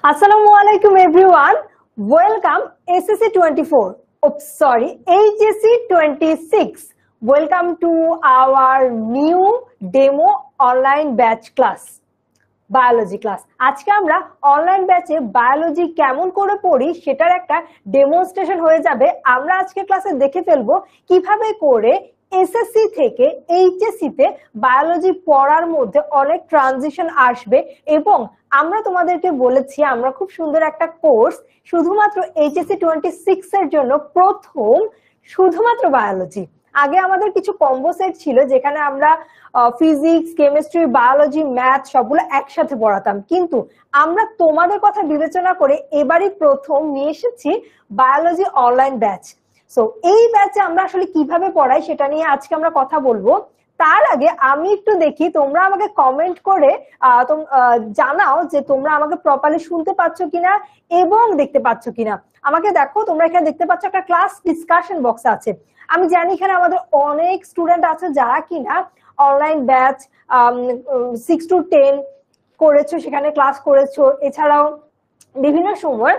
Assalamu alaikum everyone. Welcome SSC 24. Oops, sorry, HSC 26. Welcome to our new demo online batch class. Biology class. আজকে আমরা online ব্যাচে biology কেমন করে পড়ি সেটার একটা ডেমনস্ট্রেশন হয়ে যাবে। আমরা আজকে ক্লাসে দেখে ফেলবো কিভাবে করে এসএসসি থেকে এইচএসসি তে বায়োলজি পড়ার মধ্যে অনেক ট্রানজিশন আসবে এবং আমরা তোমাদেরকে বলেছি আমরা খুব সুন্দর একটা কোর্স শুধুমাত্র এইচএসসি 26 এর জন্য প্রথম শুধুমাত্র বায়োলজি। আগে আমাদের কিছু কম্বো সেট ছিল যেখানে আমরা ফিজিক্স, কেমিস্ট্রি, বায়োলজি, ম্যাথ সবগুলো একসাথে পড়াতাম, কিন্তু আমরা তোমাদের কথা বিবেচনা করে এবারই প্রথম নিয়ে এসেছি বায়োলজি অনলাইন ব্যাচ। সো এই ব্যাচে আমরা আসলে কিভাবে পড়াই সেটা নিয়ে আজকে আমরা কথা বলবো। তার আগে আমি একটু দেখি তোমরা আমাকে কমেন্ট করে জানাও যে তোমরা আমাকে প্রপারলি শুনতে পাচ্ছ কিনা এবং দেখতে পাচ্ছ কিনা। আমাকে দেখো, তোমরা এখানে দেখতে পাচ্ছ একটা ক্লাস ডিসকাশন বক্স আছে। আমি জানি এখানে আমাদের অনেক স্টুডেন্ট আছে যারা কিনা অনলাইন ব্যাচ 6 to 10 করেছো, সেখানে ক্লাস করেছো। এছাড়াও বিভিন্ন সময়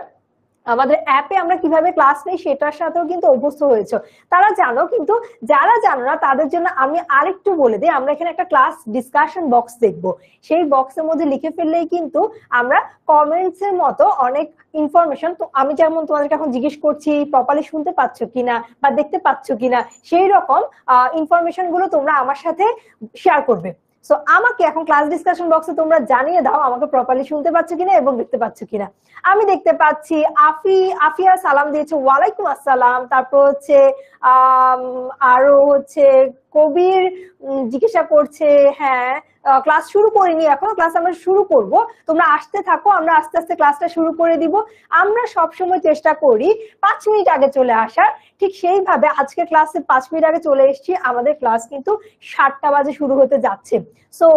আমাদের অ্যাপে আমরা কিভাবে ক্লাস নেই সেটার সাথেও কিন্তু অভ্যস্ত হয়েছে, তারা জানো। কিন্তু যারা জানো না তাদের জন্য আমি আরেকটু বলে দিই, আমরা এখানে একটা ক্লাস ডিসকাশন বক্স দেখবো। সেই বক্সের মধ্যে লিখে ফেললেই কিন্তু আমরা কমেন্টস এর মতো অনেক ইনফরমেশন, তো আমি যেমন তোমাদেরকে এখন জিজ্ঞেস করছি প্রপারলি শুনতে পাচ্ছ কিনা বা দেখতে পাচ্ছ কিনা, সেই রকম ইনফরমেশন গুলো তোমরা আমার সাথে শেয়ার করবে। সো আমাকে এখন ক্লাস ডিসকাশন বক্সে তোমরা জানিয়ে দাও আমাকে প্রপারলি শুনতে পাচ্ছ কিনা এবং দেখতে পাচ্ছ কিনা। আমি দেখতে পাচ্ছি আফিয়া সালাম দিয়েছে, ওয়ালাইকুম আসসালাম। তারপর হচ্ছে আরো হচ্ছে কবির জিজ্ঞাসা করছে, হ্যাঁ ক্লাস শুরু করিনি এখনো, ক্লাস আমরা শুরু করব, তোমরা আসতে থাকো, আমরা আস্তে আস্তে ক্লাসটা শুরু করে দিব। আমরা সবসময় চেষ্টা করি 5 মিনিট আগে চলে আসার, ঠিক সেইভাবে আজকে ক্লাসে 5 মিনিট আগে চলে এসেছি। আমাদের ক্লাস কিন্তু 7টা বাজে শুরু হতে যাচ্ছে। সো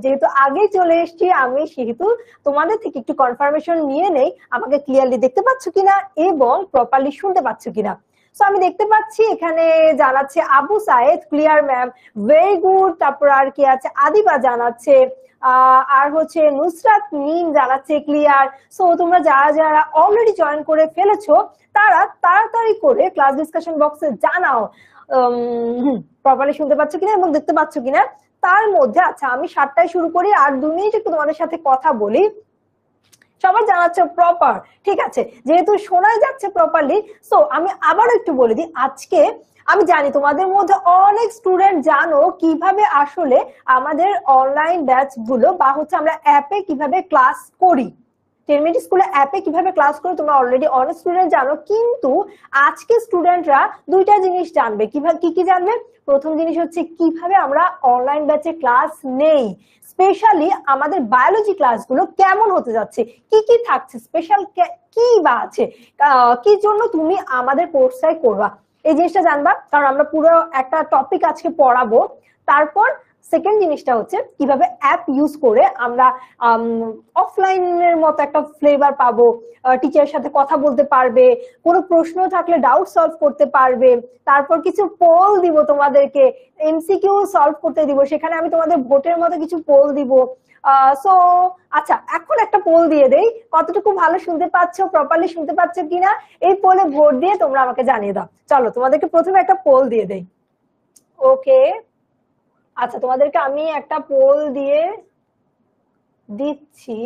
যেহেতু আগে চলে এসেছি আমি, সেহেতু তোমাদের থেকে একটু কনফার্মেশন নিয়ে নেই আমাকে ক্লিয়ারলি দেখতে পাচ্ছ কিনা এবং প্রপারলি শুনতে পাচ্ছ কিনা। সো আমি দেখতে পাচ্ছি এখানে জানাচ্ছে Abu Saeed, clear ma'am, very good. তারপর আর কি আছে, আদিবা জানাচ্ছে, আর হচ্ছে নুসরাত মিম জানাচ্ছে ক্লিয়ার। সো তোমরা যারা যারা অলরেডি জয়েন করে ফেলেছো তারা তাড়াতাড়ি করে ক্লাস ডিসকাশন বক্সে জানাও প্রপারলি শুনতে পাচ্ছ কিনা এবং দেখতে পাচ্ছ কিনা। তার মধ্যে আচ্ছা আমি 7টায় শুরু করি, আর 2 মিনিট একটু তোমাদের সাথে কথা বলি। সবাই জানাচ্ছে প্রপার, ঠিক আছে, যেহেতু শোনাই যাচ্ছে প্রপারলি। সো আমি আবার একটু বলে দিই, আজকে আমি জানি তোমাদের মধ্যে অনেক স্টুডেন্ট জানো কিভাবে আসলে আমাদের অনলাইন ব্যাচ গুলো বা হচ্ছে আমরা অ্যাপে কিভাবে ক্লাস করি, 10 মিনিট স্কুলে অ্যাপে কিভাবে ক্লাস করি তোমরা অলরেডি অনেক স্টুডেন্ট জানো। কিন্তু আজকে স্টুডেন্টরা 2টা জিনিস জানবে। কিভাবে কি জানবে? প্রথম জিনিস হচ্ছে কিভাবে আমরা অনলাইন ব্যাচে ক্লাস নেই, স্পেশালি আমাদের বায়োলজি ক্লাসগুলো কেমন হতে যাচ্ছে, কি কি থাকছে, স্পেশাল কি বা আছে, কি জন্য তুমি আমাদের কোর্সটাই করবা, এই জিনিসটা জানবা। কারণ আমরা পুরো একটা টপিক আজকে পড়াবো। তারপর সেকেন্ড জিনিসটা হচ্ছে কিভাবে অ্যাপ ইউজ করে আমরা অফলাইনের মতো একটা ফ্লেভার পাবো, টিচারের সাথে কথা বলতে পারবে, কোনো প্রশ্ন থাকলে ডাউট সলভ করতে পারবে। তারপর কিছু পোল দিব তোমাদেরকে, এমসিকিউ সলভ করতে দিব, সেখানে আমি তোমাদের ভোটের মতো কিছু পোল দিব। সো আচ্ছা এখন একটা পোল দিয়ে দেই, কতটুকু ভালো শুনতে পাচ্ছ, প্রপারলি শুনতে পাচ্ছ কিনা, এই পোলে ভোট দিয়ে তোমরা আমাকে জানিয়ে দাও। চলো তোমাদেরকে প্রথমে একটা পোল দিয়ে দেই। ওকে আচ্ছা, তোমাদেরকে আমি একটা পোল দিয়ে দিচ্ছি।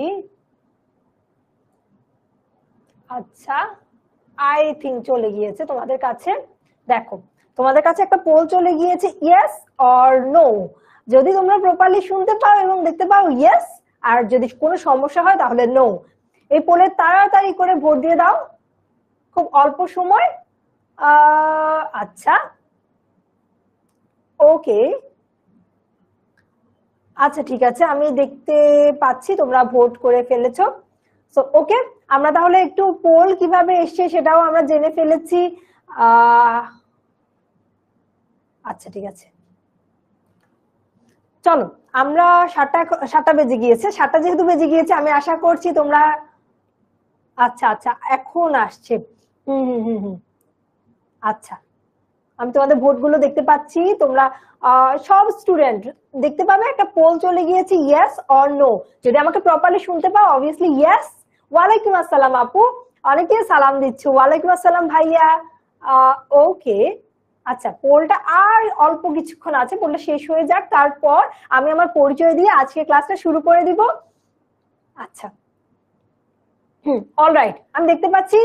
আচ্ছা আই থিঙ্ক চলে গিয়েছে তোমাদের কাছে। দেখো তোমাদের কাছে একটা পোল চলে গিয়েছে, ইয়েস অর নো। যদি তোমরা প্রপারলি শুনতে পাও এবং দেখতে পাও ইয়েস, আর যদি কোনো সমস্যা হয় তাহলে নো। এই পোলে তাড়াতাড়ি করে ভোট দিয়ে দাও, খুব অল্প সময়। আচ্ছা ওকে আচ্ছা ঠিক আছে, আমি দেখতে পাচ্ছি তোমরা ভোট করে ফেলেছো। সো ওকে, আমরা তাহলে একটু পোল কিভাবে এসছে সেটাও আমরা জেনে ফেলেছি। আচ্ছা ঠিক আছে, চলো আমরা 7টা বেজে গিয়েছে, 7টা যেহেতু বেজে গিয়েছে আমি আশা করছি তোমরা, আচ্ছা আচ্ছা এখন আসছে। আচ্ছা আমি তোমাদের ভোটগুলো দেখতে পাচ্ছি। তোমরা সব স্টুডেন্ট দেখতে পাবে একটা পোল চলে গিয়েছে, ইয়েস অর নো। যদি আমাকে প্রপারলি শুনতে পাও অবভিয়াসলি ইয়েস, ওয়ালাইকুম আসসালাম আপু, অনেকে সালাম দিচ্ছ। ওয়ালাইকুম আসসালাম ভাইয়া। ওকে, আচ্ছা পোলটা আর অল্প কিছুক্ষণ আছে, পোলটা শেষ হয়ে যাক, তারপর আমি আমার পরিচয় দিয়ে আজকে ক্লাসটা শুরু করে দিব। আচ্ছা অলরাইট, আমি দেখতে পাচ্ছি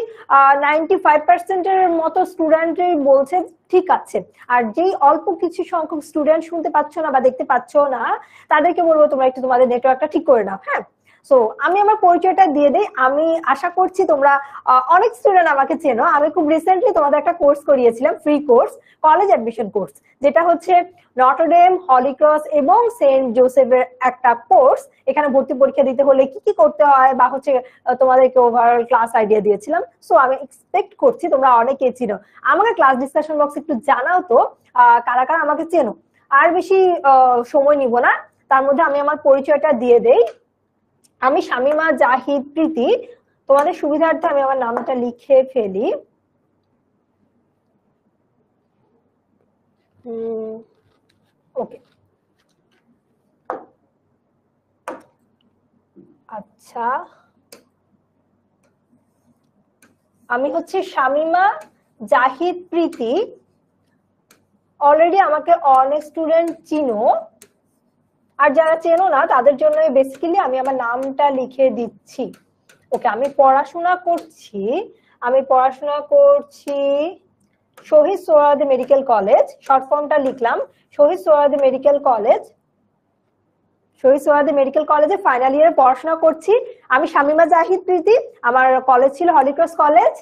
95% এর মতো স্টুডেন্টই বলছে ঠিক আছে। আর যেই অল্প কিছু সংখ্যক স্টুডেন্ট শুনতে পাচ্ছ না বা দেখতে পাচ্ছ না, তাদেরকে বলবো তোমরা একটু তোমাদের নেটওয়ার্কটা ঠিক করে নাও। হ্যাঁ, সো আমি আমার পরিচয়টা দিয়ে দেই। আমি আশা করছি তোমরা অনেক স্টুডেন্ট আমাকে চেনো। আমি খুব রিসেন্টলি তোমাদের একটা কোর্স করিয়েছিলাম, free course, college admission course, যেটা হচ্ছে নটরডেম, হলি ক্রস এবং সেন্ট জোসেফের একটা কোর্স। এখানে ভর্তি পরীক্ষা দিতে হলে কি কি করতে হয় বা হচ্ছে তোমাদেরকে ওভারঅল ক্লাস আইডিয়া দিয়েছিলাম। সো আমি এক্সপেক্ট করছি তোমরা অনেকে চিনো। আমাকে ক্লাস ডিসকাশন বক্সে একটু জানাও তো কারা কারা আমাকে চেনো। আর বেশি সময় নিব না, তার মধ্যে আমি আমার পরিচয়টা দিয়ে দেই। আমি শামিমা জাহিদ প্রীতি। তোমাদের সুবিধার্থে আমি আমার নামটা লিখে ফেলি। ওকে, আচ্ছা আমি হচ্ছে শামিমা জাহিদ প্রীতি। অলরেডি আমাকে অনেক স্টুডেন্ট চিনো, আর যারা চেনো না তাদের জন্য বেসিক্যালি আমি আমার নামটা লিখে দিচ্ছি। ওকে, আমি পড়াশোনা করছি Shaheed Suhrawardy medical college. Short ফর্মটা লিখলাম Shaheed Suhrawardy medical college. Shaheed Suhrawardy medical কলেজে ফাইনাল ইয়ারে পড়াশোনা করছি। আমি শামিমা জাহিদ প্রীতি। আমার কলেজ ছিল হলিক্রস কলেজ,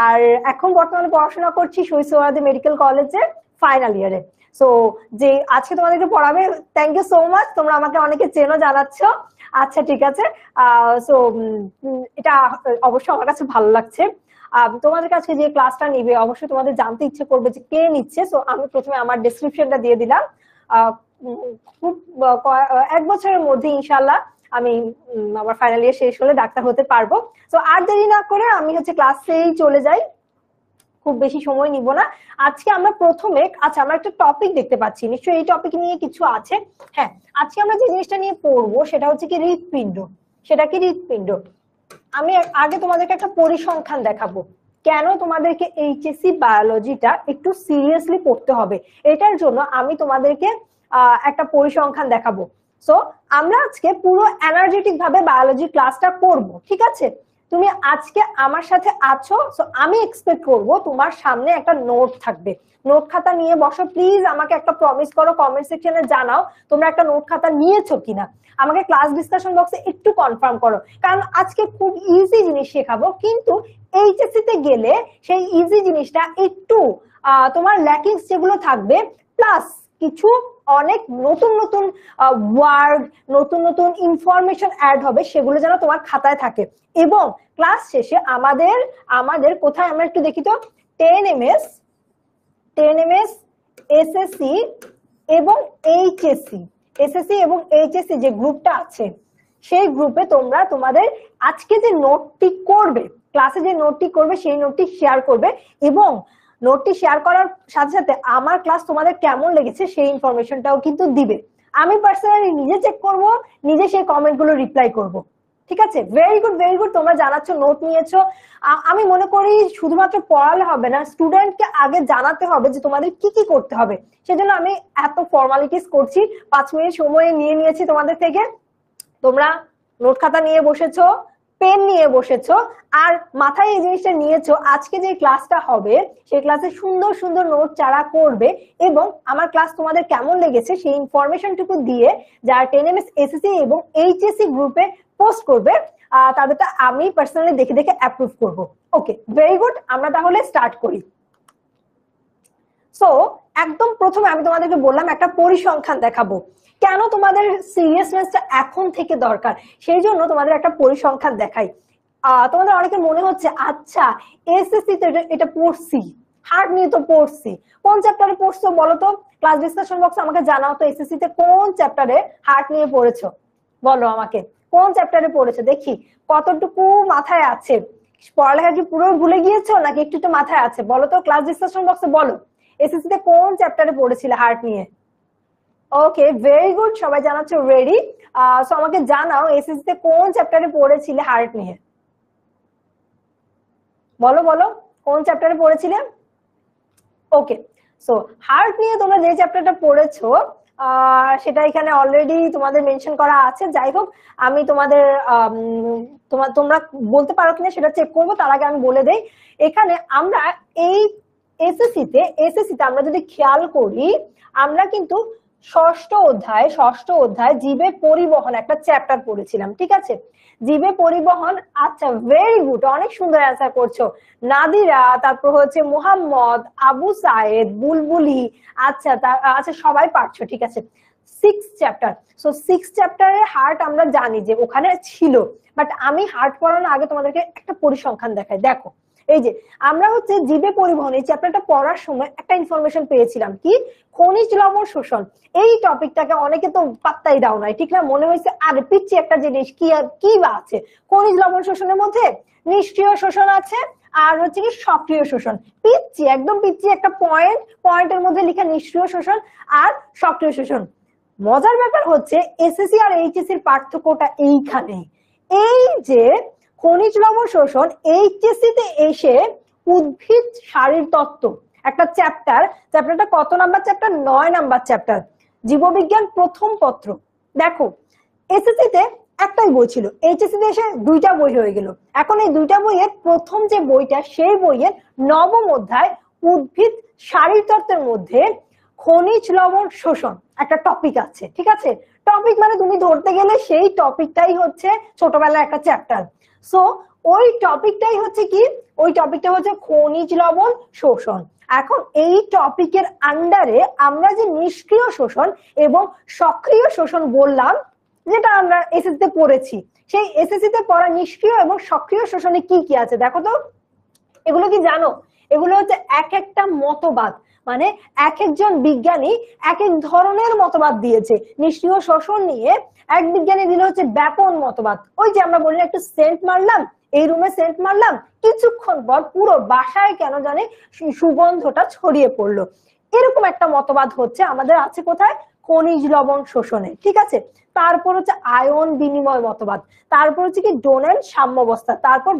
আর এখন বর্তমানে পড়াশোনা করছি শহীদ সোহরাওয়ার্দী মেডিকেল কলেজে ফাইনাল ইয়ারে। সো যে আজকে তোমাদেরকে পড়াবে, থ্যাংক ইউ সো মাচ, তোমরা আমাকে অনেকে চেনো জানাচ্ছ। আচ্ছা ঠিক আছে, সো এটা অবশ্যই আমার কাছে ভালো লাগছে। তোমাদের কাছে যে ক্লাসটা নিবে অবশ্যই তোমাদের জানতে ইচ্ছে করবে যে কে নিচ্ছে। সো আমি প্রথমে আমার ডেসক্রিপশনটা দিয়ে দিলাম। খুব এক বছরের মধ্যে ইনশাল্লাহ আমি আমার ফাইনাল ইয়ার শেষ হলে ডাক্তার হতে পারবো। তো আর দেরি না করে আমি হচ্ছে ক্লাসেই চলে যাই, খুব বেশি সময় নিব না। আজকে আমরা প্রথমে, আচ্ছা আমরা একটা টপিক দেখতে পাচ্ছি, নিশ্চয়ই এই টপিক নিয়ে কিছু আছে। হ্যাঁ, আজকে আমরা যে জিনিসটা নিয়ে পড়বো সেটা হচ্ছে কি হৃৎপিণ্ড। সেটা কি হৃৎপিণ্ড। আমি আগে তোমাদেরকে একটা পরিসংখ্যান দেখাবো কেন তোমাদেরকে এইচএসসি বায়োলজিটা একটু সিরিয়াসলি পড়তে হবে। এটার জন্য আমি তোমাদেরকে একটা পরিসংখ্যান দেখাবো। সো আমরা আজকে পুরো এনার্জেটিক ভাবে বায়োলজি ক্লাসটা করব, ঠিক আছে? তুমি আজকে আমার সাথে আছো, সো আমি এক্সপেক্ট করব তোমার সামনে একটা নোট থাকবে। নোট খাতা নিয়ে বসো প্লিজ। আমাকে একটা প্রমিস করো, কমেন্ট সেকশনে জানাও তোমরা একটা নোট খাতা নিয়েছো কিনা। আমাকে ক্লাস ডিসকাশন বক্সে একটু কনফার্ম করো, কারণ আজকে খুব ইজি জিনিস শেখাবো, কিন্তু এইচএসসি তে গেলে সেই ইজি জিনিসটা একটু তোমার ল্যাকিংস যেগুলো থাকবে, প্লাস কিছু অনেক নতুন নতুন ওয়ার্ড, নতুন নতুন ইনফরমেশন অ্যাড হবে, সেগুলো যেন তোমার খাতায় থাকে। এবং ক্লাস শেষে আমাদের কোথায় আমরা একটু দেখি তো, 10 MS এসএসসি এবং এইচএসসি যে গ্রুপটা আছে, সেই গ্রুপে তোমরা তোমাদের আজকে যে নোটটি করবে, ক্লাসে যে নোটটি করবে সেই নোটটি শেয়ার করবে, এবং নোটটি শেয়ার করার সাথে সাথে আমার ক্লাস তোমাদের কেমন লেগেছে সেই ইনফরমেশনটাও কিন্তু দিবে। আমি পার্সোনালি নিজে চেক করব, নিজে সেই কমেন্ট গুলো রিপ্লাই করব। ঠিক আছে, ভেরি গুড ভেরি গুড, তোমরা জানাচ্ছ নোট নিয়েছো। আমি মনে করি শুধুমাত্র পড়ালে হবে না, স্টুডেন্টকে আগে জানাতে হবে যে তোমাদের কি কি করতে হবে। সেজন্য আমি এত ফর্মালিটিস করছি, 5 মিনিট সময় নিয়েছি তোমাদের থেকে। তোমরা নোট খাতা নিয়ে বসেছো, পেন নিয়ে বসেছো, আর মাথায় এই জিনিসটা নিয়েছো আজকে যে ক্লাসটা হবে সেই ক্লাসে সুন্দর সুন্দর নোট যারা করবে এবং আমার ক্লাস তোমাদের কেমন লেগেছে সেই ইনফরমেশনটুকু দিয়ে যারা 10 MS এসএসসি এবং এইচএসসি গ্রুপে পোস্ট করবে তাদেরটা আমি পার্সোনালি দেখে দেখে অ্যাপ্রুভ করব। ওকে, ভেরি গুড, আমরা তাহলে স্টার্ট করি। সো একদম প্রথমে আমি তোমাদেরকে বললাম একটা পরিসংখ্যান দেখাবো, কেন তোমাদের সিরিয়াসনেসটা এখন থেকে দরকার, সেই জন্য তোমাদের একটা পরিসংখ্যান দেখাই। তোমাদের অনেকে মনে হচ্ছে আচ্ছা এসএসসি তে এটা পড়ছি, হার্ট নিয়ে তো পড়ছি, কোন চ্যাপ্টারে পড়ছো বলো তো? ক্লাস ডিসকাশন বক্সে আমাকে জানাও তো, এসএসসি তে কোন চ্যাপ্টারে হার্ট নিয়ে পড়েছো, বলো আমাকে কোন চ্যাপ্টারে পড়েছো, দেখি কতটুকু মাথায় আছে। পড়ালেখা কি পুরো ভুলে গিয়েছো নাকি একটু একটু মাথায় আছে, বলো তো ক্লাস ডিসকাশন বক্সে বলো। এসএসসি তে কোন চ্যাপ্টারে পড়েছিলে হার্ট নিয়ে? ওকে, ভেরি গুড, সবাই জানাচ্ছো রেডি। সো আমাকে জানাও এসএসসি তে কোন চ্যাপ্টারে পড়েছিলে হার্ট নিয়ে। বলো বলো কোন চ্যাপ্টারে পড়েছিলে? ওকে, সো হার্ট নিয়ে তোমরা যে চ্যাপ্টারটা পড়েছো সেটা এখানে অলরেডি তোমাদের মেনশন করা আছে। যাই হোক, আমি তোমাদের তোমরা বলতে পারো কিনা সেটা চেক করবো, তার আগে আমি বলে দেই। এখানে আমরা এই এসএসসিতে আমরা যদি খেয়াল করি, আমরা কিন্তু ষষ্ঠ অধ্যায় জীবে পরিবহন একটা চ্যাপ্টার পড়েছিলাম, ঠিক আছে? জীবে পরিবহন, আচ্ছা ভেরি গুড, অনেক সুন্দর অ্যান্সার করছো। নাদিরা, তারপর হচ্ছে মুহাম্মদ, আবু সায়েদ, বুলবুলি, আচ্ছা আচ্ছা সবাই পারছো, ঠিক আছে। 6 চ্যাপ্টার, সো 6 চ্যাপ্টারের হার্ট আমরা জানি যে ওখানে ছিল, বাট আমি হার্ট পড়ানোর আগে তোমাদেরকে একটা পরিসংখ্যান দেখাই। দেখো, এই যে আমরা হচ্ছে জীবে পরিবহন এই চ্যাপ্টারটা পড়ার সময় একটা ইনফরমেশন পেয়েছিলাম, কি খনিজ লবণ শোষণ। এই টপিকটাকে অনেকে তো পাত্তাই দাও নাই, ঠিক না? মনে হয়েছে আরে পিচ্ছি একটা জিনিস, কি বা আছে খনিজ লবণ শোষণের মধ্যে? নিষ্ক্রিয় শোষণ আছে আর হচ্ছে কি সক্রিয় শোষণ। পিচ্ছি, একদম পিচ্ছি একটা পয়েন্টের মধ্যে লিখা নিষ্ক্রিয় শোষণ আর সক্রিয় শোষণ। মজার ব্যাপার হচ্ছে এসএসসি আর এইচএসসি এর পার্থক্যটা এইখানে। এই যে খনিজ লবণ শোষণ এইচএসসি তে এসে উদ্ভিদ শারীরতত্ত্ব একটা চ্যাপ্টারটা কত নাম্বার চ্যাপ্টার? 9 নাম্বার চ্যাপ্টার, জীববিজ্ঞান প্রথম পত্র। দেখো, এসএসসি তে একটাই বই ছিল, এইচএসসি তে এসে 2টা বই হয়ে গেল। এখন এই 2টা বইয়ের প্রথম যে বইটা, সেই বইয়ের 9ম অধ্যায় উদ্ভিদ শারীরতত্ত্বের মধ্যে খনিজ লবণ শোষণ একটা টপিক আছে, ঠিক আছে? টপিক মানে তুমি ধরতে গেলে সেই টপিকটাই হচ্ছে ছোটবেলার একটা চ্যাপ্টার। সো ওই টপিকটাই হচ্ছে কি, ওই টপিকটা হচ্ছে খনিজ লবণ শোষণ। এখন এই টপিকের আন্ডারে আমরা যে নিষ্ক্রিয় শোষণ এবং সক্রিয় শোষণ বললাম, যেটা আমরা এসএসসি তে পড়েছি, সেই এসএসসি তে পড়া নিষ্ক্রিয় এবং সক্রিয় শোষণে কি কি আছে দেখো তো। এগুলো কি জানো? এগুলো হচ্ছে এক একটা মতবাদ, মানে এক একজন বিজ্ঞানী এক এক ধরনের মতবাদ দিয়েছে। নিষ্ক্রিয় শোষণ নিয়ে এক বিজ্ঞানী দিল হচ্ছে ব্যাপন মতবাদ। ওই যে আমরা বললাম একটু সেন্ট মারলাম, এই রুমে সেন্ট মারলাম, কিছুক্ষণ পর পুরো বাসায় কেন জানে সুগন্ধটা ছড়িয়ে পড়লো। এরকম একটা মতবাদ হচ্ছে আমাদের আছে কোথায়? খনিজ লবণ শোষণে, ঠিক আছে? তারপর হচ্ছে আয়ন বিনিময় মতবাদ, তারপর হচ্ছে কি ডোনেল সাম্যাবস্থা, তারপর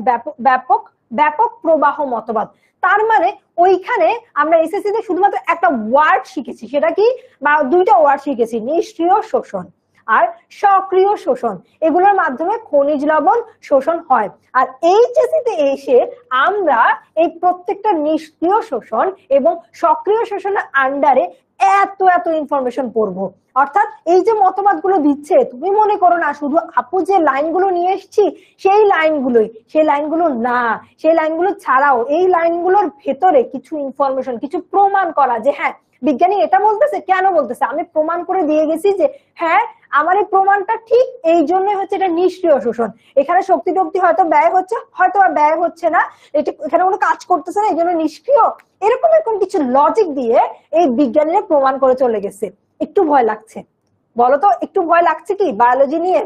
ব্যাপক প্রবাহ মতবাদ। তার মানে ওইখানে আমরা এসএসসি তে শুধুমাত্র একটা ওয়ার্ড শিখেছি, সেটা কি? বা 2টা ওয়ার্ড শিখেছি, নিষ্ক্রিয় শোষণ আর সক্রিয় শোষণ। এগুলোর মাধ্যমে খনিজ লবণ শোষণ হয়। আর এইচএসসি তে এসে আমরা এই প্রত্যেকটা নিষ্ক্রিয় শোষণ এবং সক্রিয় শোষণের আন্ডারে এত ইনফরমেশন পড়বো। অর্থাৎ এই যে মতবাদগুলো দিচ্ছে, তুমি মনে করো না শুধু আপু যে লাইনগুলো নিয়ে এসেছি সেই লাইনগুলো না, সেই লাইনগুলো ছাড়াও এই লাইনগুলোর ভেতরে কিছু ইনফরমেশন, কিছু প্রমাণ করা যে হ্যাঁ বিজ্ঞানী এটা বলতেছে, কেন বলতেছে, আমি প্রমাণ করে দিয়ে গেছি যে হ্যাঁ আমার এই প্রমাণটা ঠিক, এই জন্যই হচ্ছে এটা নিষ্ক্রিয় শোষণ। এখানে শক্তি টক্তি হয়তো ব্যয় হচ্ছে, হয়তো আর ব্যয় হচ্ছে না, এটা এখানে কোনো কাজ করতেছে না, এই জন্য নিষ্ক্রিয়। এরকম কিছু লজিক দিয়ে এই বিজ্ঞানীরা প্রমাণ করে চলে গেছে। একটু ভয় লাগছে, বলো তো একটু ভয় লাগছে কি বায়োলজি নিয়ে?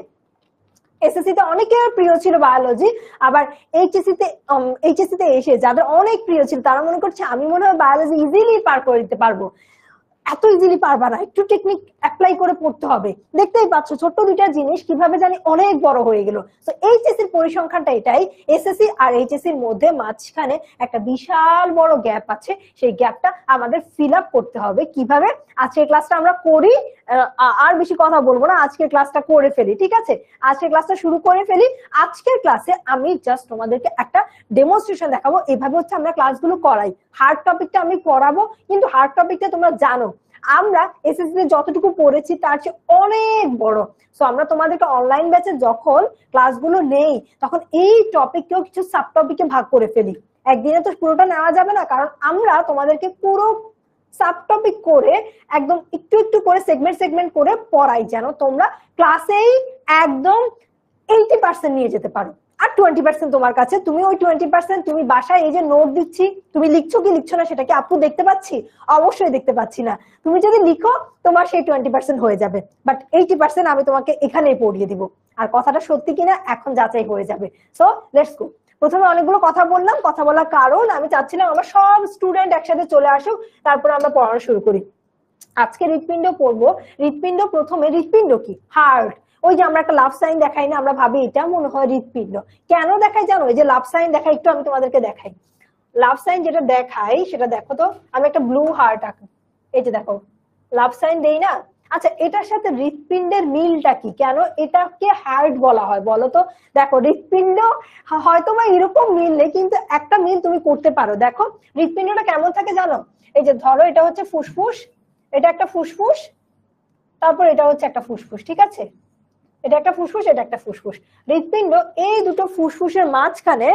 এসএসসি তে অনেকের প্রিয় ছিল বায়োলজি, আবার এইচএসসি তে এসে যাদের অনেক প্রিয় ছিল তারা মনে করছে আমি মনে হয় বায়োলজি ইজিলি পার করে দিতে পারবো। এত ইজিলি পারবা না, একটু টেকনিক অ্যাপ্লাই করে পড়তে হবে। দেখতেই পাচ্ছ ছোট্ট 2টা জিনিস কিভাবে জানি অনেক বড় হয়ে গেল। তো এইচএসসি এর পরিসংখ্যানটা এটাই, এসএসসি আর এইচএসসি এর মধ্যে মাঝখানে একটা বিশাল বড় গ্যাপ আছে, সেই গ্যাপটা আমাদের ফিল আপ করতে হবে। কিভাবে? আজকের ক্লাসটা আমরা করি, আর বেশি কথা বলবো না, আজকের ক্লাসটা করে ফেলি, ঠিক আছে? আজকের ক্লাসটা শুরু করে ফেলি। আজকের ক্লাসে আমি জাস্ট তোমাদেরকে একটা ডেমনস্ট্রেশন দেখাবো, এভাবে হচ্ছে আমরা ক্লাসগুলো করাই। হার্ড টপিকটা আমি পড়াবো, কিন্তু হার্ড টপিকটা তোমরা জানো আমরা এসএসসি যতটুকু পড়েছি তার চেয়ে অনেক বড়। সো আমরা তোমাদেরকে অনলাইন ব্যাচে যখন ক্লাসগুলো নেই তখন এই টপিককেও কিছু সাব টপিকে ভাগ করে ফেলি। একদিনে তো পুরোটা নেওয়া যাবে না, কারণ আমরা তোমাদেরকে পুরো সাব টপিক করে একদম একটু করে সেগমেন্ট করে পড়াই, যেন তোমরা ক্লাসেই একদম 80% নিয়ে যেতে পারো। আর 20% তোমার কাছে, তুমি ওই 20% তুমি বাসায় এই যে নোট দিচ্ছি তুমি লিখছো কি লিখছো না সেটা কি আপু দেখতে পাচ্ছি? অবশ্যই দেখতে পাচ্ছি না। তুমি যদি লিখো তোমার সেই 20% হয়ে যাবে, বাট 80% আমি তোমাকে এখানেই পড়িয়ে দিব। আর কথাটা সত্যি কিনা এখন যাচাই হয়ে যাবে। So let's go. প্রথমে অনেকগুলো কথা বললাম, কথা বলার কারণ আমি চাচ্ছিলাম আমার সব স্টুডেন্ট একসাথে চলে আসুক, তারপর আমরা পড়ানো শুরু করি। আজকে হৃৎপিণ্ড পড়বো। হৃৎপিণ্ড প্রথমে, হৃৎপিণ্ড কি? হার্ট। ওই যে আমরা একটা লাভ সাইন দেখাই না, আমরা ভাবি এটা মনে হয় হৃৎপিণ্ড। কেন দেখাই জানো? এই যে লাভ সাইন দেখাই, একটু আমি তোমাদেরকে দেখাই। লাভ সাইন যেটা দেখাই সেটা দেখো তো, আমি একটা ব্লু হার্ট আঁকি, এই যে দেখো লাভ সাইন দেই না। আচ্ছা, এটার সাথে হৃৎপিণ্ডের মিলটা কি? কেন এটাকে হার্ট বলা হয় বলো তো? দেখো হৃৎপিণ্ড হয়তো বা এরকম মিল নেই, কিন্তু একটা মিল তুমি করতে পারো। দেখো হৃৎপিণ্ডটা কেমন থাকে জানো? এই যে ধরো এটা হচ্ছে ফুসফুস, এটা একটা ফুসফুস, তারপর এটা হচ্ছে একটা ফুসফুস, ঠিক আছে? এটা একটা ফুসফুস, এটা একটা ফুসফুস। হৃৎপিণ্ড এই দুটো ফুসফুসের মাঝখানে,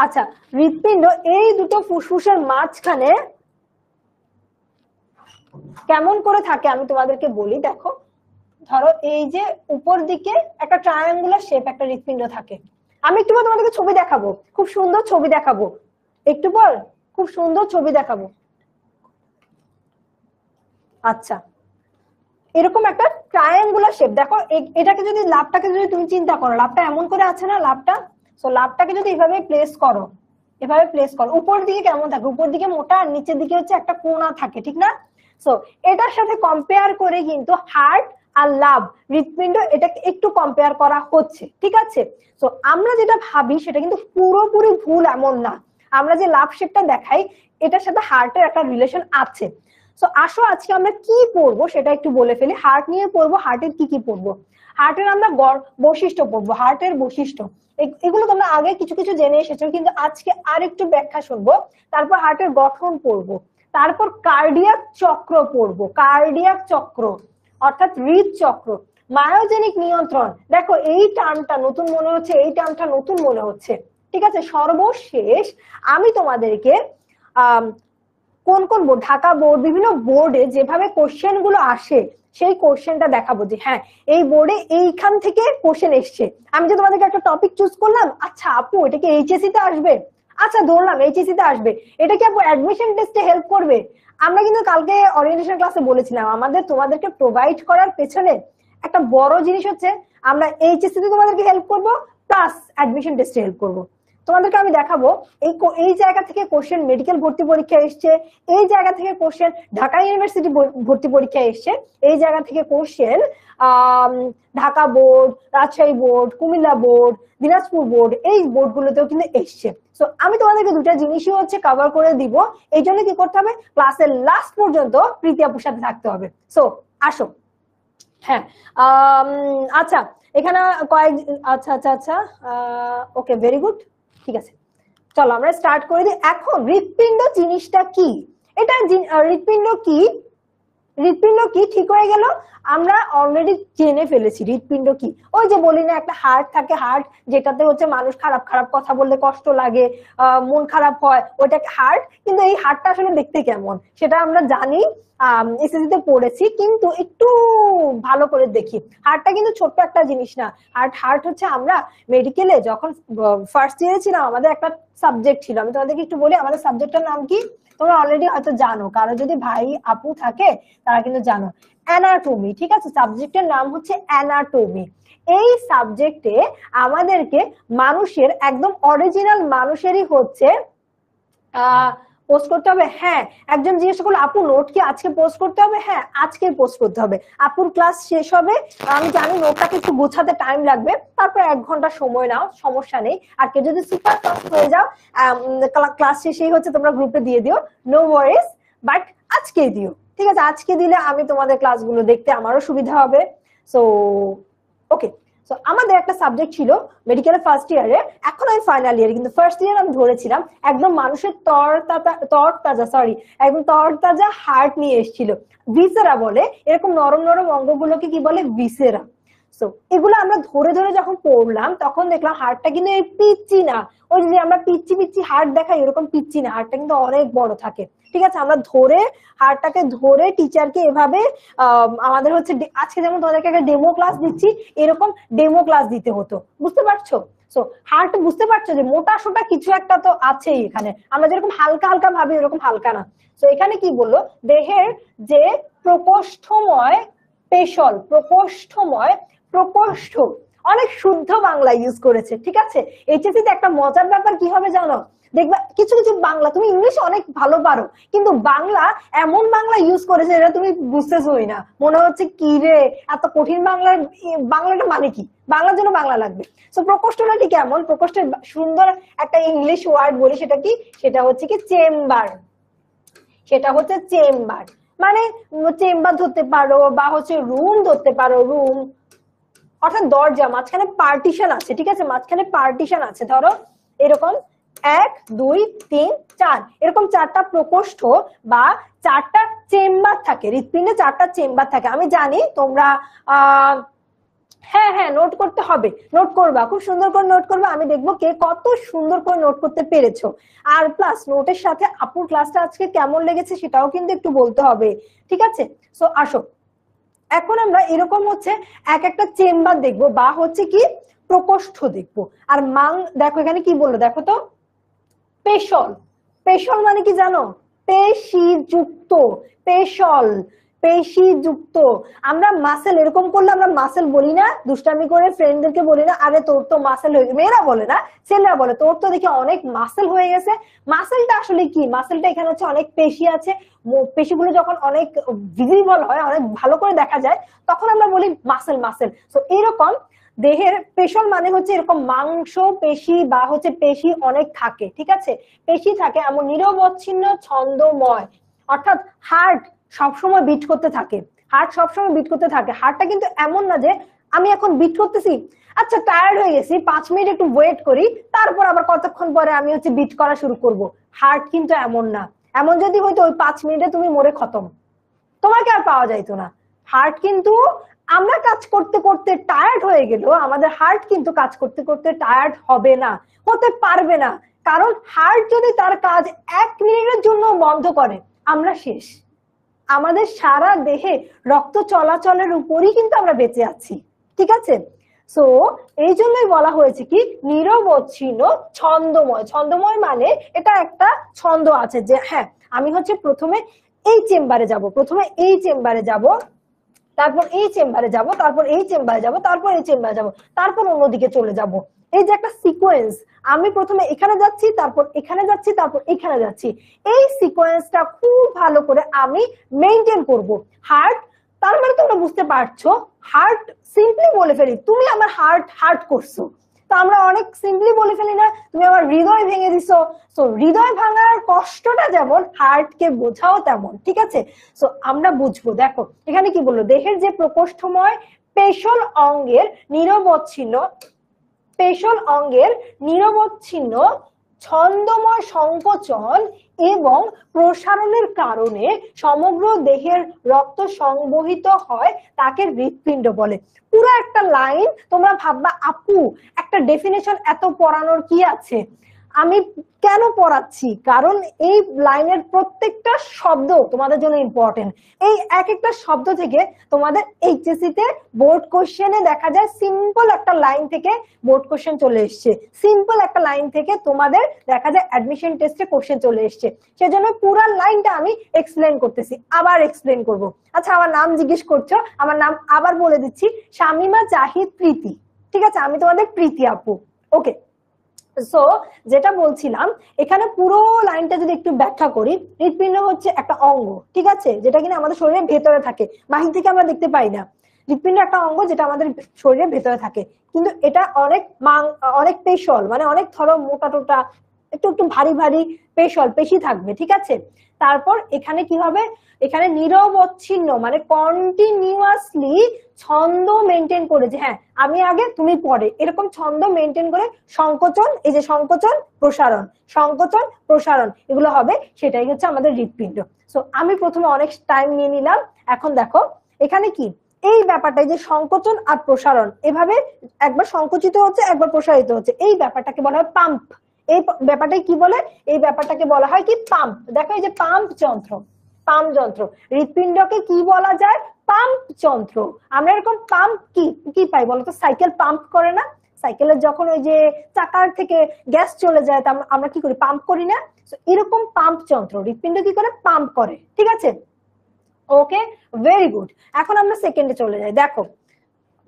আচ্ছা হৃৎপিণ্ড এই দুটো ফুসফুসের মাঝখানে কেমন করে থাকে আমি তোমাদেরকে বলি। দেখো ধরো এই যে উপর দিকে একটা ট্রায়াঙ্গুলার শেপ একটা হৃৎপিণ্ড থাকে। আমি একটু পর তোমাদেরকে ছবি দেখাবো, খুব সুন্দর ছবি দেখাবো, একটু পর খুব সুন্দর ছবি দেখাবো। আচ্ছা, এরকম একটা ট্রায়াঙ্গুলার শেপ। দেখো এটাকে যদি লাভটাকে যদি তুমি চিন্তা করো, লাভটা এমন করে আছে না লাভটা, সো লাভটাকে যদি এভাবে প্লেস করো, এভাবে প্লেস করো, উপর দিকে কেমন থাকে? উপর দিকে মোটা আর নিচের দিকে হচ্ছে একটা কোণা থাকে, ঠিক না? সো এটার সাথে কম্পেয়ার করে কিন্তু হার্ট আর লাভ হৃৎপিণ্ড এটাকে একটু কম্পেয়ার করা হচ্ছে, ঠিক আছে? সো আমরা যেটা ভাবি সেটা কিন্তু পুরোপুরি ভুল এমন না। আমরা যে লাভ শেপটা দেখাই এটার সাথে হার্টের একটা রিলেশন আছে। সো আসো আজকে আমরা কি পড়বো সেটা একটু বলে ফেলি। হার্ট নিয়ে পড়বো। হার্টের কি কি পড়বো? হার্টের আমরা বৈশিষ্ট্য পড়বো, হার্টের বৈশিষ্ট্য। এগুলো তোমরা আগে কিছু কিছু জেনে এসেছো, কিন্তু আজকে আর একটু ব্যাখ্যা শুনবো। তারপর হার্টের গঠন পড়বো, তারপর কার্ডিয়াক চক্র পড়বো, কার্ডিয়াক চক্র অর্থাৎ হৃদচক্র, মায়োজেনিক নিয়ন্ত্রণ। দেখো এই টার্মটা নতুন মনে হচ্ছে, এই টার্মটা নতুন মনে হচ্ছে, ঠিক আছে? সর্বশেষ আমি তোমাদেরকে কোন কোন বোর্ড, ঢাকা বোর্ড, বিভিন্ন বোর্ডে যেভাবে কোশ্চেন গুলো আসে সেই কোশ্চেনটা দেখাবো যে হ্যাঁ এই বোর্ডে এইখান থেকে কোশ্চেন এসছে। আমি যে তোমাদেরকে একটা টপিক চুজ করলাম, আচ্ছা আপু এটা কি এইচএসসি তে আসবে, আচ্ছা ধরলাম এইচএসসি তে আসবে, এটা কি আপু অ্যাডমিশন টেস্টে হেল্প করবে? আমরা কিন্তু কালকে ওরিয়েন্টেশন ক্লাসে বলেছিলাম আমাদের তোমাদেরকে প্রোভাইড করার পেছনে একটা বড় জিনিস হচ্ছে আমরা এইচএসসি তে তোমাদেরকে হেল্প করব, প্লাস অ্যাডমিশন টেস্টে হেল্প করব। তোমাদেরকে আমি দেখাবো এই জায়গা থেকে কোশ্চেন মেডিকেল ভর্তি পরীক্ষা এসছে, এই জায়গা থেকে কোশ্চেন ঢাকা ইউনিভার্সিটি ভর্তি পরীক্ষা এসছে, এই জায়গা থেকে question Dhaka board, Rajshahi board, Comilla board, Dinajpur board, এই বোর্ড গুলোতেও কিন্তু এসছে। সো আমি তোমাদেরকে দুটা জিনিসই হচ্ছে কভার করে দিব। এই জন্য কি করতে হবে, ক্লাসের লাস্ট পর্যন্ত প্রীতি আপুর সাথে থাকতে হবে। সো আসো। হ্যাঁ আচ্ছা, এখানে কয়েক, আচ্ছা আচ্ছা আচ্ছা ওকে, ভেরি গুড, ঠিক আছে, চলো আমরা স্টার্ট করে দিই। এখন হৃৎপিণ্ড জিনিসটা কি? এটা হৃৎপিণ্ড কি, হৃৎপিণ্ড কি ঠিক হয়ে গেল, আমরা অলরেডি জেনে ফেলেছি হৃৎপিণ্ড কি। ওই যে বলি না একটা হার্ট থাকে, হার্ট যেটাতে হচ্ছে মানুষ খারাপ খারাপ কথা বললে কষ্ট লাগে, মন খারাপ হয়, ওইটাকে হার্ট। কিন্তু এই হার্টটা আসলে দেখতে কেমন সেটা আমরা জানি, এসএসসি তে পড়েছি, কিন্তু একটু ভালো করে দেখি। হার্টটা কিন্তু ছোট্ট একটা জিনিস না। হার্ট হচ্ছে আমরা মেডিকেলে যখন ফার্স্ট ইয়ারে ছিলাম আমাদের একটা সাবজেক্ট ছিল, আমি তোমাদেরকে একটু বলি আমাদের সাবজেক্টটার নাম কি। তোমরা অলরেডি হয়তো জানো, কারো যদি ভাই আপু থাকে তারা কিন্তু জানো, অ্যানাটমি, ঠিক আছে? সাবজেক্টের নাম হচ্ছে অ্যানাটমি। এই সাবজেক্টে আমাদেরকে মানুষের একদম অরিজিনাল মানুষেরই হচ্ছে পোস্ট করতে হবে। হ্যাঁ, একজন জিজ্ঞেস করলো আপু নোট কি আজকে পোস্ট করতে হবে? হ্যাঁ আজকে পোস্ট করতে হবে। আপুর ক্লাস শেষ হবে, আমি জানি নোটটাকে একটু গোছাতে টাইম লাগবে, তারপর 1 ঘন্টা সময় নাও, সমস্যা নেই। আর কেউ যদি সুপার ফাস্ট হয়ে যাও ক্লাস শেষেই হচ্ছে তোমরা গ্রুপে দিয়ে দিও, নো ওয়ারিজ, বাট আজকেই দিও, ঠিক আছে? আজকে দিলে আমি তোমাদের ক্লাসগুলো দেখতে আমারও সুবিধা হবে। সো ওকে, সো আমাদের একটা সাবজেক্ট ছিল মেডিকেলের ফার্স্ট ইয়ারে, এখন আমি ফাইনাল ইয়ারে, কিন্তু ফার্স্ট ইয়ার আমি ধরেছিলাম একদম মানুষের একদম তরতাজা হার্ট নিয়ে এসেছিল। ভিসেরা বলে, এরকম নরম নরম অঙ্গগুলোকে কি বলে? ভিসেরা। সো এগুলো আমরা ধরে ধরে যখন পড়লাম তখন দেখলাম হার্টটা কিন্তু এই পিচ্চি না, ওই যে আমরা পিচ্চি পিচ্চি হার্ট দেখাই এরকম পিচ্চি না, হার্টটা কিন্তু অনেক বড় থাকে, ঠিক আছে? আমরা ধরে হার্টটাকে ধরে টিচারকে এভাবে আমাদের হচ্ছে আজকে যেমন তোমাদেরকে একটা ডেমো ক্লাস দিচ্ছি, এরকম ডেমো ক্লাস দিতে হতো, বুঝতে পারছো? সো হার্ট বুঝতে পারছো যে মোটা সোটা কিছু একটা তো আছেই এখানে, আমরা যেরকম হালকা হালকা ভাবি এরকম হালকা না। তো এখানে কি বললো, দেহের যে প্রকোষ্ঠময় পেশল, প্রকোষ্ঠ, অনেক শুদ্ধ বাংলা ইউজ করেছে, ঠিক আছে? এইচএসসি তে একটা মজার ব্যাপার কি হবে জানো, দেখবা কিছু কিছু বাংলা, তুমি ইংলিশ অনেক ভালো পারো কিন্তু বাংলা এমন বাংলা ইউজ করেছে যেটা তুমি বুঝতেছোই না, মনে হচ্ছে কি রে এত কঠিন বাংলাটা মানে কি, বাংলার জন্য বাংলা লাগবে। সো প্রকোষ্ঠটা ঠিক এমন, প্রকোষ্ঠের সুন্দর একটা ইংলিশ ওয়ার্ড বলি, সেটা কি, সেটা হচ্ছে কি চেম্বার। সেটা হচ্ছে চেম্বার, মানে চেম্বার ধরতে পারো বা হচ্ছে রুম ধরতে পারো, রুম অর্থাৎ দরজা, মাঝখানে পার্টিশন আছে, ঠিক আছে, মাঝখানে পার্টিশন আছে, ধরো এরকম 1 2 3 4 এরকম 4টা প্রকোষ্ঠ বা 4টা চেম্বার থাকে, হৃৎপিণ্ডে 4টা চেম্বার থাকে। আমি জানি তোমরা হ্যাঁ হ্যাঁ নোট করতে হবে, নোট করবা, খুব সুন্দর করে নোট করবা, আমি দেখবো কে কত সুন্দর করে নোট করতে পেরেছো। আর প্লাস নোটের সাথে আপুর ক্লাসটা আজকে কেমন লেগেছে সেটাও কিন্তু একটু বলতে হবে, ঠিক আছে। সো আসো এখন আমরা এরকম হচ্ছে এক একটা চেম্বার দেখবো বা হচ্ছে কি প্রকোষ্ঠ দেখবো। আর দেখো এখানে কি বললো, দেখো তো, পেশল। পেশল মানে কি জানো, পেশি যুক্ত, পেশল, পেশি যুক্ত। আমরা মাসেল এরকম করলে আমরা মাসেল বলি না, দুষ্টামি করে ফ্রেন্ডদেরকে বলি না, আরে তোর তো মাসেল হয়ে, মেয়েরা বলে না, ছেলেরা বলে তোর তো দেখি অনেক মাসেল হয়ে গেছে। মাসেলটা আসলে কি, মাসেলটা এখানে হচ্ছে অনেক পেশি আছে, পেশিগুলো যখন অনেক ভিজিবল হয়, অনেক ভালো করে দেখা যায়, তখন আমরা বলি মাসেল মাসেল। তো এরকম দেহের পেশল মানে হচ্ছে এরকম মাংস পেশি বা হচ্ছে পেশি অনেক থাকে, ঠিক আছে, পেশি থাকে এমন নিরবচ্ছিন্ন ছন্দময়, অর্থাৎ হার্ট সবসময় বিট করতে থাকে, হার্ট সবসময় বিট করতে থাকে। হার্টটা কিন্তু এমন না যে আমি এখন বিট করতেছি, আচ্ছা টায়ার্ড হয়ে গেছি 5 মিনিট একটু ওয়েট করি, তারপর আবার কতক্ষণ পরে আমি হচ্ছে বিট করা শুরু করব। হার্ট কিন্তু এমন না, এমন যদি হয়তো ওই 5 মিনিটে তুমি মরে খতম, তোমাকে আর পাওয়া যাইতো না। হার্ট কিন্তু আমরা কাজ করতে করতে টায়ার্ড হয়ে গেল, আমাদের হার্ট কিন্তু কাজ করতে করতে টায়ার্ড হবে না, হতে পারবে না, কারণ হার্ট যদি তার কাজ 1 মিনিটের জন্য বন্ধ করে আমরা শেষ। আমাদের সারা দেহে রক্ত চলাচলের উপরই কিন্তু আমরা বেঁচে আছি, ঠিক আছে। সো এই জন্যই বলা হয়েছে কি নিরবচ্ছিন্ন ছন্দময়। ছন্দময় মানে এটা একটা ছন্দ আছে যে হ্যাঁ আমি হচ্ছে প্রথমে এই চেম্বারে যাব, প্রথমে এই চেম্বারে যাব, তারপর এই চেম্বারে যাব, তারপর এই চেম্বারে যাব, তারপর এই চেম্বারে যাব, তারপর অন্যদিকে চলে যাব। এই যে একটা সিকোয়েন্স, আমি প্রথমে এখানে যাচ্ছি, তারপর এখানে যাচ্ছি, তারপর এখানে যাচ্ছি, এই সিকোয়েন্সটা খুব ভালো করে আমি মেইনটেইন করব। হার্ট, তার মানে তোমরা বুঝতে পারছো, হার্ট সিম্পলি বলে ফেলি তুমি আমার হার্ট হার্ট করছো, তো আমরা অনেক সিম্পলি বলে ফেলি না, তুমি আমার হৃদয় ভেঙে দিছো। সো হৃদয় ভাঙার কষ্টটা যেমন হার্টকে বোঝাও তেমন, ঠিক আছে। সো আমরা বুঝবো, দেখো এখানে কি বললো, দেহের যে প্রকোষ্ঠময় পেশল অঙ্গের নিরবচ্ছিন্ন, পেশল অঙ্গের নিরবচ্ছিন্ন ছন্দময় সংকোচন এবং প্রসারণের কারণে সমগ্র দেহের রক্ত সংবহিত হয়, তাকে হৃৎপিণ্ড বলে। পুরো একটা লাইন তোমরা ভাববা আপু একটা ডেফিনেশন এত পড়ানোর কি আছে, আমি কেন পড়াচ্ছি, কারণ এই লাইনের প্রত্যেকটা শব্দ তোমাদের জন্য ইম্পর্টেন্ট। এই এক একটা শব্দ থেকে তোমাদের এইচএসসি তে বোর্ড কোশ্চেনে দেখা যায় সিম্পল একটা লাইন থেকে বোর্ড কোশ্চেন চলে এসছে, সিম্পল একটা লাইন থেকে তোমাদের দেখা যায় অ্যাডমিশন টেস্টে কোশ্চেন চলে এসছে। সেজন্য পুরো লাইনটা আমি এক্সপ্লেন করতেছি, আবার এক্সপ্লেন করব। আচ্ছা আমার নাম জিজ্ঞেস করছো, আমার নাম আবার বলে দিচ্ছি, শামিমা জাহিদ প্রীতি, ঠিক আছে, আমি তোমাদের প্রীতি আপু, ওকে। সো যেটা বলছিলাম, এখানে পুরো লাইনটা যদি একটু ব্যাখ্যা করি, হৃৎপিণ্ড হচ্ছে একটা অঙ্গ, ঠিক আছে, যেটা কিনা আমাদের শরীরের ভেতরে থাকে, বাহির থেকে আমরা দেখতে পাই না। হৃৎপিণ্ড একটা অঙ্গ যেটা আমাদের শরীরের ভেতরে থাকে, কিন্তু এটা অনেক পেশল, মানে অনেক ধরো মোটা টোটা একটু একটু ভারী ভারী পেশল পেশি থাকবে, ঠিক আছে। তারপর এখানে কি হবে, এখানে নিরবচ্ছিন্ন মানে কন্টিনিউয়াসলি ছন্দ মেনটেন করে, যে হ্যাঁ আমি আগে তুমি পরে, এরকম ছন্দ মেনটেন করে সংকোচন, এই যে সংকোচন প্রসারণ, সংকোচন প্রসারণ এগুলো হবে, সেটাই হচ্ছে আমাদের হৃৎপিণ্ড। সো আমি প্রথমে অনেক টাইম নিয়ে নিলাম, এখন দেখো এখানে কি এই ব্যাপারটা, যে সংকোচন আর প্রসারণ, এভাবে একবার সংকুচিত হচ্ছে একবার প্রসারিত হচ্ছে, এই ব্যাপারটাকে বলা হয় পাম্প। এই ব্যাপারটাই কি বলে, এই ব্যাপারটাকে বলা হয় কি পাম্প। দেখো এই যে পাম্প যন্ত্র, পাম্প যন্ত্র, হৃৎপিণ্ডকে কি বলা যায়, পাম্প যন্ত্র। আমরা এরকম পাম্প কি কি পাই বলতো, সাইকেল পাম্প করে না, সাইকেলের যখন ওই যে চাকার থেকে গ্যাস চলে যায় তা আমরা কি করি, পাম্প করি না। এরকম পাম্প যন্ত্র, হৃৎপিণ্ড কি করে, পাম্প করে, ঠিক আছে, ওকে ভেরি গুড। এখন আমরা সেকেন্ডে চলে যাই, দেখো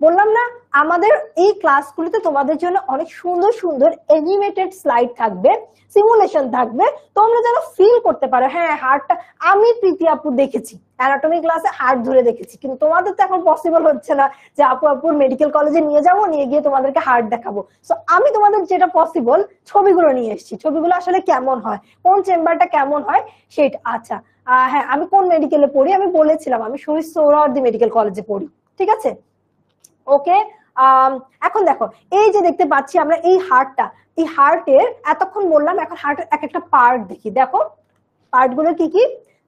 বললাম না আমাদের এই ক্লাসগুলোতে তোমাদের জন্য অনেক সুন্দর সুন্দর অ্যানিমেটেড স্লাইড থাকবে, সিমুলেশন থাকবে, তোমরা যেন ফিল করতে পারো হ্যাঁ হার্টটা। আমি প্রীতি আপু দেখেছি অ্যানাটমি ক্লাসে হার্ট ধরে দেখেছি, কিন্তু তোমাদের তো এখন পসিবল হচ্ছে না যে আপুর মেডিকেল কলেজে নিয়ে যাবো, নিয়ে গিয়ে তোমাদেরকে হার্ট দেখাবো। সো আমি তোমাদের যেটা পসিবল ছবিগুলো নিয়ে এসেছি, ছবিগুলো আসলে কেমন হয়, কোন চেম্বারটা কেমন হয় সেটা। আচ্ছা হ্যাঁ আমি কোন মেডিকেলে পড়ি আমি বলেছিলাম, আমি শহীদ সোহরাওয়ার্দী মেডিকেল কলেজে পড়ি, ঠিক আছে ওকে। এখন দেখো এই যে দেখতে পাচ্ছি আমরা এই হার্টটা, এই হার্টের এতক্ষণ বললাম, এখন হার্টের এক একটা পার্ট দেখি। দেখো পার্ট গুলো কি কি,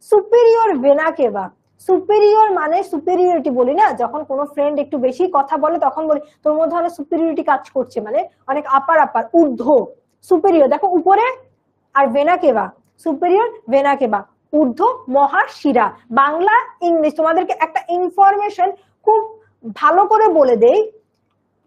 সুপিরিয়র ভেনা কেভা। সুপিরিয়র মানে সুপিরিয়রিটি বলি না, যখন কোনো ফ্রেন্ড একটু বেশি কথা বলে তখন বলি তোর মধ্যে অনেক সুপিরিয়রিটি কাজ করছে, মানে অনেক আপার আপার ঊর্ধ্ব। সুপিরিয়র দেখো উপরে, আর ভেনা কেভা সুপিরিয়র ভেনা কেভা ঊর্ধ্ব মহাশিরা। বাংলা ইংলিশ তোমাদেরকে একটা ইনফরমেশন খুব ভালো করে বলে দেই,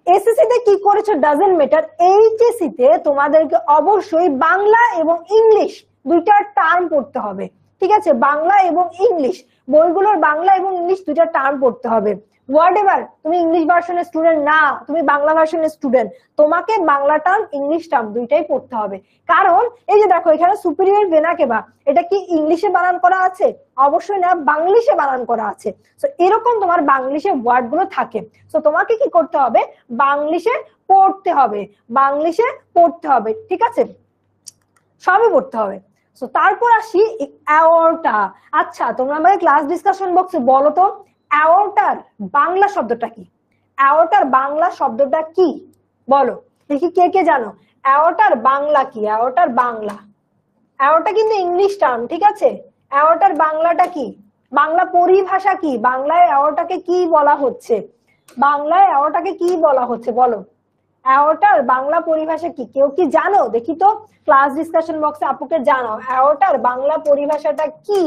এসএসসি তে কি করেছো ডাজন্ট ম্যাটার, এইচএসসি তে তোমাদেরকে অবশ্যই বাংলা এবং ইংলিশ দুইটা টার্ম পড়তে হবে, ঠিক আছে। বাংলা এবং ইংলিশ বইগুলোর বাংলা এবং ইংলিশ দুইটা টার্ম পড়তে হবে। হোয়াট এভার তুমি ইংলিশ ভার্সনের স্টুডেন্ট না, তুমি বাংলা ভার্সনের স্টুডেন্ট, তোমাকে বাংলা টার্ম ইংলিশ টার্ম দুইটাই পড়তে হবে। কারণ এই যে দেখো এখানে সুপিরিয়র ভেনা কেভা, এটা কি ইংলিশে বানান করা আছে? অবশ্যই না, বাংলিশে বানান করা আছে। সো এরকম তোমার বাংলিশে ওয়ার্ড গুলো থাকে, সো তোমাকে কি করতে হবে, বাংলিশে পড়তে হবে, বাংলিশে পড়তে হবে, ঠিক আছে, সবই পড়তে হবে। সো তারপর আসি অ্যাওর্টা। আচ্ছা তোমরা আমাদের ক্লাস ডিসকাশন বক্সে বলো তো অ্যাওর্টার বাংলা শব্দটা কি, অ্যাওর্টার বাংলা শব্দটা কি বলো দেখি, কে কে জানো অ্যাওর্টার বাংলা কি? অ্যাওর্টার বাংলা, অ্যাওর্টা কিন্তু ইংলিশ টার্ম, ঠিক আছে। অ্যাওর্টার বাংলাটা কি, বাংলা পরিভাষা কি, বাংলায় অ্যাওর্টাকে কি বলা হচ্ছে, বাংলায় অ্যাওর্টাকে কি বলা হচ্ছে বলো, অ্যাওর্টার বাংলা পরিভাষা কি? কেউ কি জানো দেখি তো ক্লাস ডিসকাশন বক্সে আপুকে জানাও অ্যাওর্টার বাংলা পরিভাষাটা কি।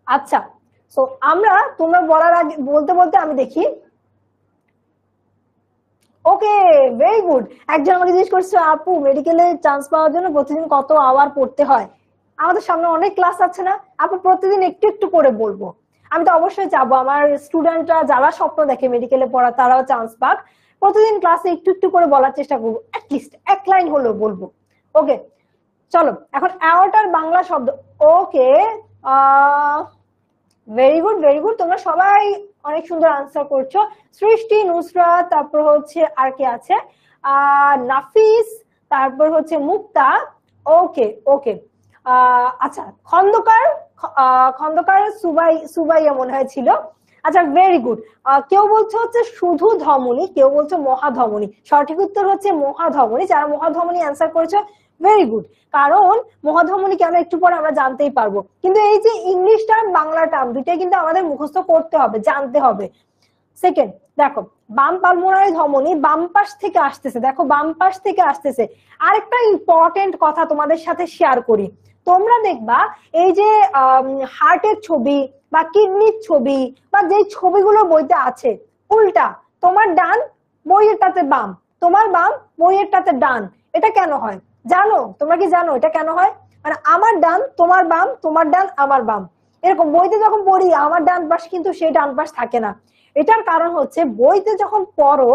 আচ্ছা সো আমরা তোমরা বলার আগে বলতে বলতে আমি দেখি, ওকে ভেরি গুড। একজন আমাকে জিজ্ঞেস করছে আপু মেডিকেলে চান্স পাওয়ার জন্য প্রতিদিন কত আওয়ার পড়তে হয়? আমাদের সামনে অনেক ক্লাস আছে না আপু, প্রতিদিন একটু একটু করে বলবো। আমি তো অবশ্যই চাবো আমার স্টুডেন্টরা যারা স্বপ্ন দেখে মেডিকেলে পড়া তারাও চান্স পাক। প্রতিদিন ক্লাসে একটু একটু করে বলার চেষ্টা করবো, অ্যাটলিস্ট এক লাইন হলেও বলবো। ওকে চলো এখন অ্যাওর্টার বাংলা শব্দ। Okay very good very good, তোমরা সবাই অনেক সুন্দর আনসার করছো। সৃষ্টি, নুসরাত, তারপর হচ্ছে আর কে আছে, নাফিস, তারপর হচ্ছে মুক্তা। ওকে ওকে আচ্ছা খন্দকার, খন্দকার সুবাইয়া মনে হয় ছিল। আচ্ছা ভেরি গুড। কেউ বলছে হচ্ছে শুধু ধমনী, কেউ বলছে মহাধমনী। সঠিক উত্তর হচ্ছে মহাধমনী। যারা মহাধমনী অ্যান্সার করেছো ভেরি গুড, কারণ মহাধমনী কেন একটু পরে আমরা জানতেই পারবো। কিন্তু এই যে ইংলিশ টার্ম বাংলা টার্ম দুইটাই কিন্তু আমাদের মুখস্থ করতে হবে, জানতে হবে। সেকেন্ড দেখো বাম পালমোনারি ধমনী বাম পাশ থেকে আসতেছে, দেখো বাম পাশ থেকে আসতেছে। আরেকটা ইম্পর্টেন্ট কথা তোমাদের সাথে শেয়ার করি, তোমরা দেখবা এই যে হার্টের ছবি বা কিডনির ছবি বা যে ছবিগুলো বইতে আছে উল্টা, তোমার ডান বইয়েরটাতে বাম, তোমার বাম বইয়েরটাতে ডান। এটা কেন হয় জানো? তোমরা কি জানো এটা কেন হয়? মানে আমার ডান তোমার বাম, তোমার ডান আমার বাম, এরকম বইতে যখন পড়ি আমার ডান পাশ কিন্তু সেই ডান পাশ থাকে না। এটার কারণ হচ্ছে বইতে যখন পড়ো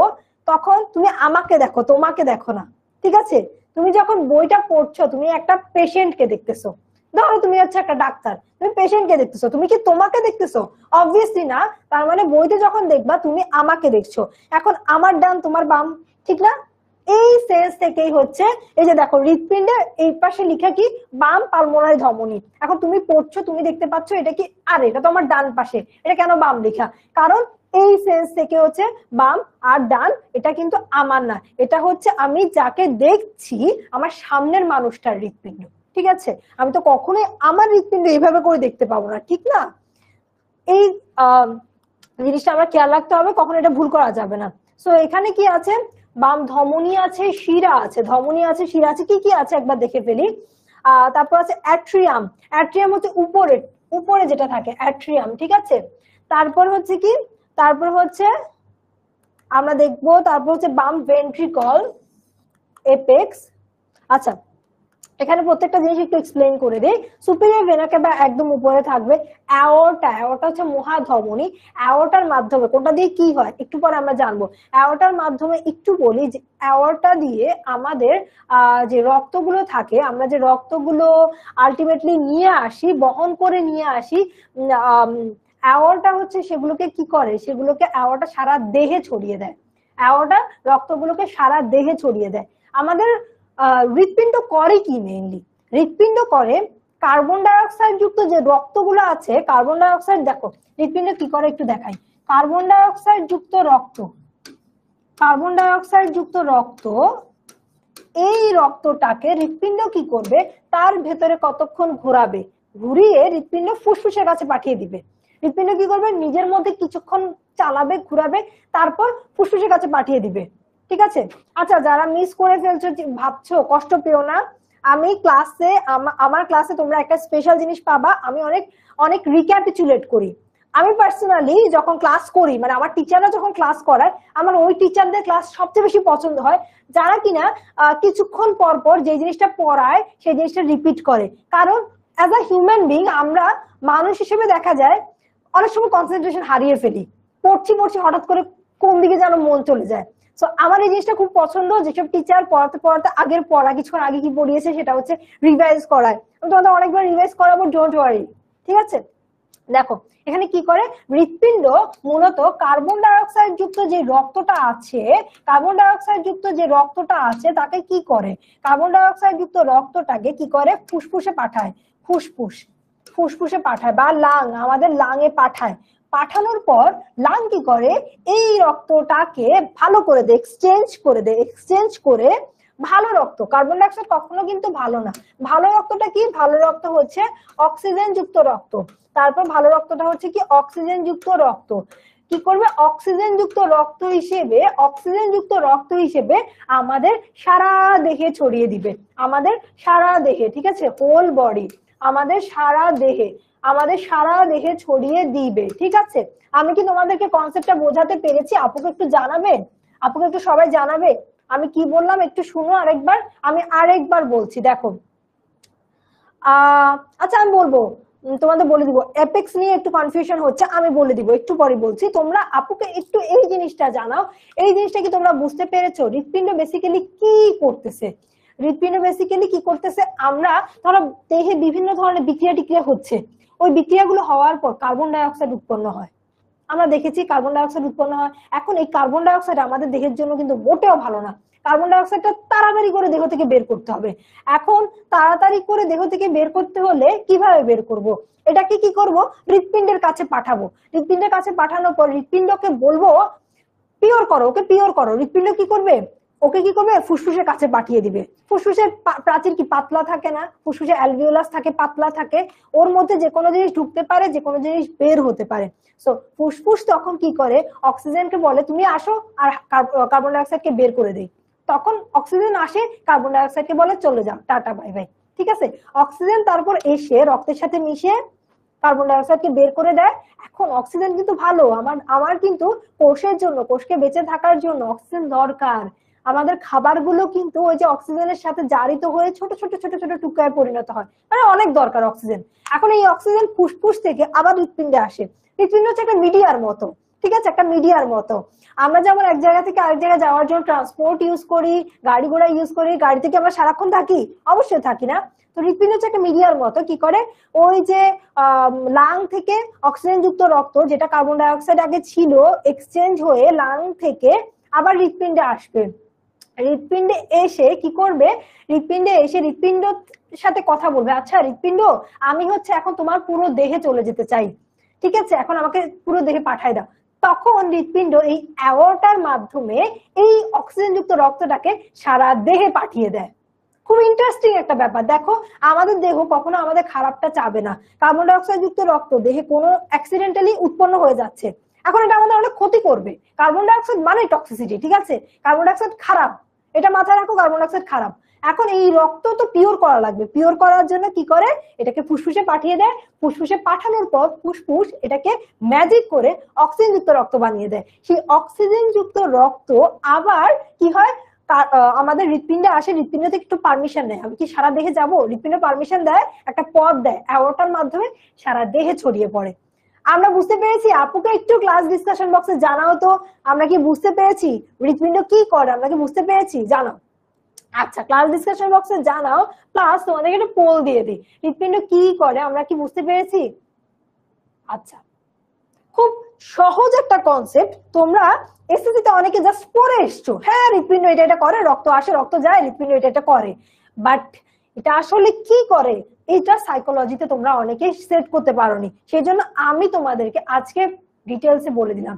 তখন তুমি আমাকে দেখো, তোমাকে দেখো না, ঠিক আছে। তুমি যখন বইটা পড়ছো তুমি একটা পেশেন্টকে দেখতেছো, ধরো তুমি হচ্ছে একটা ডাক্তার, তুমি পেশেন্টকে দেখতেছো, তুমি কি তোমাকে দেখতেছো? অবভিয়াসলি না। তার মানে বইতে যখন দেখবা তুমি আমাকে দেখছো। এখন আমার ডান তোমার বাম, ঠিক না? এই সেন্স থেকেই হচ্ছে এই যে দেখো হৃৎপিণ্ডের এই পাশে লিখা কি বাম পালমোনারি ধমনী। এখন তুমি পড়ছো তুমি দেখতে পাচ্ছ এটা কি, আরে এটা তো আমার ডান পাশে, এটা কেন বাম লেখা? কারণ এই সেন্স থেকে হচ্ছে বাম আর ডান এটা কিন্তু আমার না, এটা হচ্ছে আমি যাকে দেখছি আমার সামনের মানুষটার হৃৎপিণ্ড, ঠিক আছে। আমি তো কখনোই আমার হৃৎপিণ্ড এইভাবে করে দেখতে পাবো না, ঠিক না? এই জিনিসটা আমরা খেয়াল রাখতে হবে, কখনো এটা ভুল করা যাবে না। সো এখানে কি আছে, বাম ধমনী আছে, শিরা আছে, ধমনী আছে, শিরা আছে, কি কি আছে একবার দেখে ফেলি। তারপর আছে অ্যাট্রিয়াম, অ্যাট্রিয়াম হচ্ছে উপরে, উপরে যেটা থাকে অ্যাট্রিয়াম, ঠিক আছে। তারপর হচ্ছে কি, তারপর হচ্ছে আমরা দেখবো, তারপর হচ্ছে বাম ভেন্ট্রিকল, এপেক্স। আচ্ছা এখানে প্রত্যেকটা জিনিস একটু এক্সপ্লেইন করে দেই। সুপিরিয়র ভেনা ক্যাভা একদম উপরে থাকবে। অ্যাওর্টা, অ্যাওর্টা হচ্ছে মহাধমনী। অ্যাওর্টার মাধ্যমে কোনটা দিয়ে কি হয় একটু পরে আমরা জানবো। অ্যাওর্টার মাধ্যমে একটু বলি যে অ্যাওর্টা দিয়ে আমাদের যে রক্তগুলো থাকে, আমরা যে রক্তগুলো আলটিমেটলি নিয়ে আসি, বহন করে নিয়ে আসি, অ্যাওর্টা হচ্ছে সেগুলোকে কি করে, সেগুলোকে অ্যাওর্টা সারা দেহে ছড়িয়ে দেয়। অ্যাওর্টা রক্তগুলোকে সারা দেহে ছড়িয়ে দেয়। আমাদের হৃৎপিণ্ড করে কি মেইনলি, হৃৎপিণ্ড করে কার্বন ডাই অক্সাইড যুক্ত যে রক্তগুলো আছে, কার্বন ডাই অক্সাইড দেখো হৃৎপিণ্ড কি করে একটু দেখাই। কার্বন ডাই অক্সাইড যুক্ত রক্ত, কার্বন ডাই অক্সাইড যুক্ত রক্ত, এই রক্তটাকে হৃৎপিণ্ড কি করবে, তার ভেতরে কতক্ষণ ঘোরাবে, ঘুরিয়ে হৃৎপিণ্ড ফুসফুসের কাছে পাঠিয়ে দিবে। হৃৎপিণ্ড কি করবে, নিজের মধ্যে কিছুক্ষণ চালাবে, ঘুরাবে, তারপর ফুসফুসের কাছে পাঠিয়ে দিবে। ঠিক আছে। আচ্ছা, যারা মিস করে ফেলছো, ভাবছো, কষ্ট পেও না। আমি ক্লাসে, আমার ক্লাসে তোমরা একটা স্পেশাল জিনিস পাবা, আমি অনেক অনেক রিক্যাপিচুলেট করি। আমি পার্সোনালি যখন ক্লাস করি, মানে আমার টিচাররা যখন ক্লাস করায়, আমার ওই টিচারদের ক্লাস সবচেয়ে বেশি পছন্দ হয় যারা কিনা কিছুক্ষণ পর পর যে জিনিসটা পড়ায় সেই জিনিসটা রিপিট করে। কারণ অ্যাজ আ হিউম্যান বিং, আমরা মানুষ হিসেবে দেখা যায় অনেক সময় কনসেন্ট্রেশন হারিয়ে ফেলি, পড়ছি পড়ছি হঠাৎ করে কোন দিকে যেন মন চলে যায়। সো আমার এই জিনিসটা খুব পছন্দ, যেসব টিচার পড়াতে পড়াতে আগের পড়া কিছুক্ষণ আগে কি পড়িয়েছে সেটা হচ্ছে রিভাইজ করায়। আমি তোমাদের অনেকবার রিভাইজ করাবো, ডোন্ট ওয়ারি। ঠিক আছে। দেখো এখানে কি করে, হৃৎপিণ্ড মূলত কার্বন ডাই অক্সাইড যুক্ত যে রক্তটা আছে, কার্বন ডাই অক্সাইড যুক্ত যে রক্তটা আছে তাকে কি করে, কার্বন ডাই অক্সাইড যুক্ত রক্তটাকে কি করে ফুসফুসে পাঠায়, ফুসফুসে পাঠায় বা লাং, আমাদের লাঙে পাঠায়। পাঠানোর পর লাং কি করে, এই রক্তটাকে ভালো করে দেয়, এক্সচেঞ্জ করে ভালো রক্ত, কার্বন ডাই অক্সাইড কখনো কিন্তু ভালো না। ভালো রক্তটা কি, ভালো রক্ত হচ্ছে অক্সিজেন যুক্ত রক্ত। তারপর ভালো রক্তটা হচ্ছে কি, অক্সিজেন যুক্ত রক্ত। কি করবে, অক্সিজেন যুক্ত রক্ত হিসেবে আমাদের সারা দেহে ছড়িয়ে দিবে, আমাদের সারা দেহে। ঠিক আছে, হোল বডি, আমাদের সারা দেহে ছড়িয়ে দিবে। ঠিক আছে। আমি কি তোমাদেরকে কনসেপ্টটা বোঝাতে পেরেছি? আপুকে একটু জানাবে, আপুকে একটু সবাই জানাবে আমি কি বললাম, একটু শুনো আরেকবার। আমি আরেকবার বলছি, দেখো। আচ্ছা, আমি বলবো, তোমাদের বলে দিব, অ্যাপেক্স নিয়ে একটু কনফিউশন হচ্ছে, আমি বলে দিব, একটু পরে বলছি। তোমরা আপুকে একটু এই জিনিসটা জানাও, এই জিনিসটা কি তোমরা বুঝতে পেরেছো? হৃৎপিণ্ড বেসিক্যালি কি করতেছে, আমরা ধরো দেহে বিভিন্ন ধরনের বিক্রিয়া টিক্রিয়া হচ্ছে, ওই বিক্রিয়াগুলো হওয়ার পর কার্বন ডাই অক্সাইড উৎপন্ন হয়। আমরা দেখেছি কার্বন ডাই অক্সাইড উৎপন্ন হয়। এখন এই কার্বন ডাই অক্সাইড আমাদের দেহের জন্য কিন্তু মোটেও ভালো না। কার্বন ডাই অক্সাইডটা তাড়াতাড়ি করে দেহ থেকে বের করতে হবে। এখন তাড়াতাড়ি করে দেহ থেকে বের করতে হলে কিভাবে বের করব? এটাকে কি করব, হৃৎপিণ্ডের কাছে পাঠাবো। হৃৎপিণ্ডের কাছে পাঠানোর পর হৃৎপিণ্ডকে বলবো পিওর করো, ওকে পিওর করো। হৃৎপিণ্ড কি করবে, ফুসফুসের কাছে পাঠিয়ে দিবে। ফুসফুসের প্রাচীর কি পাতলা থাকে না, ফুসফুসে অ্যালভিওলাস থাকে, পাতলা থাকে, ওর মধ্যে যে কোনো জিনিস ঢুকতে পারে, যে কোনো জিনিস বের হতে পারে। সো ফুসফুস তখন কি করে, অক্সিজেনকে বলে তুমি আসো, আর কার্বন ডাই অক্সাইডকে বের করে দেই। তখন অক্সিজেন আসে, কার্বন ডাই অক্সাইডকে বলে চলে যাও, টাটা বাই বাই। ঠিক আছে। অক্সিজেন তারপর এসে রক্তের সাথে মিশে কার্বন ডাই অক্সাইডকে বের করে দেয়। এখন অক্সিজেন কিন্তু ভালো, আমার কিন্তু কোষের জন্য, কোষকে বেঁচে থাকার জন্য অক্সিজেন দরকার। আমাদের খাবারগুলো কিন্তু ওই যে অক্সিজেনের সাথে জারিত হয়ে ছোট ছোট ছোট ছোট টুকরায় পরিণত হয়, মানে অনেক দরকার অক্সিজেন। এখন এই অক্সিজেন ফুসফুস থেকে আবার হৃৎপিণ্ডে আসে। হৃৎপিণ্ড হচ্ছে একটা মিডিয়ার মতো। ঠিক আছে, একটা মিডিয়ার মতো। আমরা যেমন এক জায়গা থেকে আরেক জায়গায় যাওয়ার জন্য ট্রান্সপোর্ট ইউজ করি, গাড়ি ঘোড়া ইউজ করি, গাড়ি থেকে আমরা সারাক্ষণ থাকি, অবশ্যই থাকি না। তো হৃৎপিণ্ড হচ্ছে একটা মিডিয়ার মতো। কি করে, ওই যে লাং থেকে অক্সিজেন যুক্ত রক্ত, যেটা কার্বন ডাই অক্সাইড আগে ছিল, এক্সচেঞ্জ হয়ে লাং থেকে আবার হৃৎপিণ্ডে আসবে। হৃৎপিণ্ডে এসে কি করবে, হৃৎপিণ্ডে এসে হৃৎপিণ্ড সাথে কথা বলবে, আচ্ছা হৃৎপিণ্ড, আমি হচ্ছে এখন তোমার পুরো দেহে চলে যেতে চাই, ঠিক আছে, এখন আমাকে পুরো দেহে পাঠায় দাও। তখন হৃৎপিণ্ড এই অ্যাওর্টার মাধ্যমে এই অক্সিজেন যুক্ত রক্তটাকে সারা দেহে পাঠিয়ে দেয়। খুব ইন্টারেস্টিং একটা ব্যাপার। দেখো, আমাদের দেহ কখনো আমাদের খারাপটা চাবে না। কার্বন ডাই অক্সাইড যুক্ত রক্ত দেহে কোনো অ্যাক্সিডেন্টালি উৎপন্ন হয়ে যাচ্ছে, এখন এটা আমাদের অনেক ক্ষতি করবে। কার্বন ডাই অক্সাইড মানে টক্সিসিটি, ঠিক আছে, কার্বন ডাই অক্সাইড খারাপ, এটা মাথায় রাখো, কার্বন ডাই অক্সাইড খারাপ। এখন এই রক্ত তো পিওর করা লাগবে, পিওর করার জন্য কি করে, এটাকে ফুসফুসে পাঠিয়ে দেয়। ফুসফুসে পাঠানোর পর ফুসফুস এটাকে ম্যাজিক করে অক্সিজেন যুক্ত রক্ত বানিয়ে দেয়। সেই অক্সিজেন যুক্ত রক্ত আবার কি হয়, আমাদের হৃৎপিণ্ডে আসে, হৃৎপিণ্ড থেকে একটু পারমিশন নেয়, আমি কি সারা দেহে যাব? হৃৎপিণ্ড পারমিশন দেয়, একটা পথ দেয়, অ্যাওর্টার মাধ্যমে সারা দেহে ছড়িয়ে পড়ে। আমরা বুঝতে পেরেছি? আপুকে একটু ক্লাস ডিসকাশন বক্সে জানাও তো আমরা কি বুঝতে পেরেছি হৃৎপিণ্ড কি করে, আমরা কি বুঝতে পেরেছি? জানাও। আচ্ছা, ক্লাস ডিসকাশন বক্সে জানাও, প্লাস তোমাদেরকে একটা পোল দিয়ে দিই, হৃৎপিণ্ড কি করে আমরা কি বুঝতে পেরেছি? আচ্ছা, খুব সহজ একটা কনসেপ্ট, তোমরা এসএসসি তে অনেকে জাস্ট পড়ে এসছো, হ্যাঁ হৃৎপিণ্ড এটা এটা করে, রক্ত আসে রক্ত যায়, হৃৎপিণ্ড এটা এটা করে, বাট এটা আসলে কি করে এটা সাইকোলজিতে তোমরা অনেকে সেট করতে পারোনি, সেই জন্য আমি তোমাদেরকে আজকে ডিটেলসে বলে দিলাম।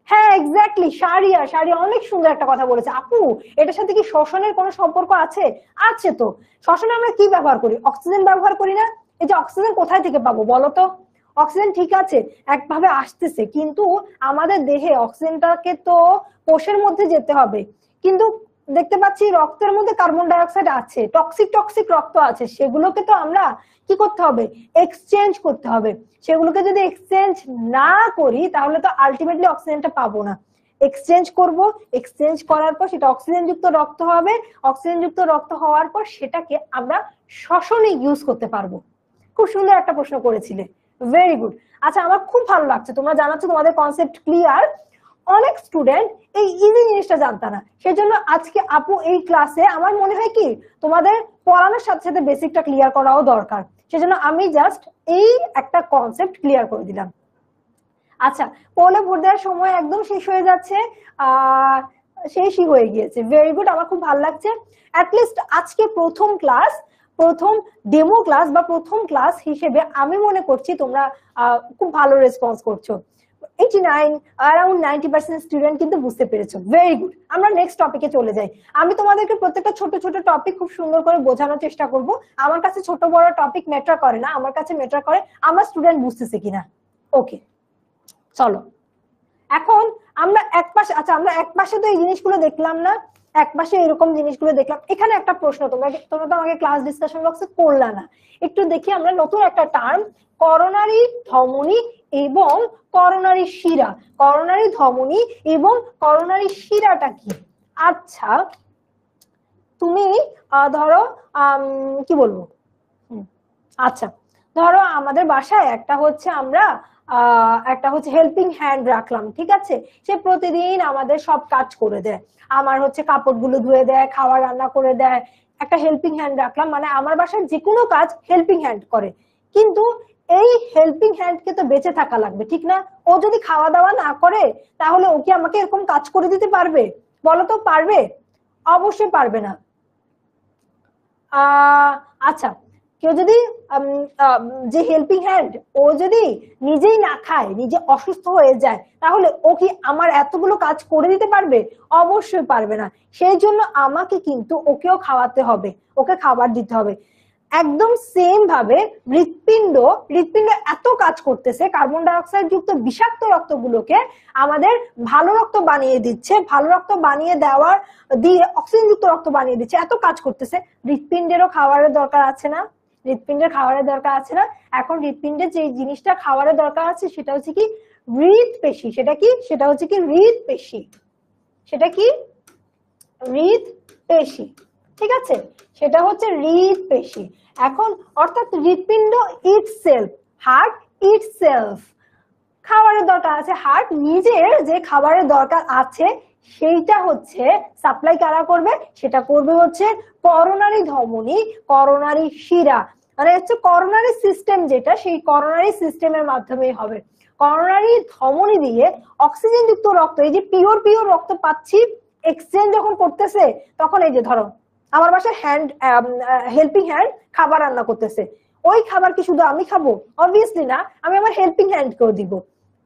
হ্যাঁ এক্স্যাক্টলি, সারিয়া সারিয়া অনেক সুন্দর একটা কথা বলেছে আপু, এটার সাথে কি শ্বসনের কোনো সম্পর্ক আছে? আছে তো। শ্বসনে আমরা কি ব্যবহার করি? অক্সিজেন ব্যবহার করি না? এই যে অক্সিজেন কোথায় থেকে পাবো বলো তো? অক্সিজেন ঠিক আছে একভাবে আসতেছে, কিন্তু আমাদের দেহে অক্সিজেনটাকে তো কোষের মধ্যে যেতে হবে, কিন্তু দেখতে পাচ্ছি রক্তের মধ্যে কার্বন ডাই অক্সাইড আছে, টক্সিক টক্সিক রক্ত আছে, সেগুলোকে তো আমরা কি করতে হবে? এক্সচেঞ্জ করতে হবে। সেগুলোকে যদি এক্সচেঞ্জ না করি তাহলে তো আলটিমেটলি অক্সিজেনটা পাবো না। এক্সচেঞ্জ করব, এক্সচেঞ্জ করার পর সেটা অক্সিজেন যুক্ত রক্ত হবে, অক্সিজেন যুক্ত রক্ত হওয়ার পর সেটাকে আমরা শ্বসনে ইউজ করতে পারবো। খুব সুন্দর একটা প্রশ্ন করেছিলে, ভেরি গুড। আচ্ছা, আমার খুব ভালো লাগছে তোমরা জানাচ্ছ তোমাদের কনসেপ্ট ক্লিয়ার। অনেক স্টুডেন্ট এই ইজি জিনিসটা জানতা না, সেজন্য আজকে আপু এই ক্লাসে আমার মনে হয় কি তোমাদের পড়ানোর সাথে সাথে বেসিকটা ক্লিয়ার করাও দরকার, সেজন্য আমি জাস্ট এই একটা কনসেপ্ট ক্লিয়ার করে দিলাম। আচ্ছা, পোলে ভোট দেওয়ার সময় একদম শেষ হয়ে যাচ্ছে, শেষই হয়ে গিয়েছে, ভেরি গুড, আমার খুব ভালো লাগছে। অ্যাটলিস্ট আজকে প্রথম ক্লাস, প্রথম ডেমো ক্লাস বা প্রথম ক্লাস হিসেবে আমি মনে করছি তোমরা খুব ভালো রেসপন্স করছো। 89 অ্যারাউন্ড 90% স্টুডেন্ট কিন্তু বুঝতে পেরেছো, ভেরি গুড। আমরা নেক্সট টপিকে চলে যাই। আমি তোমাদেরকে প্রত্যেকটা ছোট ছোট টপিক খুব সুন্দর করে বোঝানোর চেষ্টা করব। আমার কাছে ছোট বড় টপিক ম্যাটার করে না, আমার কাছে ম্যাটার করে আমার স্টুডেন্ট বুঝতেছে কিনা। ওকে, চলো এখন আমরা এক পাশে, আচ্ছা আমরা এক পাশে তো এই জিনিসগুলো দেখলাম না, এক পাশে এরকম জিনিসগুলো দেখলাম। এখানে একটা প্রশ্ন, তোমরা তো আমাকে ক্লাস ডিসকাশন বক্সে করলা না, একটু দেখি আমরা নতুন একটা টার্ম, করোনারি ধমনী এবং করোনারি শিরা। করোনারি ধমনী এবং করোনারি শিরাটা কি? আচ্ছা তুমি ধরো কি বলবো, আচ্ছা ধরো আমাদের বাসায় একটা হচ্ছে আমরা একটা হচ্ছে হেল্পিং হ্যান্ড রাখলাম, ঠিক আছে, সে প্রতিদিন আমাদের সব কাজ করে দেয়, আমার হচ্ছে কাপড়গুলো ধুয়ে দেয়, খাওয়া রান্না করে দেয়, একটা হেল্পিং হ্যান্ড রাখলাম, মানে আমার বাসার যে কোনো কাজ হেল্পিং হ্যান্ড করে। কিন্তু এই হেল্পিং হ্যান্ড কে তো বেঁচে থাকা লাগবে, ঠিক না? ও যদি খাওয়া দাওয়া না করে তাহলে ও কি আমাকে এরকম কাজ করে দিতে পারবে? বলো তো, পারবে? অবশ্যই পারবে না। আচ্ছা, কেউ যদি যে হেল্পিং হ্যান্ড ও যদি নিজেই না খায়, নিজে অসুস্থ হয়ে যায়, তাহলে ও কি আমার এতগুলো কাজ করে দিতে পারবে? অবশ্যই পারবে না। সেই জন্য আমাকে কিন্তু ওকেও খাওয়াতে হবে, ওকে খাবার দিতে হবে। একদম সেম ভাবে হৃৎপিণ্ড এত কাজ করতেছে, কার্বন ডাই অক্সাইড যুক্ত বিষাক্ত রক্তগুলোকে আমাদের ভালো রক্ত বানিয়ে দিচ্ছে, ভালো রক্ত বানিয়ে দেওয়ার দিয়ে অক্সিজেন যুক্ত রক্ত বানিয়ে দিচ্ছে, এত কাজ করতেছে। হৃৎপিণ্ডেরও খাবারের দরকার আছে না? হৃৎপিণ্ডের খাবারের দরকার আছে না? এখন হৃৎপিণ্ডের যে জিনিসটা খাবারের দরকার আছে সেটা হচ্ছে কি? হৃদ পেশি। সেটা কি? সেটা হচ্ছে কি হৃদ পেশি। সেটা কি? হৃদ পেশি, ঠিক আছে, সেটা হচ্ছে হৃদ পেশি। এখন অর্থাৎ হৃৎপিণ্ড ইটসেলফ, হার্ট ইটসেলফ খাবারের দরকার আছে, হার্ট নিজের যে খাবারের দরকার আছে সেইটা হচ্ছে সাপ্লাই কারা করবে? সেটা করবে হচ্ছে করোনারি ধমনী, করোনারি শিরা, মানে হচ্ছে করোনারি সিস্টেম, যেটা সেই করোনারি সিস্টেমের মাধ্যমেই হবে। করোনারি ধমনী দিয়ে অক্সিজেন যুক্ত রক্ত, এই যে পিওর পিওর রক্ত পাচ্ছি, এক্সচেঞ্জ যখন করতেছে তখন এই যে ধরো আমার বাসায় হেল্পিং হ্যান্ড খাবার রান্না করতেছে, ওই খাবার কি শুধু আমি খাবো? অবভিয়াসলি না, আমি আমার হেল্পিং হ্যান্ড কেও দিব।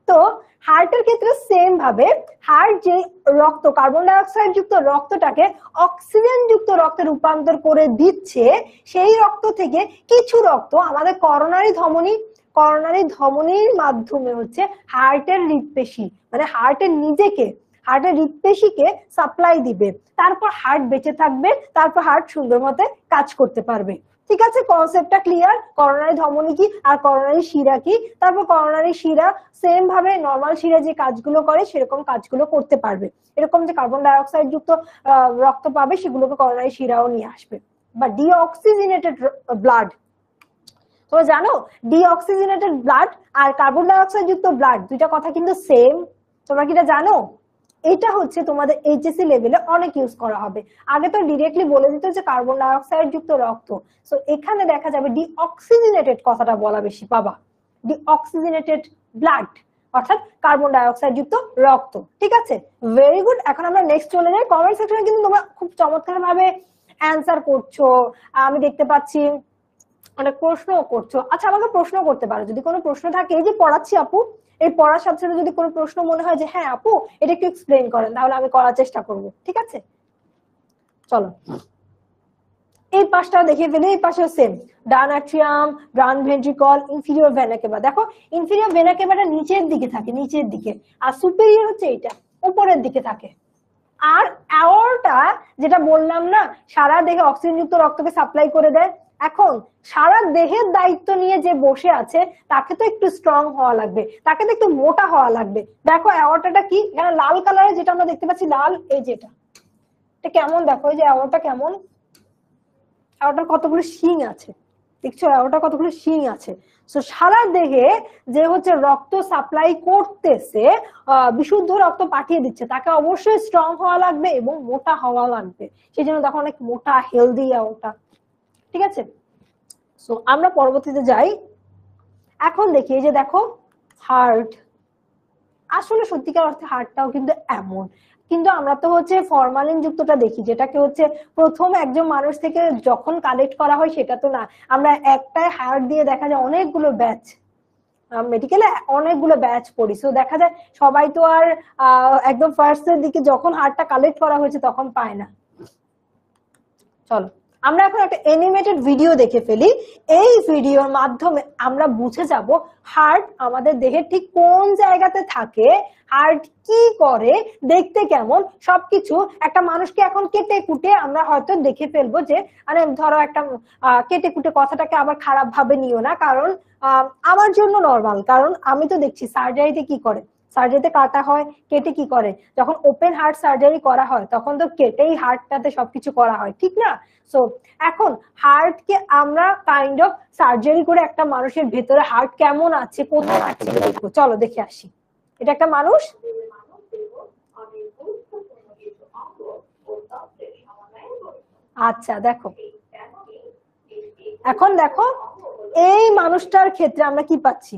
তো হার্টের ক্ষেত্রে সেম ভাবে হার্ট যে রক্ত কার্বন ডাই অক্সাইড যুক্ত রক্তটাকে অক্সিজেন যুক্ত রক্তে রূপান্তর করে দিচ্ছে, সেই রক্ত থেকে কিছু রক্ত আমাদের করোনারি ধমনীর মাধ্যমে হচ্ছে হার্টের হৃৎপেশি, মানে হার্টের নিজেকে, হার্টের হৃৎপেশিকে সাপ্লাই দিবে, তারপর হার্ট বেঁচে থাকবে, তারপর হার্ট সুন্দর মতে কাজ করতে পারবে, ঠিক আছে, কনসেপ্টটা ক্লিয়ার? করোনারি ধমনী কি আর করোনারি শিরা কি, তারপর করোনারি শিরা সেম ভাবে নরমাল শিরা যে কাজগুলো করে সেরকম কাজগুলো করতে পারবে, এরকম যে কার্বন ডাই অক্সাইড যুক্ত রক্ত পাবে সেগুলোকে করোনারি শিরাও নিয়ে আসবে। বা ডিঅক্সিজেনেটেড ব্লাড, তোমরা জানো ডিঅক্সিজেনেটেড ব্লাড আর কার্বন ডাই অক্সাইড যুক্ত ব্লাড দুইটা কথা কিন্তু সেম, তোমরা কি এটা জানো? এটা হচ্ছে তোমাদের এইচএসসি লেভেলে অনেক ইউজ করা হবে। আগে তো ডিরেক্টলি বলে দিত যে কার্বন ডাই অক্সাইড যুক্ত রক্ত, সো এখানে দেখা যাবে ডিঅক্সিজেনেটেড কথাটা বলা বেশি পাবা, ডিঅক্সিজেনেটেড ব্লাড অর্থাৎ কার্বন ডাই অক্সাইড যুক্ত রক্ত। ঠিক আছে, ভেরি গুড। এখন আমরা নেক্সট চলে যাই। কমেন্ট সেকশনে কিন্তু তোমরা খুব চমৎকার ভাবে অ্যান্সার করছো, আমি দেখতে পাচ্ছি অনেক প্রশ্ন করছো। আচ্ছা, আমাকে প্রশ্ন করতে পারো যদি কোনো প্রশ্ন থাকে, এই যে পড়াচ্ছি আপু, এই পড়ার সাথে সাথে যদি কোনো প্রশ্ন মনে হয় যে হ্যাঁ আপু এটা একটু এক্সপ্লেইন করেন, তাহলে আমি করার চেষ্টা করব। ঠিক আছে, চলো এই পাশটাও দেখিয়ে ফেলি। এই পাশেও সেম, ডান অ্যাট্রিয়াম, ডান ভেন্ট্রিকল, ইনফিরিয়র ভেনা কেভা। দেখো ইনফিরিয়র ভেনা কেভাটা নিচের দিকে থাকে, নিচের দিকে, আর সুপিরিয়র হচ্ছে এটা উপরের দিকে থাকে। আর অ্যাওর্টা যেটা বললাম না, সারা দেহে অক্সিজেনযুক্ত রক্তকে সাপ্লাই করে দেয়। এখন সারা দেহের দায়িত্ব নিয়ে যে বসে আছে তাকে তো একটু স্ট্রং হওয়া লাগবে, তাকে তো একটু মোটা হওয়া লাগবে। দেখো অ্যাওর্টাটা কি, এখানে লাল কালারে যেটা আমরা দেখতে পাচ্ছি, লাল, এই যেটা, এটা কেমন দেখো, এই যে অ্যাওর্টা কেমন, অ্যাওর্টার কতগুলো শিং আছে, দেখছো অ্যাওর্টার কতগুলো শিং আছে। তো সারা দেহে যে হচ্ছে রক্ত সাপ্লাই করতেছে, বিশুদ্ধ রক্ত পাঠিয়ে দিচ্ছে, তাকে অবশ্যই স্ট্রং হওয়া লাগবে এবং মোটা হওয়া লাগবে। সেই জন্য দেখো অনেক মোটা হেলদি অ্যাওর্টা। ঠিক আছে, সো আমরা পরবর্তীতে যাই। এখন দেখি এই যে দেখো হার্ট, আসলে সত্যিকার অর্থে হার্টটাও কিন্তু এমন, কিন্তু আমরা তো হচ্ছে ফরমালিন যুক্তটা দেখি, যেটাকে হচ্ছে প্রথম একজন মানুষ থেকে যখন কালেক্ট করা হয় সেটা তো না, আমরা একটাই হার্ট দিয়ে দেখা যায় অনেকগুলো ব্যাচ, মেডিকেলে অনেকগুলো ব্যাচ পড়ি, সো দেখা যায় সবাই তো আর একদম ফার্স্টের দিকে যখন হার্টটা কালেক্ট করা হয়েছে তখন পায় না। চলো আমরা এখন একটা অ্যানিমেটেড ভিডিও দেখে ফেলি। এই ভিডিওর মাধ্যমে আমরা বুঝে যাব হার্ট আমাদের দেহের ঠিক কোন জায়গাতে থাকে, হার্ট কি করে, দেখতে কেমন, সবকিছু। একটা মানুষকে এখন কেটে কুটে আমরা হয়তো দেখে ফেলবো যে, মানে ধরো একটা কেটে কুটে কথাটাকে আবার খারাপ ভাবে নিও না, কারণ আমার জন্য নর্মাল, কারণ আমি তো দেখছি সার্জারিতে কি করে, সার্জারিতে কাটা হয়, কেটে কি করে, যখন ওপেন হার্ট সার্জারি করা হয় তখন তো কেটেই হার্টটাতে সবকিছু করা হয়, ঠিক না? সো এখন হার্টকে আমরা কাইন্ড অফ সার্জারি করে একটা মানুষের ভেতরে হার্ট কেমন আছে, কোথায় আছে দেখবো। চলো দেখে আসি। এটা একটা মানুষ, আচ্ছা দেখো, এখন দেখো এই মানুষটার ক্ষেত্রে আমরা কি পাচ্ছি,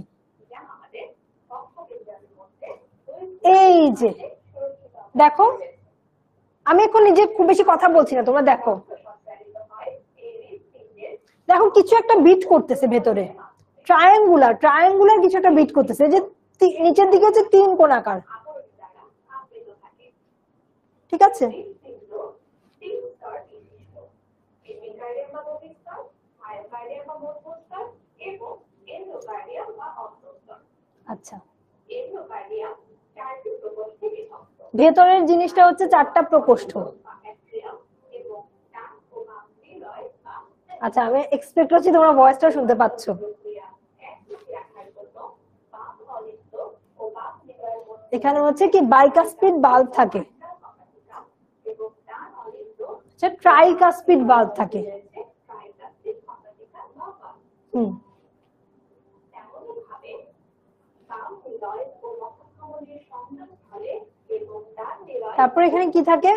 এই যে দেখো, আমি এখন নিজে খুব বেশি কথা বলছি না, তোমরা দেখো, দেখো কিছু একটা বিট করতেছে ভেতরে, ট্রায়াঙ্গুলার কিছু একটা বিট করতেছে, যে নিচের দিকে হচ্ছে তিন কোণাকার। ঠিক আছে, আচ্ছা ভেতরের জিনিসটা হচ্ছে চারটা প্রকোষ্ঠ। আচ্ছা আমি এক্সপেক্ট করছি তোমরা ভয়েসটা শুনতে পাচ্ছ। এখানে হচ্ছে কি বাইকাসপিড বাল্ব থাকে, ট্রাইকাসপিড বাল্ব থাকে। তারপর এখানে কি থাকে,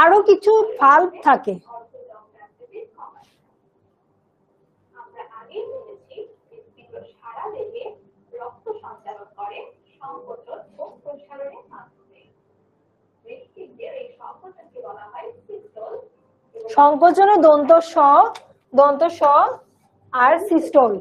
আরো কিছু ভাল্ব থাকে। সংকোচনে দন্ত স আর সিস্টোল।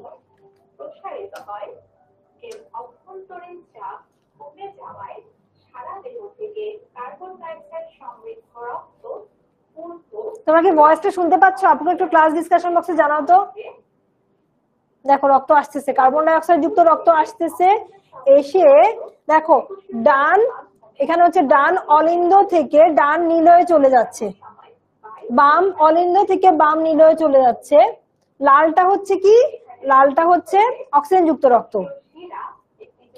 তোমরা কি ভয়েসটা শুনতে পাচ্ছ? আপনাকে একটু ক্লাস ডিসকাশন বক্সে জানাও তো। দেখো রক্ত আসতেছে, কার্বন ডাই অক্সাইড যুক্ত রক্ত আসতেছে, এসে দেখো ডান, এখানে হচ্ছে ডান অলিন্দ থেকে ডান নীলয়ে চলে যাচ্ছে, বাম অলিন্দ থেকে বাম নীলয়ে চলে যাচ্ছে, লালটা হচ্ছে কি, লালটা হচ্ছে অক্সিজেন যুক্ত রক্ত।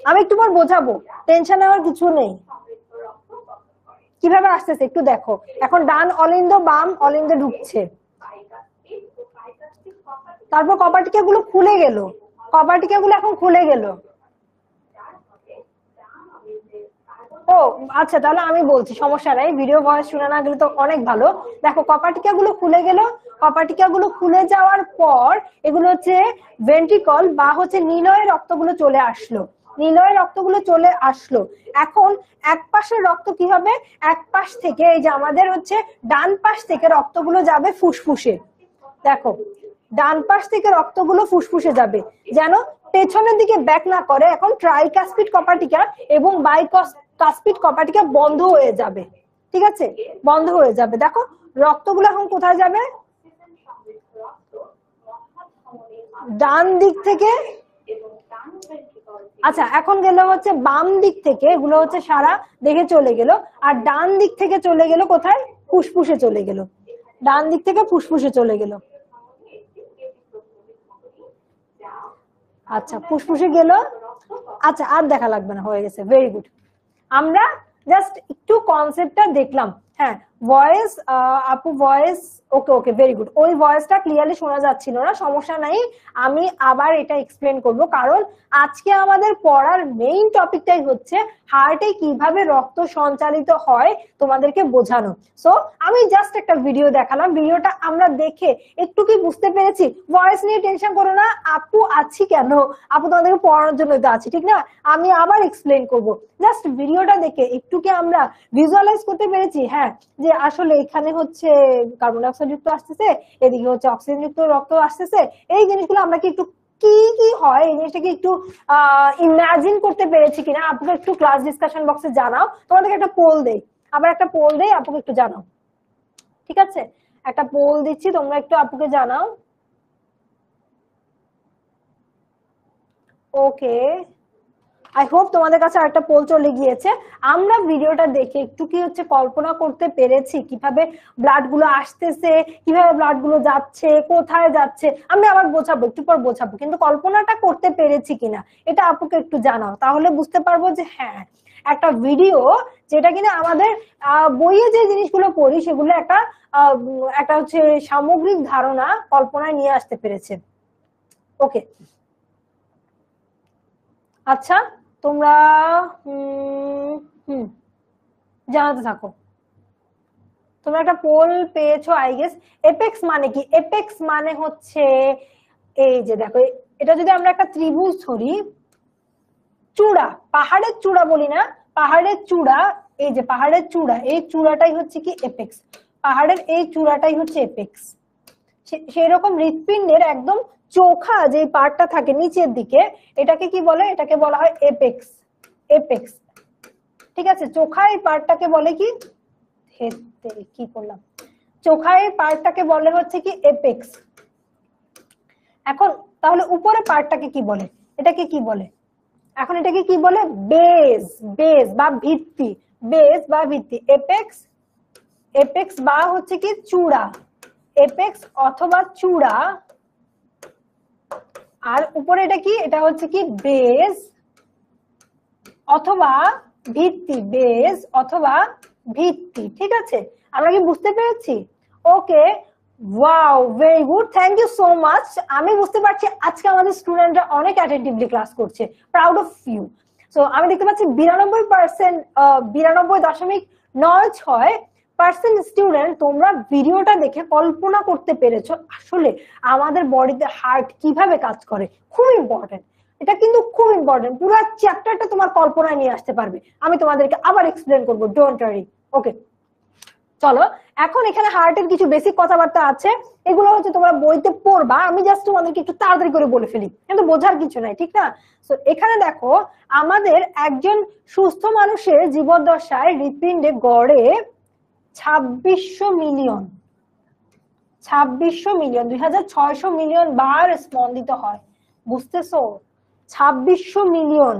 আমি একটু পর বোঝাবো, টেনশন নেওয়ার কিছু নেই। কিভাবে আসতেছে একটু দেখো, এখন ডান অলিন্দ বাম অলিন্দে ঢুকছে, তারপর কপার টিকা গুলো খুলে গেল, কপার টিকা গুলো এখন খুলে গেল। ও আচ্ছা, তাহলে আমি বলছি, সমস্যা নাই, ভিডিও ভয়েস শোনা না গেলে তো অনেক ভালো। দেখো কপার টিকা গুলো খুলে গেল, কপার টিকা গুলো খুলে যাওয়ার পর এগুলো হচ্ছে ভেন্ট্রিকল বা হচ্ছে নিলয়ের রক্তগুলো চলে আসলো, নিলয়ের রক্তগুলো চলে আসলো। এখন এক পাশের রক্ত কি হবে, এক পাশ থেকে এই যে আমাদের হচ্ছে ডান পাশ থেকে রক্তগুলো যাবে ফুসফুসে। দেখো ডান পাশ থেকে রক্তগুলো ফুসফুসে যাবে, যেন পেছনের দিকে ব্যাক না করে। এখন ট্রাইকাসপিড কপাটিকা এবং বাইকাসপিড কপাটিকা বন্ধ হয়ে যাবে, ঠিক আছে, বন্ধ হয়ে যাবে। দেখো রক্তগুলো এখন কোথায় যাবে, ডান দিক থেকে। আচ্ছা এখন গেল হচ্ছে বাম দিক থেকে, এগুলো হচ্ছে সারা দেখে চলে গেল, আর ডান দিক থেকে চলে গেল কোথায়, ফুসফুসে চলে গেল, ডান দিক থেকে ফুসফুসে চলে গেল। আচ্ছা ফুসফুসে গেল, আচ্ছা আর দেখা লাগবে না, হয়ে গেছে, ভেরি গুড। আমরা জাস্ট একটু কনসেপ্টটা দেখলাম। হ্যাঁ ভয়েস, আপু ভয়েস, ওকে ওকে ভেরি গুড। ওই ভয়েসটা ক্লিয়ারলি শোনা যাচ্ছিল না, সমস্যা নাই, আমি আবার এটা এক্সপ্লেন করব, কারণ আজকে আমাদের পড়ার মেইন টপিকটাই হচ্ছে হার্টে কিভাবে রক্ত সঞ্চালিত হয় তোমাদেরকে বোঝানো। সো আমি জাস্ট একটা ভিডিও দেখালাম, ভিডিওটা আমরা দেখে একটু কি বুঝতে পেরেছি? ভয়েস নিয়ে টেনশন করো না, আপু আছি কেন, আপু তোমাদেরকে পড়ানোর জন্য তো আছি, ঠিক না? আমি আবার এক্সপ্লেন করব, জাস্ট ভিডিওটা দেখে একটু কি আমরা ভিজুয়ালাইজ করতে পেরেছি? হ্যাঁ, যে আসলে এখানে হচ্ছে কার্বন ডাই অক্সাইড যুক্ত আসতেছে, এদিকে হচ্ছে অক্সিজেন যুক্ত রক্ত আসতেছে, এই জিনিসগুলো আমরা কি একটু কি কি হয় এই জিনিসটাকে একটু ইমাজিন করতে পেরেছি কিনা? আপুকে একটু ক্লাস ডিসকাশন বক্সে জানাও, তোমাদেরকে একটা পোল দেই, আবার একটা পোল দেই, আপুকে একটু জানাও, ঠিক আছে? একটা পোল দিচ্ছি, তোমরা একটু আপুকে জানাও। ওকে, আই হোপ তোমাদের কাছে আরেকটা পোল চলে গিয়েছে। আমরা ভিডিওটা দেখে একটু কি হচ্ছে কল্পনা করতে পেরেছি কিভাবে ব্লাড গুলো আসতেছে, কিভাবে ব্লাড গুলো যাচ্ছে, কোথায় যাচ্ছে? আমি আবার বোঝাবো, একটু পর বোঝাবো, কিন্তু কল্পনাটা করতে পেরেছি কিনা এটা আপুকে একটু জানাও, তাহলে বুঝতে পারবো যে হ্যাঁ একটা ভিডিও যেটা কিনা আমাদের বইয়ে যে জিনিসগুলো পড়ি সেগুলো একটা একটা হচ্ছে সামগ্রিক ধারণা কল্পনায় নিয়ে আসতে পেরেছে। ওকে আচ্ছা, তোমরা জানাতে থাকো। তোমরা একটা পোল পেয়েছো আই গেস। এপেক্স মানে কি? এপেক্স মানে হচ্ছে এই যে দেখো, এটা যদি আমরা একটা ত্রিভুজ ধরি, চূড়া, পাহাড়ের চূড়া বলি না, পাহাড়ের চূড়া, এই যে পাহাড়ের চূড়া, এই চূড়াটাই হচ্ছে কি এপেক্স, পাহাড়ের এই চূড়াটাই হচ্ছে এপেক্স। সেই রকম হৃৎপিণ্ডের একদম চোখা যে পার্টটা থাকে নিচের দিকে, এটাকে কি বলে? এটাকে বলা হয় এপেক্স, এপেক্স, ঠিক আছে? চোখা এই পার্টটাকে বলে কি, কি করলাম, চোখা এই পার্টটাকে বলে হচ্ছে কি এপেক্স। এখন তাহলে উপরে পার্টটাকে কি বলে? এটাকে কি বলে? এখন এটাকে কি বলে? বেস, বেস বা ভিত্তি, বেস বা ভিত্তি, এপেক্স, এপেক্স বা হচ্ছে কি চূড়া, এপেক্স অথবা চূড়া। আর উপরে এটা কি? এটা হচ্ছে কি বেস অথবা ভিত্তি, বেস অথবা ভিত্তি, ঠিক আছে? আমরা কি বুঝতে পেরেছি? Okay, wow, very good, thank you so much. আমি বুঝতে পারছি আজকে আমাদের স্টুডেন্টরা অনেক অ্যাটেন্টিভলি ক্লাস করছে, প্রাউড অফ ইউ। সো আমি দেখতে পাচ্ছি 92%, 92.96% স্টুডেন্ট তোমরা ভিডিওটা দেখে কল্পনা করতে পেরেছো আসলে আমাদের বডিতে হার্ট কিভাবে কাজ করে। খুব ইম্পর্টেন্ট, এটা কিন্তু খুব ইম্পর্টেন্ট, পুরো চ্যাপ্টারটা তোমার কল্পনায় নিয়ে আসতে পারবে। আমি তোমাদেরকে আবার এক্সপ্লেন করবো, ডোন্ট ওয়ারি। ওকে চলো, এখন এখানে হার্টের কিছু বেসিক কথাবার্তা আছে, এগুলো হচ্ছে তোমরা বইতে পড়বা, আমি জাস্ট তোমাদেরকে একটু তাড়াতাড়ি করে বলে ফেলি, কিন্তু বোঝার কিছু নাই, ঠিক না? তো এখানে দেখো, আমাদের একজন সুস্থ মানুষের জীবদ্দশায় হৃৎপিণ্ডে গড়ে 2600 মিলিয়ন, 2600 মিলিয়ন, 2600 মিলিয়ন বার স্পন্দিত হয়, বুঝতেছো? 2600 মিলিয়ন,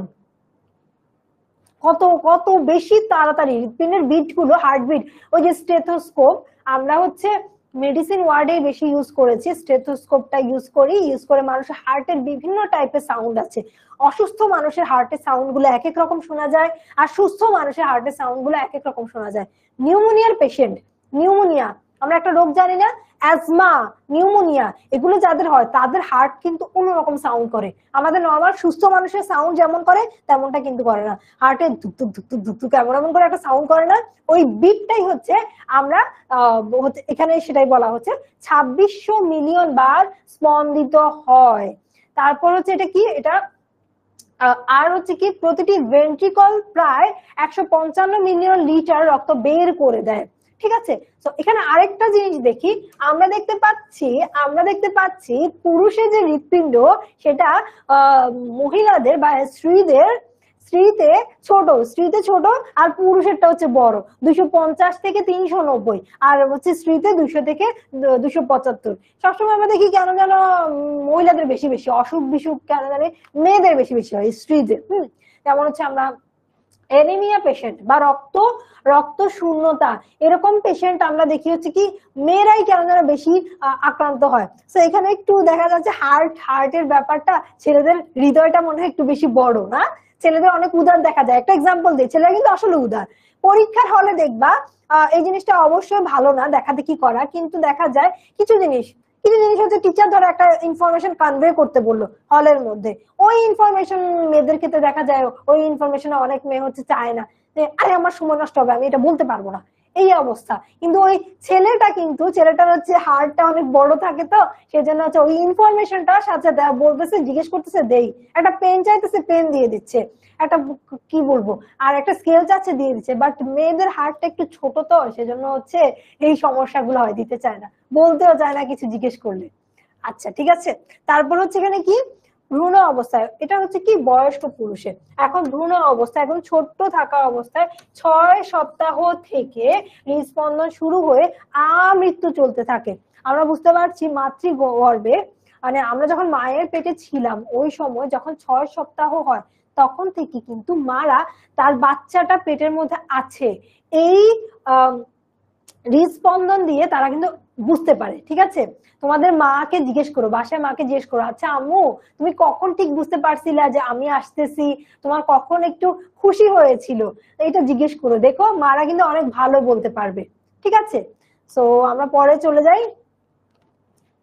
কত কত বেশি তাড়াতাড়ি হৃৎপিণ্ডের বিট গুলো, হার্টবিট, ওই যে স্টেথোস্কোপ আমরা হচ্ছে মেডিসিন ওয়ার্ডে বেশি ইউজ করেছি, স্টেথোস্কোপটা ইউজ করে মানুষের হার্টের বিভিন্ন টাইপের সাউন্ড আছে। অসুস্থ মানুষের হার্টের সাউন্ড গুলো এক এক রকম শোনা যায়, আর সুস্থ মানুষের হার্টের সাউন্ড গুলো এক এক রকম শোনা যায়। নিউমোনিয়ার পেশেন্ট, নিউমোনিয়া আমরা একটা রোগ জানি না, অ্যাজমা, নিউমোনিয়া, এগুলো যাদের হয় তাদের হার্ট কিন্তু অন্যরকম সাউন্ড করে। আমাদের নর্মাল সুস্থ মানুষের সাউন্ড যেমন করে তেমনটা কিন্তু করে না, হার্টে ধুক ধুক ধুক ধুক ধুক ধুক এমন এমন করে একটা সাউন্ড করে না, ওই বিটটাই হচ্ছে আমরা এখানে সেটাই বলা হচ্ছে 2600 মিলিয়ন বার স্পন্দিত হয়। তারপর হচ্ছে এটা কি, এটা আর হচ্ছে কি প্রতিটি ভেন্ট্রিকল প্রায় 155 মিলিয়ন লিটার রক্ত বের করে দেয়। ঠিক আছে, তো এখানে আরেকটা জিনিস দেখি, আমরা দেখতে পাচ্ছি পুরুষের যে হৃৎপিণ্ড সেটা মহিলাদের বা স্ত্রীতে ছোট আর পুরুষেরটা হচ্ছে বড়, 250 থেকে 390, আর হচ্ছে স্ত্রীতে 200 থেকে 275। সবসময় আমরা দেখি কেন যেন মহিলাদের বেশি অসুখ বিসুখ কেন জানি মেয়েদের বেশি হয় স্ত্রীদের। যেমন হচ্ছে আমরা অ্যানিমিয়া পেশেন্ট বা রক্ত শূন্যতা এরকম পেশেন্ট আমরা দেখি হচ্ছে কি মেয়েরাই কেন যেন বেশি আক্রান্ত হয়। তো এখানে একটু দেখা যাচ্ছে হার্টের ব্যাপারটা, ছেলেদের হৃদয়টা মনে হয় একটু বেশি বড় না, ছেলেদের অনেক উদার দেখা যায়। একটা এক্সাম্পল দিই, ছেলেরা কিন্তু আসলে উদার। পরীক্ষার হলে দেখবা এই জিনিসটা অবশ্যই ভালো না দেখাদেখি করা, কিন্তু দেখা যায় কিছু জিনিস হচ্ছে টিচার ধরো একটা ইনফরমেশন কনভে করতে বললো হলের মধ্যে, ওই ইনফরমেশন মেয়েদের ক্ষেত্রে দেখা যায় ওই ইনফরমেশন অনেক মেয়ে হচ্ছে চায় না, যে আরে আমার সময় নষ্ট হবে, আমি এটা বলতে পারবো না, এই অবস্থা। কিন্তু ওই ছেলেটার হচ্ছে হার্টটা অনেক বড় থাকে, তো সেজন্য হচ্ছে ওই ইনফরমেশনটা সাথে বলতেছে, জিজ্ঞেস করতেছে দেই, একটা পেন চাইতেছে পেন দিয়ে দিচ্ছে, একটা কি বলবো আর একটা স্কেল চাচ্ছে দিয়ে দিচ্ছে। বাট মেয়েদের হার্টটা একটু ছোট, তো সেজন্য হচ্ছে এই সমস্যাগুলো হয়, দিতে চায় না, বলতেও চায় না কিছু জিজ্ঞেস করলে। আচ্ছা ঠিক আছে, তারপর হচ্ছে এখানে কি ভ্রূণ অবস্থায়, এটা হচ্ছে কি বয়স্ক পুরুষের। এখন ভ্রূণ অবস্থায় একদম ছোট্ট থাকা অবস্থায় 6 সপ্তাহ থেকে হৃদস্পন্দন শুরু হয়ে আমৃত্যু চলতে থাকে। আমরা বুঝতে পারছি মাতৃগর্ভে, মানে আমরা যখন মায়ের পেটে ছিলাম ওই সময় যখন 6 সপ্তাহ হয় তখন থেকে কিন্তু মারা তার বাচ্চাটা পেটের মধ্যে আছে এই হৃদস্পন্দন দিয়ে তারা কিন্তু বুঝতে পারে। ঠিক আছে, তোমাদের মাকে জিজ্ঞেস করো, বাসায় মাকে জিজ্ঞেস করো, আচ্ছা আম্মু তুমি কখন ঠিক বুঝতে পারছিলা যে আমি আসতেছি, তোমার কখন একটু খুশি হয়েছিল, এটা জিজ্ঞেস করো, দেখো মারা কিন্তু অনেক ভালো বলতে পারবে। ঠিক আছে, সো আমরা পরে চলে যাই।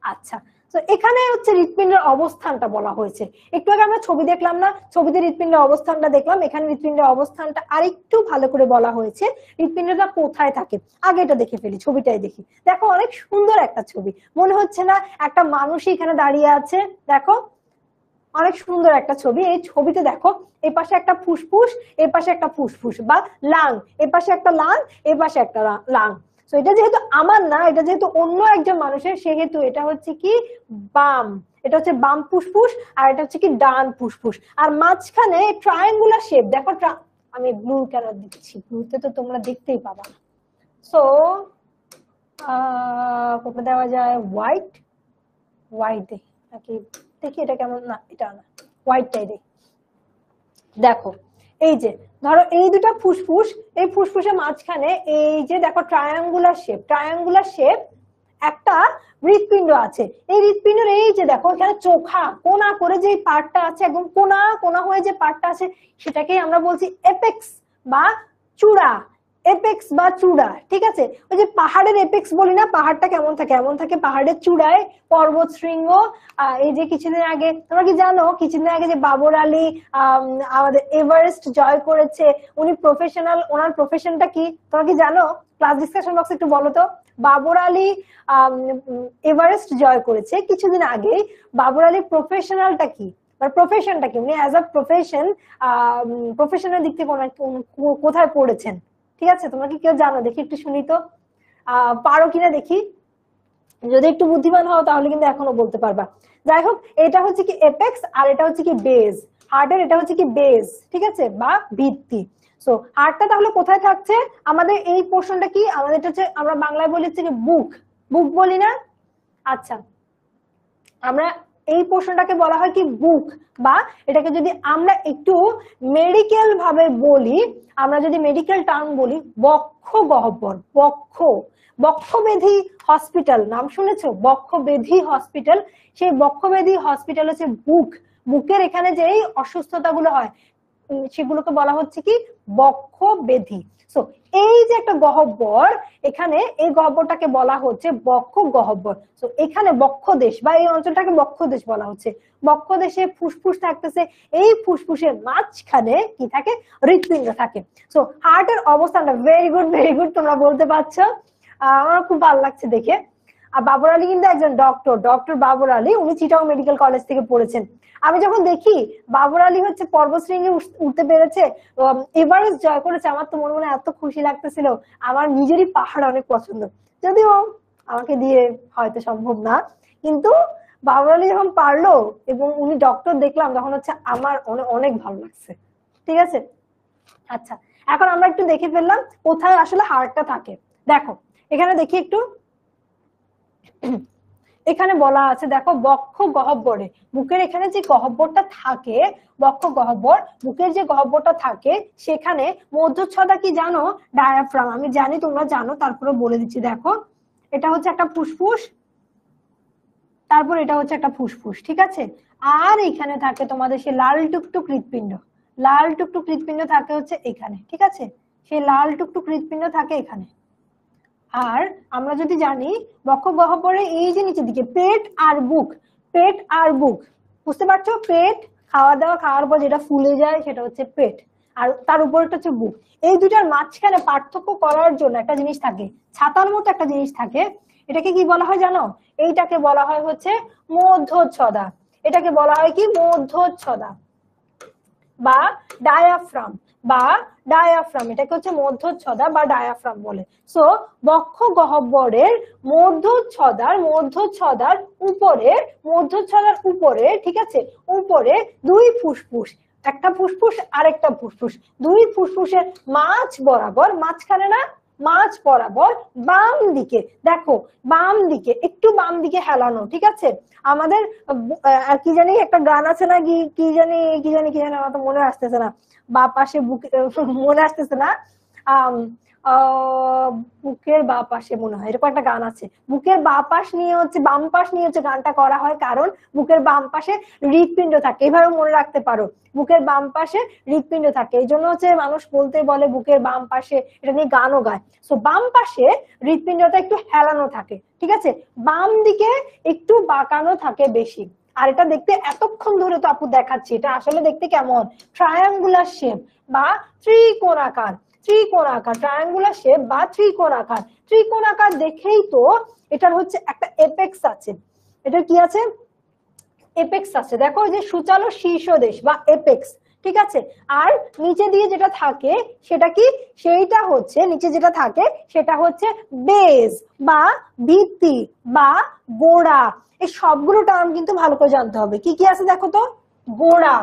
আচ্ছা, তো এখানে হচ্ছে হৃৎপিণ্ডের অবস্থানটা বলা হয়েছে। একটু আগে আমরা ছবি দেখলাম না, ছবিতে হৃৎপিণ্ডের অবস্থানটা দেখলাম, এখানে হৃৎপিণ্ডের অবস্থানটা আরেকটু ভালো করে বলা হয়েছে, হৃৎপিণ্ডটা কোথায় থাকে। আগে এটা দেখে ফেলি, ছবিটাই দেখি। দেখো অনেক সুন্দর একটা ছবি, মনে হচ্ছে না একটা মানুষই এখানে দাঁড়িয়ে আছে। দেখো অনেক সুন্দর একটা ছবি। এই ছবিতে দেখো এই পাশে একটা ফুসফুস, এই পাশে একটা ফুসফুস বা লাং, এই পাশে একটা লাং, এই পাশে একটা লাং। তো এটা যেহেতু আমার না, এটা যেহেতু অন্য একজন মানুষের, সেহেতু এটা হচ্ছে কি বাম, এটা হচ্ছে বাম ফুসফুস, আর এটা হচ্ছে কি ডান ফুসফুস। আর মাঝখানে ট্রায়াঙ্গুলার শেপ, দেখো আমি ব্লু কেন দিচ্ছি, ব্লুতে তো তোমরা দেখতেই পাবা না। সো কোনটা দেওয়া যায়, হোয়াইট দেখি নাকি, দেখি এটা কেমন, না এটা না, হোয়াইটটাই দেখি। দেখো এই যে ধরো এই দুটো ফুসফুস, এই ফুসফুসের মাঝখানে এই যে দেখো ট্রায়াঙ্গুলার শেপ একটা হৃৎপিণ্ড আছে। এই হৃৎপিণ্ডের এই যে দেখো এখানে চোখা কোনা করে যে পার্টটা আছে, একদম কোনা হয়ে যে পার্টটা আছে, সেটাকে আমরা বলছি এপেক্স বা চূড়া, এপেক্স বা চূড়া। ঠিক আছে, ওই যে পাহাড়ের এপেক্স বলি না, পাহাড়টা কেমন থাকে, এমন থাকে পাহাড়ের চূড়ায় পর্বত শৃঙ্গ। এই যে কিছুদিন আগে তোমরা কি জানো, কিছুদিন আগে যে বাবর আলী আমাদের এভারেস্ট জয় করেছে, উনি প্রফেশনাল, ওনার প্রফেশনটা কি তোমরা কি জানো? ক্লাস ডিসকাশন বক্সে একটু বলো তো। বাবর আলী এভারেস্ট জয় করেছে কিছুদিন আগে, বাবর আলী প্রফেশনালটা কি, প্রফেশনটা কি, উনি অ্যাজ আ প্রফেশনের দিক থেকে কোথায় পড়েছেন? ঠিক আছে, তোমরা কি কেউ জানো? দেখি একটু শুনি তো, পারো কিনা দেখি, যদি একটু বুদ্ধিমান হও তাহলে কিন্তু এখনো বলতে পারবা। যাই হোক, এটা হচ্ছে কি এপেক্স আর এটা হচ্ছে কি বেজ, হার্টের এটা হচ্ছে কি বেজ, ঠিক আছে, বা ভিত্তি। সো হার্টটা তাহলে কোথায় থাকছে, আমাদের এই পোর্শনটা কি, আমাদের এটা হচ্ছে, আমরা বাংলায় বলি হচ্ছে কি বুক বলি না। আচ্ছা, আমরা এই পোর্শনটাকে বলা হয় কি বুক, বা এটাকে যদি আমরা একটু মেডিকেল ভাবে বলি, আমরা যদি মেডিকেল টার্ম বলি বক্ষ গহ্বর, বক্ষব্যাধি হসপিটাল নাম শুনেছো? বক্ষব্যাধি হসপিটাল, সেই বক্ষব্যাধি হসপিটাল হচ্ছে বুকের এখানে যে অসুস্থতাগুলো হয় সেগুলোকে বলা হচ্ছে কি বক্ষব্যাধি। সো এই যে একটা গহ্বর, এখানে এই গহ্বরটাকে বলা হচ্ছে বক্ষ গহ্বর। সো এখানে বক্ষদেশ বা এই অঞ্চলটাকে বক্ষদেশ বলা হচ্ছে। বক্ষদেশে ফুসফুস থাকতেছে, এই ফুসফুসের মাঝখানে কি থাকে? হৃৎপিণ্ড থাকে। সো হার্টের অবস্থানটা ভেরি গুড, তোমরা বলতে পারছো, আমার খুব ভালো লাগছে দেখে। আর বাবর আলী কিন্তু একজন ডক্টর বাবর আলী, উনি চিটাগং মেডিকেল কলেজ থেকে পড়েছেন। আমি যখন দেখি বাবর আলী হচ্ছে পর্বতশৃঙ্গে উঠতে পেরেছে, এভারেস্ট জয় করেছে, আমার তো মনে মনে এত খুশি লাগতেছিল। আমার নিজেরই পাহাড় অনেক পছন্দ, যদিও আমাকে দিয়ে হয়তো সম্ভব না, কিন্তু বাবর আলী যখন পারলো এবং উনি ডক্টর দেখলাম তখন হচ্ছে আমার অনেক ভালো লাগছে। ঠিক আছে, আচ্ছা এখন আমরা একটু দেখে ফেললাম কোথায় আসলে হার্টটা থাকে। দেখো এখানে দেখি একটু, এখানে বলা আছে দেখো বক্ষ গহ্বরে, বুকের এখানে যে গহ্বরটা থাকে, বক্ষ গহ্বর, বুকের যে গহ্বরটা থাকে সেখানে মধ্যচ্ছদা কি জানো? ডায়াফ্রাম। আমি জানি তোমরা জানো, তারপরে বলে দিচ্ছি। দেখো এটা হচ্ছে একটা ফুসফুস, তারপর এটা হচ্ছে একটা ফুসফুস, ঠিক আছে। আর এখানে থাকে তোমাদের সেই লাল টুকটুক হৃৎপিণ্ড, লাল টুকটুক হৃৎপিণ্ড থাকে হচ্ছে এখানে, ঠিক আছে। সেই লাল টুকটুক হৃৎপিণ্ড থাকে এখানে। আর আমরা যদি জানি বক্ষ গহ্বরে এই যে নিচের দিকে পেট আর বুক, পেট আর বুক, বুঝতে পারছো? পেট খাওয়ার পর যেটা ফুলে যায় সেটা হচ্ছে পেট, আর তার উপরটা হচ্ছে বুক। এই দুটার মাঝখানে পার্থক্য করার জন্য একটা জিনিস থাকে, ছাতার মতো একটা জিনিস থাকে। এটাকে কি বলা হয় জানো? এইটাকে বলা হয় হচ্ছে মধ্যচ্ছদা। এটাকে বলা হয় কি? মধ্যচ্ছদা বা ডায়াফ্রাম এটাকে হচ্ছে মধ্যচ্ছদা বা ডায়াফ্রাম বলে। সো বক্ষ গহ্বরের মধ্যচ্ছদার উপরে, ঠিক আছে, উপরে দুই ফুসফুস, একটা ফুসফুস আরেকটা ফুসফুস, দুই ফুসফুসের মাঝখানে না, মাঝ বরাবর বাম দিকে, দেখো বাম দিকে, একটু বাম দিকে হেলানো, ঠিক আছে। আমাদের কি জানি একটা গান আছে না, কি জানি আমার তো মনে আসতেছে না, বা পাশে বুকে, মনে আসতেছে না, বুকের বা পাশে মনে হয় এরকম একটা গান আছে। বুকের বা পাশ নিয়ে হচ্ছে, বাম পাশ নিয়ে হচ্ছে গানটা করা হয়, কারণ বুকের বাম পাশে হৃৎপিণ্ড থাকে। এভাবে মনে রাখতে পারো, বুকের বাম পাশে হৃৎপিণ্ড থাকে, এই জন্য হচ্ছে মানুষ বলতে বলে বুকের বাম পাশে, এটা নিয়ে গানও গায়। সো বাম পাশে হৃৎপিণ্ডটা একটু হেলানো থাকে, ঠিক আছে, বাম দিকে একটু বাঁকানো থাকে বেশি। আর এটা দেখতে এতক্ষণ ধরে তো আপু দেখাচ্ছি, এটা আসলে দেখতে কেমন? ট্রায়াঙ্গুলার শেপ বা ত্রিকোণাকার, ট্রায়াঙ্গুলার শেপ বা ত্রিকোণাকার দেখেই তো এটার হচ্ছে একটা এপেক্স আছে। এটা কি আছে? এপেক্স আছে, দেখো যে সূচালো শীর্ষদেশ বা এপেক্স, ঠিক আছে। আর নিচে দিয়ে যেটা থাকে সেটা কি? সেইটা হচ্ছে, নিচে যেটা থাকে সেটা হচ্ছে বেস বা ভিত্তি বা গোড়া। এই সবগুলো টার্ম কিন্তু ভালো করে জানতে হবে। কি কি আছে দেখো তো? গোড়া,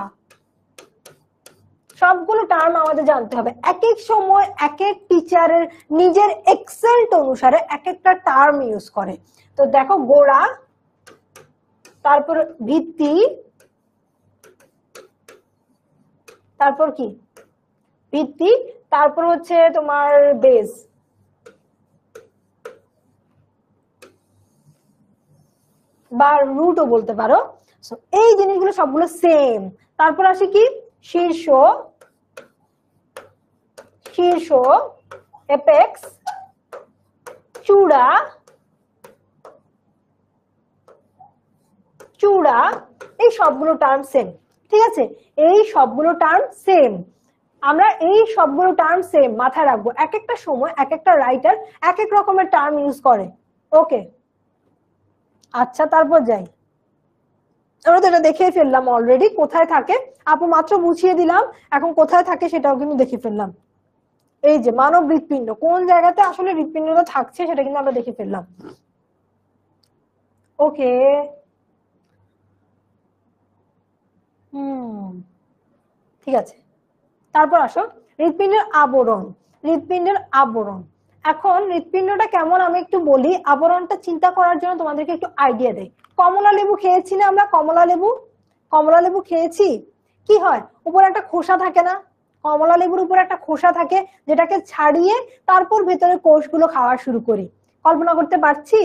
সবগুলো টার্ম আমাদের জানতে হবে। এক এক সময় এক এক টিচারের নিজের এক্সেন্ট অনুসারে এক একটা টার্ম ইউজ করে। তো দেখো গোড়া, তারপর ভিত্তি, তারপর কি? ভিত্তি, তারপর হচ্ছে তোমার বেস বা রুটও বলতে পারো। এই জিনিসগুলো সবগুলো সেম। তারপর আসে কি? শীর্ষ, এপেক্স, চূড়া, এই সবগুলো টার্ম সেম, ঠিক আছে। এই সবগুলো টার্ম সেম, আমরা এই সবগুলো টার্ম সেম মাথায় রাখবো। এক একটা সময় এক একটা রাইটার এক এক রকমের টার্ম ইউজ করে। ওকে, আচ্ছা তারপর যাই। আমরা তো এটা দেখে ফেললাম অলরেডি কোথায় থাকে, আপু মাত্র বুঝিয়ে দিলাম। এখন কোথায় থাকে সেটাও কিন্তু দেখে ফেললাম। এই যে মানব হৃৎপিণ্ড, কোন জায়গাতে আসলে হৃৎপিণ্ডটা থাকছে সেটা কিন্তু আমরা দেখে ফেললাম। ওকে, ঠিক আছে। তারপর আসো হৃৎপিণ্ডের আবরণ। এখন হৃৎপিণ্ডটা কেমন আমি একটু বলি, আবরণটা চিন্তা করার জন্য তোমাদেরকে একটু আইডিয়া দেই। কমলা লেবু খেয়েছি না আমরা? কমলা লেবু খেয়েছি। কি হয়? উপরে একটা খোসা থাকে না? কমলা লেবুর উপরে একটা খোসা থাকে, যেটাকে ছাড়িয়ে তারপর ভেতরে কোষগুলো খাওয়া শুরু করি। কল্পনা করতে পারছি?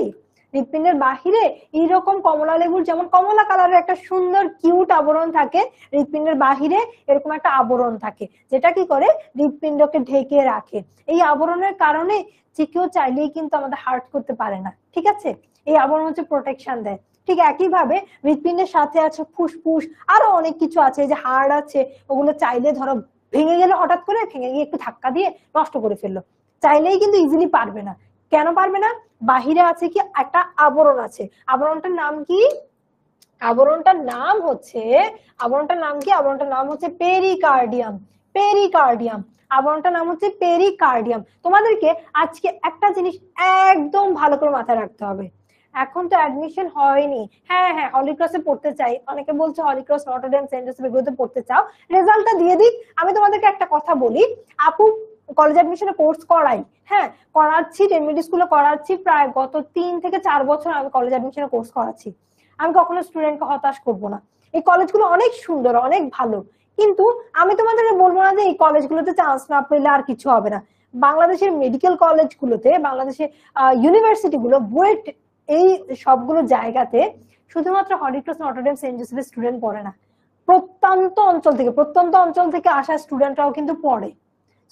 হৃৎপিণ্ডের বাহিরে এইরকম কমলা লেবুর যেমন কমলা কালারের একটা সুন্দর কিউট আবরণ থাকে, হৃৎপিণ্ডের বাহিরে এরকম একটা আবরণ থাকে যেটা কি করে হৃৎপিণ্ডকে ঢেকে রাখে। এই আবরণের কারণে যে কেউ চাইলেই কিন্তু আমাদের হার্ট করতে পারে না, ঠিক আছে? এই আবরণ হচ্ছে প্রোটেকশন দেয়। ঠিক একইভাবে হৃৎপিণ্ডের সাথে আছে ফুসফুস, আরো অনেক কিছু আছে, যে হাড় আছে, ওগুলো চাইলে ধরো ভেঙে গেলে হঠাৎ করে ভেঙে গিয়ে একটু ধাক্কা দিয়ে নষ্ট করে ফেললো, চাইলেই কিন্তু ইজিলি পারবে না। কেন পারবে না? বাহিরে আছে কি একটা আবরণ আছে। আবরণটার নাম কি? আবরণটার নাম হচ্ছে আবরণটার নাম হচ্ছে পেরিকার্ডিয়াম। পেরিকার্ডিয়াম, আবরণটার নাম হচ্ছে পেরিকার্ডিয়াম। তোমাদেরকে আজকে একটা জিনিস একদম ভালো করে মাথায় রাখতে হবে। এখন তো অ্যাডমিশন হয়নি, হ্যাঁ হ্যাঁ হলি ক্রসে পড়তে চাই, অনেকে বলছে Holy Cross, Notre Dame, Saint Joseph এগুলোতে পড়তে চাও, রেজাল্টটা দিয়ে দিক। আমি তোমাদেরকে একটা কথা বলি, আপু কলেজ অ্যাডমিশনে কোর্স করাই, হ্যাঁ করাচ্ছি, টেনমিডি স্কুলে করাচ্ছি, প্রায় গত 3 থেকে 4 বছর আমি কলেজ অ্যাডমিশনে কোর্স করাচ্ছি। আমি কখনো স্টুডেন্টকে হতাশ করব না। এই কলেজগুলো অনেক সুন্দর, অনেক ভালো, কিন্তু আমি তোমাদের বলবো না যে এই কলেজগুলোতে চান্স না পেলে আর কিছু হবে না। বাংলাদেশের মেডিকেল কলেজগুলোতে, বাংলাদেশের ইউনিভার্সিটি গুলো, বুয়েট, এই সবগুলো জায়গাতে শুধুমাত্র Holy Cross, Notre Dame, Saint জোসেফের স্টুডেন্ট পড়ে না, প্রত্যন্ত অঞ্চল থেকে আসা স্টুডেন্টরাও কিন্তু পড়ে।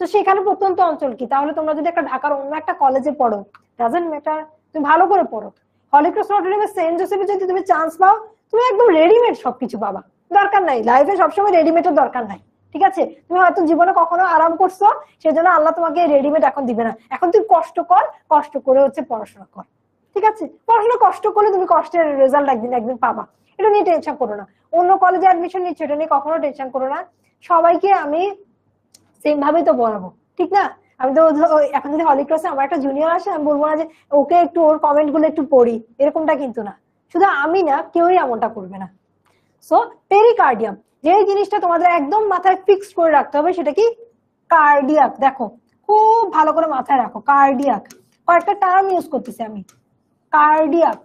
তো সেখানে প্রত্যন্ত অঞ্চল কি, তাহলে তোমরা যদি একটা ঢাকার অন্য একটা কলেজে পড়ো, ডাজন্ট ম্যাটার, তুমি ভালো করে পড়ো। হলি ক্রস, নটর ডেম, সেন্ট জোসেফে যদি তুমি চান্স পাও, তুমি একদম রেডিমেড সবকিছু পাবা, দরকার নাই লাইফে সবসময় রেডিমেডের দরকার নাই, ঠিক আছে? তুমি হয়তো জীবনে কখনো আরাম করছো, সেজন্য আল্লাহ তোমাকে রেডিমেড এখন দিবে না। এখন তুই কষ্ট কর, কষ্ট করে হচ্ছে পড়াশোনা কর, ঠিক আছে? পড়াশোনা কষ্ট করলে তুমি কষ্টের রেজাল্ট একদিন পাবা, এটা নিয়ে টেনশন করো না। অন্য কলেজে অ্যাডমিশন নিচ্ছে, এটা নিয়ে কখনো টেনশন করো না। সবাইকে আমি সেম ভাবেই তো পড়াবো, ঠিক না? আমি তো এখন যদি হলি ক্রসে আমার একটা জুনিয়র আসে, আমি বলবো না যে ওকে একটু ওর কমেন্ট গুলো একটু পড়ি, এরকমটা কিন্তু না। শুধু আমি না, কেউই এমনটা করবে না। সো পেরিকার্ডিয়াম, যে জিনিসটা তোমাদের একদম মাথায় ফিক্সড করে রাখতে হবে, সেটা কি? কার্ডিয়াক। দেখো খুব ভালো করে মাথায় রাখো, কার্ডিয়াক। কয়েকটা টার্ম ইউজ করতেছি আমি। কার্ডিয়াক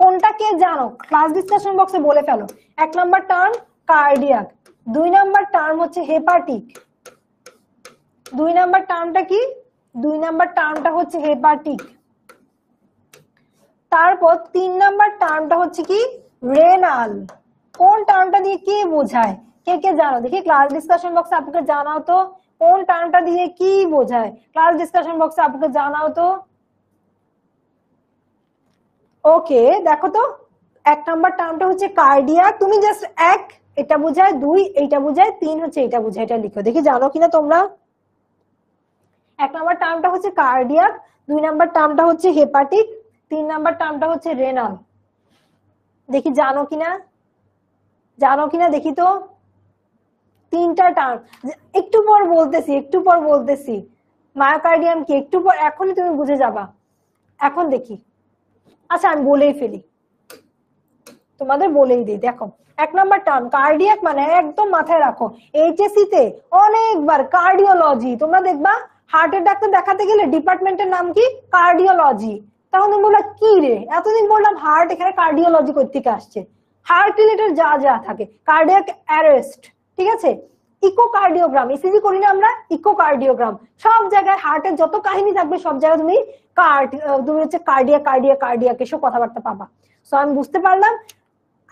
কোনটা কে জানো? ক্লাস ডিসকাশন বক্সে বলে ফেলো। 1 number term cardiac, 2 number term হচ্ছে হেপাটিক। 2 নাম্বার টার্মটা কি? 2 নাম্বার টার্মটা হচ্ছে হেপাটিক। তারপর 3 নাম্বার টার্মটা হচ্ছে কি? রেনাল। কোন টার্মটা দিয়ে কি বোঝায়? কে কে জানো দেখি ক্লাস ডিসকাশন বক্সে আপুকে জানাও তো, কোন টার্মটা দিয়ে কি বোঝায়? ক্লাস ডিসকাশন বক্সে আপুকে জানাও তো। ওকে দেখো তো, 1 নাম্বার টার্মটা হচ্ছে কার্ডিয়াক, তুমি জাস্ট 1 এটা বোঝায়, 2 এইটা বোঝায়, 3 হচ্ছে এটা বোঝায়, এটা লিখো দেখি জানো কিনা তোমরা। 1 নাম্বার টার্মটা হচ্ছে কার্ডিয়াক, 2 নাম্বার টার্মটা হচ্ছে হেপাটিক, 3 নাম্বার টার্মটা হচ্ছে রেনাল। দেখি জানো কিনা, জানো কিনা দেখি তো। 3টা টার্ম একটু পর বলতেছি। মায়োকার্ডিয়াম কি একটু পর, এখনই তুমি বুঝে যাবা। এখন দেখি, আচ্ছা আমি বলেই ফেলি, তোমাদের বলেই দিই। দেখো 1 নাম্বার টার্ম কার্ডিয়াক, মানে একদম মাথায় রাখো, এইচএসসি তে অনেকবার কার্ডিওলজি, তোমরা দেখবা হার্টের ডাক্তার দেখাতে গেলে ডিপার্টমেন্টের নাম কি? কার্ডিওলজি। তখন তুমি বললা কি রে, এতদিন বললাম হার্ট, এখানে কার্ডিওলজি কই থেকে আসছে? হার্ট রিলেটেড যা যা থাকে, কার্ডিয়াক অ্যারেস্ট, ঠিক আছে, ইকোকার্ডিওগ্রাম, ইসিজি করি না আমরা, ইকোকার্ডিওগ্রাম, সব জায়গায় হার্টের যত কাহিনী থাকবে সব জায়গায় তুমি হচ্ছে কার্ডিয়াক এসব কথাবার্তা পাবা। সো আমি বুঝতে পারলাম,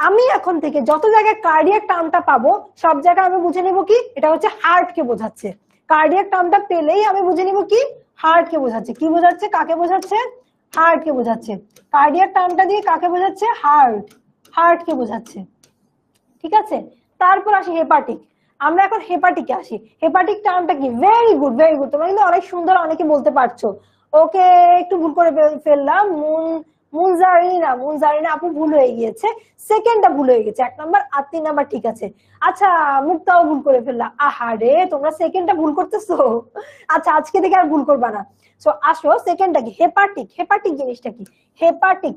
আমি এখন থেকে যত জায়গায় কার্ডিয়াক টার্মটা পাবো, সব জায়গায় আমি বুঝে নিব কি এটা হচ্ছে হার্ট কে বোঝাচ্ছে। কার্ডিয়াক টার্মটা পেলেই আমি বুঝে নিব কি হার্ট কে বোঝাচ্ছে। কি বোঝাচ্ছে? কাকে বোঝাচ্ছে? হার্ট কে বোঝাচ্ছে। কার্ডিয়াক টার্মটা দিয়ে কাকে বোঝাচ্ছে? হার্ট কে বোঝাচ্ছে, ঠিক আছে? তারপর আসি হেপাটিক। আমরা এখন হেপাটিকে আসি। হেপাটিক টার্মটা কি? ভেরি গুড, তোমরা কিন্তু অনেক সুন্দর, অনেকে বলতে পারছো। ওকে একটু ভুল করে ফেললাম, মুনজারিনা আপু ভুল হয়ে গিয়েছে, সেকেন্ডটা ভুল হয়ে গেছে, 1 নাম্বার আর 3 নাম্বার ঠিক আছে। আচ্ছা মুক্তাও ভুল করে ফেললা, আহারে তোমরা সেকেন্ডটা ভুল করতেছো। আচ্ছা আজকে থেকে আর ভুল করবা না। সো আসো সেকেন্ডটা কি? হেপাটিক জিনিসটা কি? হেপাটিক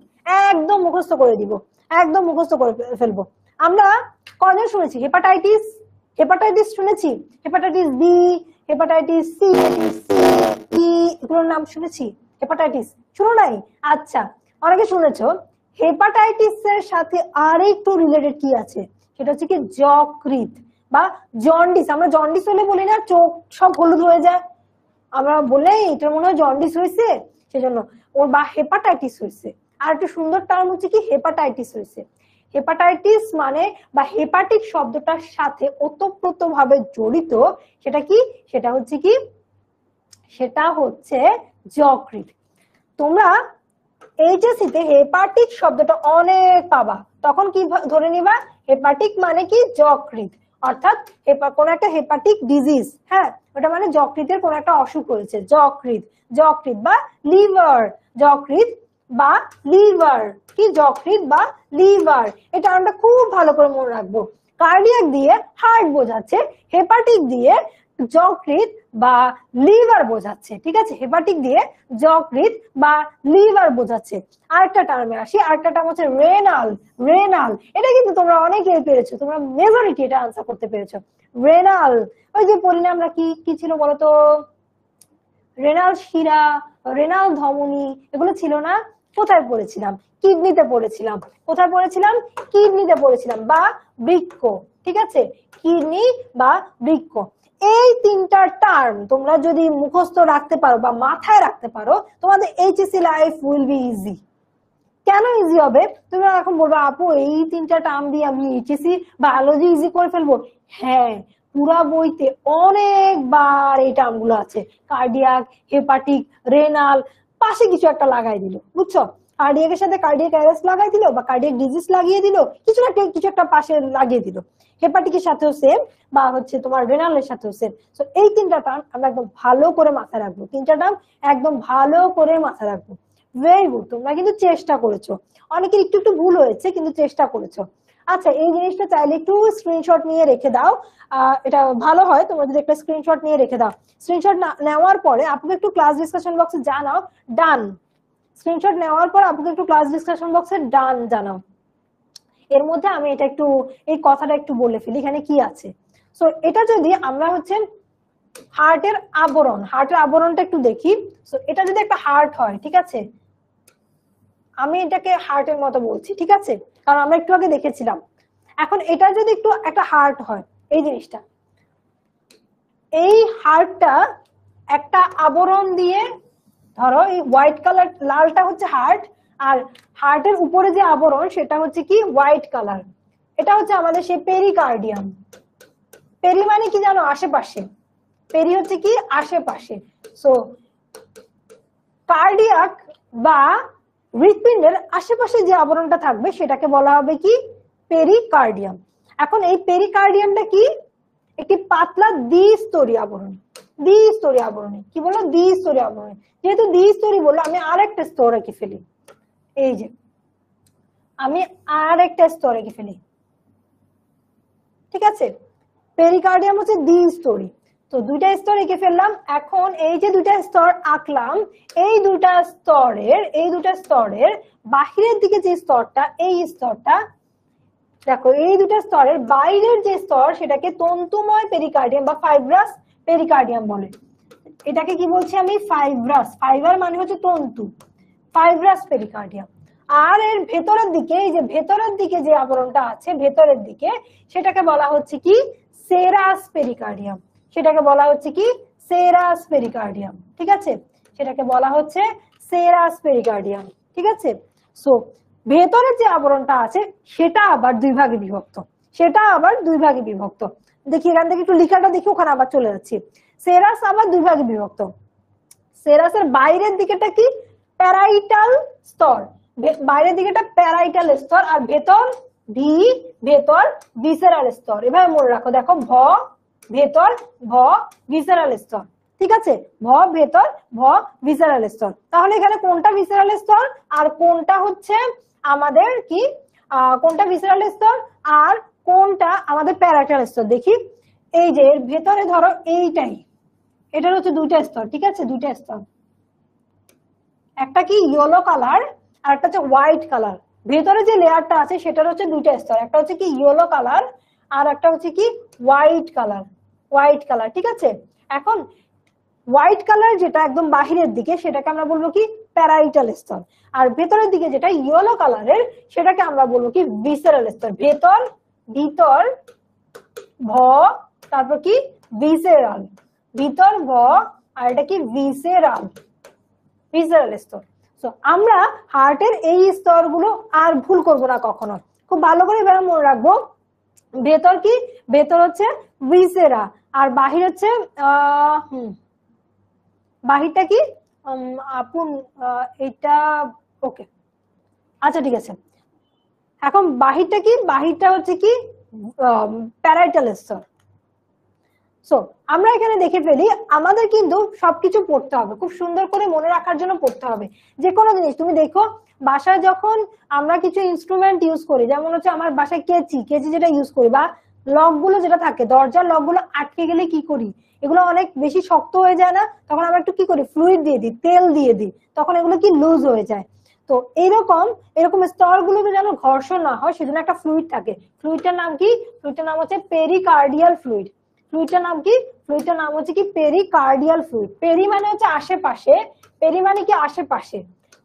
একদম মুখস্থ করে দিব, একদম মুখস্থ করে ফেলবো। আমরা কজন শুনেছি হেপাটাইটিস শুনেছি? হেপাটাইটিস বি, হেপাটাইটিস সি, এগুলোর নাম শুনেছি? হেপাটাইটিস শুনো নাই? আচ্ছা অনেকে শুনেছো। হেপাটাইটিস এর সাথে আরেকটু রিলেটেড কি আছে, সেটা হচ্ছে কি যকৃৎ বা জন্ডিস। আমরা জন্ডিস হলে বলি না চোখ সব হলুদ হয়ে যায়, আমরা বলে এটার মনে হয় জন্ডিস হয়েছে, সেজন্য ওর বা হেপাটাইটিস হয়েছে। আর একটা সুন্দর টার্ম হচ্ছে কি হেপাটাইটিস হয়েছে। হেপাটাইটিস মানে বা হেপাটিক শব্দটার সাথে ওতপ্রোতভাবে জড়িত সেটা কি, সেটা হচ্ছে কি, সেটা হচ্ছে যকৃৎ। তোমরা এইচএসসি তে হেপাটিক শব্দটা অনেক পাবা, তখন কি ধরে নিবা, হেপাটিক মানে কি যকৃৎ, অর্থাৎ কোন একটা হেপাটিক ডিজিজ, হ্যাঁ ওটা মানে যকৃতের কোন একটা অসুখ হয়েছে, যকৃৎ, যকৃৎ বা লিভার, যকৃৎ বা লিভার, কি যকৃৎ বা লিভার, এটা আমরা খুব ভালো করে মনে রাখবো। কার্ডিয়াক দিয়ে হার্ট বোঝাচ্ছে, হেপাটিক দিয়ে যকৃৎ বা লিভার বোঝাচ্ছে, ঠিক আছে, হেপাটিক দিয়ে যকৃৎ বা লিভার বোঝাচ্ছে। আরেকটা টার্মে আসি, আরেকটা টার্ম হচ্ছে রেনাল, রেনাল, এটা কিন্তু তোমরা অনেকেই পেরেছো, তোমরা মেজরিটি এটা আনসার করতে পেরেছো। রেনাল, ওই যে পড়ি না আমরা, কি কি ছিল বলতো, রেনাল শিরা, রেনাল ধমনী, এগুলো ছিল না? কোথায় পড়েছিলাম? কিডনিতে পড়েছিলাম। কোথায় পড়েছিলাম? কিডনিতে পড়েছিলাম, বা বৃক্ক, ঠিক আছে, কিডনি বা বৃক্ক। এই তিনটা টার্ম তোমরা যদি মুখস্থ রাখতে পারো বা মাথায় রাখতে পারো, তোমাদের HSC life will be easy. কেন ইজি হবে? তুমি এখন বলবো আপু এই তিনটা টার্ম দিয়ে আমি এইচএসসি বায়োলজি ইজি করে ফেলবো। হ্যাঁ, পুরা বইতে অনেকবার এই টার্ম গুলো আছে, কার্ডিয়াক, হেপাটিক, রেনাল, পাশে কিছু একটা লাগাই দিল, বুঝছো, কার্ডিয়াকের সাথে কার্ডিয়াক অ্যারেস্ট লাগাই দিল বা কার্ডিয়াক ডিজিজ লাগিয়ে দিল, কিছু একটা পাশে লাগিয়ে দিল, হেপাটিকের সাথেও সেম বা হচ্ছে তোমার রেনালের সাথেও সেম। তো এই তিনটা টার্ম আমরা একদম ভালো করে মাথায় রাখবো, তিনটা টার্ম একদম ভালো করে মাথায় রাখবো। ভেরি গুড, তোমরা কিন্তু চেষ্টা করেছো, অনেকের একটু একটু ভুল হয়েছে কিন্তু চেষ্টা করেছো। আচ্ছা, এই জিনিসটা চাইলে একটু স্ক্রিনশট নিয়ে রেখে দাও, এটা ভালো হয় তোমরা যদি একটা স্ক্রিনশট নিয়ে রেখে দাও। স্ক্রিনশট নেওয়ার পরে আপুকে একটু ক্লাস ডিসকাশন বক্সে জানাও ডান, স্ক্রিনশট নেওয়ার পর আপুকে একটু ক্লাস ডিসকাশন বক্সে ডান জানাও। এর মধ্যে আমি এটা একটু, এই কথাটা একটু বলে ফেলি, এখানে কি আছে। সো এটা যদি আমরা হচ্ছে হার্টের আবরণ, হার্টের আবরণটা একটু দেখি। সো এটা যদি একটা হার্ট হয়, ঠিক আছে, আমি এটাকে হার্টের মতো বলছি, ঠিক আছে, কারণ আমরা একটু আগে দেখেছিলাম। এখন এটা যদি একটু একটা হার্ট হয়, এই জিনিসটা, এই হার্টটা একটা আবরণ দিয়ে, ধরো এই হোয়াইট কালার লালটা হচ্ছে হার্ট, আর হার্টের উপরে যে আবরণ সেটা হচ্ছে কি হোয়াইট কালার, এটা হচ্ছে আমাদের সেই পেরিকার্ডিয়াম। পেরি মানে কি জানো? আশেপাশে, পেরি হচ্ছে কি আশেপাশে। সো কার্ডিয়াক বা হৃৎপিণ্ডের আশেপাশে যে আবরণটা থাকবে সেটাকে বলা হবে কি পেরিকার্ডিয়াম। এখন এই পেরিকার্ডিয়ামটা কি? একটি পাতলা দ্বিস্তরী আবরণ, দ্বিস্তরী আবরণী, কি বলো? দ্বিস্তরী আবরণী। যেহেতু দ্বিস্তরী বললো, আমি আরেকটা স্তর রেখে ফেলি, এই যে আমি আরেকটা স্তর রেখে ফেলি, ঠিক আছে, পেরিকার্ডিয়াম হচ্ছে দ্বিস্তরী, তো দুইটা স্তর এঁকে ফেললাম। এখন এই যে দুইটা স্তর আঁকলাম, এই দুইটা স্তরের বাহিরের দিকে যে স্তরটা, এই স্তরটা দেখো, এই দুটা স্তরের বাইরের যে স্তর সেটাকে তন্তুময় পেরিকার্ডিয়াম বা ফাইব্রাস পেরিকার্ডিয়াম বলে। এটাকে কি বলছি আমি? ফাইব্রাস, ফাইবার মানে হচ্ছে তন্তু, ফাইব্রাস পেরিকার্ডিয়াম। আর এর ভেতরের দিকে, এই যে ভেতরের দিকে যে আবরণটা আছে ভেতরের দিকে, সেটাকে বলা হচ্ছে কি সেরাস পেরিকার্ডিয়াম, সেটাকে বলা হচ্ছে কি সেরাস পেরিকার্ডিয়াম, ঠিক আছে, সেটাকে বলা হচ্ছে সেরাস পেরিকার্ডিয়াম, ঠিক আছে। সো ভেতরের যে আবরণটা আছে সেটা আবার দুই ভাগে বিভক্ত, সেটা আবার দুই ভাগে বিভক্ত। দেখি এখান থেকে একটু লেখাটা দেখি, ওখানে আবার চলে যাচ্ছি। সেরাস আবার দুই ভাগে বিভক্ত। সেরাসের বাইরের দিকেটা কি প্যারাইটাল স্তর, বাইরের দিকেটা প্যারাইটাল স্তর, আর ভেতর ভি, ভেতর ভিসেরাল স্তর। এভাবে মনে রাখো, দেখো ভ ভেতর, ভ ভিসেরাল স্তর, ঠিক আছে, ভ ভেতর, ভ ভিসেরাল স্তর। তাহলে এখানে কোনটা ভিসেরাল স্তর আর কোনটা হচ্ছে আমাদের কি, কোনটা ভিসেরাল স্তর আর কোনটা আমাদের প্যারাইটাল স্তর দেখি। এই যে এর ভেতরে ধরো এইটাই, এটার হচ্ছে দুইটা স্তর, ঠিক আছে, দুইটা স্তর, একটা কি ইয়েলো কালার আর একটা হচ্ছে হোয়াইট কালার। ভেতরে যে লেয়ারটা আছে সেটার হচ্ছে দুইটা স্তর, একটা হচ্ছে কি ইয়েলো কালার আর একটা হচ্ছে কি হোয়াইট কালার, হোয়াইট কালার, ঠিক আছে। এখন হোয়াইট কালার যেটা একদম বাহিরের দিকে সেটাকে আমরা বলবো কি প্যারাইটাল স্তর, আর ভেতরের দিকে যেটা ইয়েলো কালারের সেটাকে আমরা বলবো কি ভিসেরাল স্তর। ভেতর, ভিতর, ভ, তারপর কি ভিসেরাল, ভিতর ভ আর এটা কি ভিসেরাল, ঠিক আছে। ভিতর, ভিতর, ভ, ভিসেরাল, ঠিক আছে। সো ভিতর, ভিতর, ভ, ভিতর, ভ, ভিসেরাল, ভিতর, ভ, ভিতর, ভ, ভিসেরাল, ঠিক আছে। সো ভিতর, ভ, ভিতর, ভ, ভিসেরাল, ভিতর, ভ, ভিতর, ভ, ভিসেরাল, ঠিক আছে। সো ভিতর, ভ, ভিতর, ভ, ভিসেরাল, ভিতর, ভ, ভিতর, ভ, ভিসেরাল, ঠিক আছে। ভিসেরাল স্তর। সো আমরা হার্টের এই স্তরগুলো আর ভুল করব না কখনো, খুব ভালো করে এবার মনে রাখবো। ভেতর কি, ভেতর হচ্ছে ভিসেরা, আর বাহির হচ্ছে বাহিরটা কি আপন, এটা ওকে, আচ্ছা ঠিক আছে। এখন বাহিরটা কি, বাহিরটা হচ্ছে কি প্যারাইটাল স্তর। সো আমরা এখানে দেখে ফেলি, আমাদের কিন্তু সবকিছু পড়তে হবে, খুব সুন্দর করে মনে রাখার জন্য পড়তে হবে যে কোনো জিনিস। তুমি দেখো বাসায় যখন আমরা কিছু ইনস্ট্রুমেন্ট ইউজ করি, যেমন হচ্ছে আমার বাসায় কেচি, কেচি যেটা ইউজ করি, বা লক গুলো যেটা থাকে, দরজার লক গুলো আটকে গেলে কি করি, এগুলো অনেক বেশি শক্ত হয়ে যায় না, তখন আমরা একটু কি করি, ফ্লুইড দিয়ে দিই, তেল দিয়ে দিই, তখন এগুলো কি লুজ হয়ে যায়। তো এরকম স্তরগুলোতে যেন ঘর্ষণ না হয় সেজন্য একটা ফ্লুইড থাকে। ফ্লুইডটার নাম কি, ফ্লুইডটার নাম হচ্ছে পেরিকার্ডিয়াল ফ্লুইড। ফ্লুইডটার নাম কি, ফ্লুইডটার নাম হচ্ছে কি পেরিকার্ডিয়াল ফ্লুইড। পেরি মানে হচ্ছে আশেপাশে, পেরি মানে কি আশেপাশে,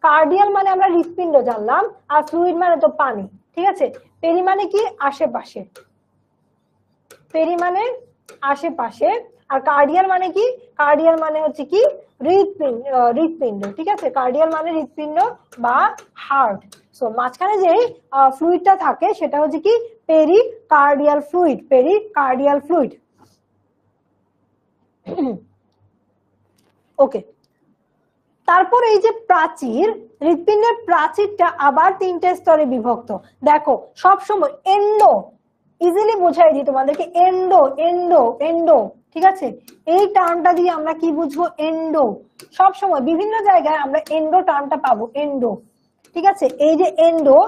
কার্ডিয়াল মানে আমরা হৃৎপিণ্ড জানলাম, আর ফ্লুইড মানে তো পানি, ঠিক আছে। পেরি মানে কি আশেপাশে, পেরি মানে আশেপাশে, আর কার্ডিয়াল মানে কি, কার্ডিয়াল মানে হচ্ছে কি হৃৎপিণ্ড, ঠিক আছে। কার্ডিয়াল মানে হৃৎপিণ্ড বা হার্ট। সো মাঝখানে যে ফ্লুইডটা থাকে সেটা হচ্ছে কি পেরিকার্ডিয়াল ফ্লুইড, পেরিকার্ডিয়াল ফ্লুইড। ওকে, তারপর এই যে প্রাচীর, হৃৎপিণ্ডের প্রাচীরটা আবার 3টে স্তরে বিভক্ত। দেখো সবসময় এন্ডো, ইজিলি বোঝাই দিই তোমাদেরকে, এন্ডো এন্ডো এন্ডো, ঠিক আছে। এই টার্মটা দিয়ে আমরা কি বুঝবো, এন্ডো। সবসময় বিভিন্ন জায়গায় আমরা এন্ডো টার্মটা পাবো, এন্ডো, ঠিক আছে। এই যে এন্ডো,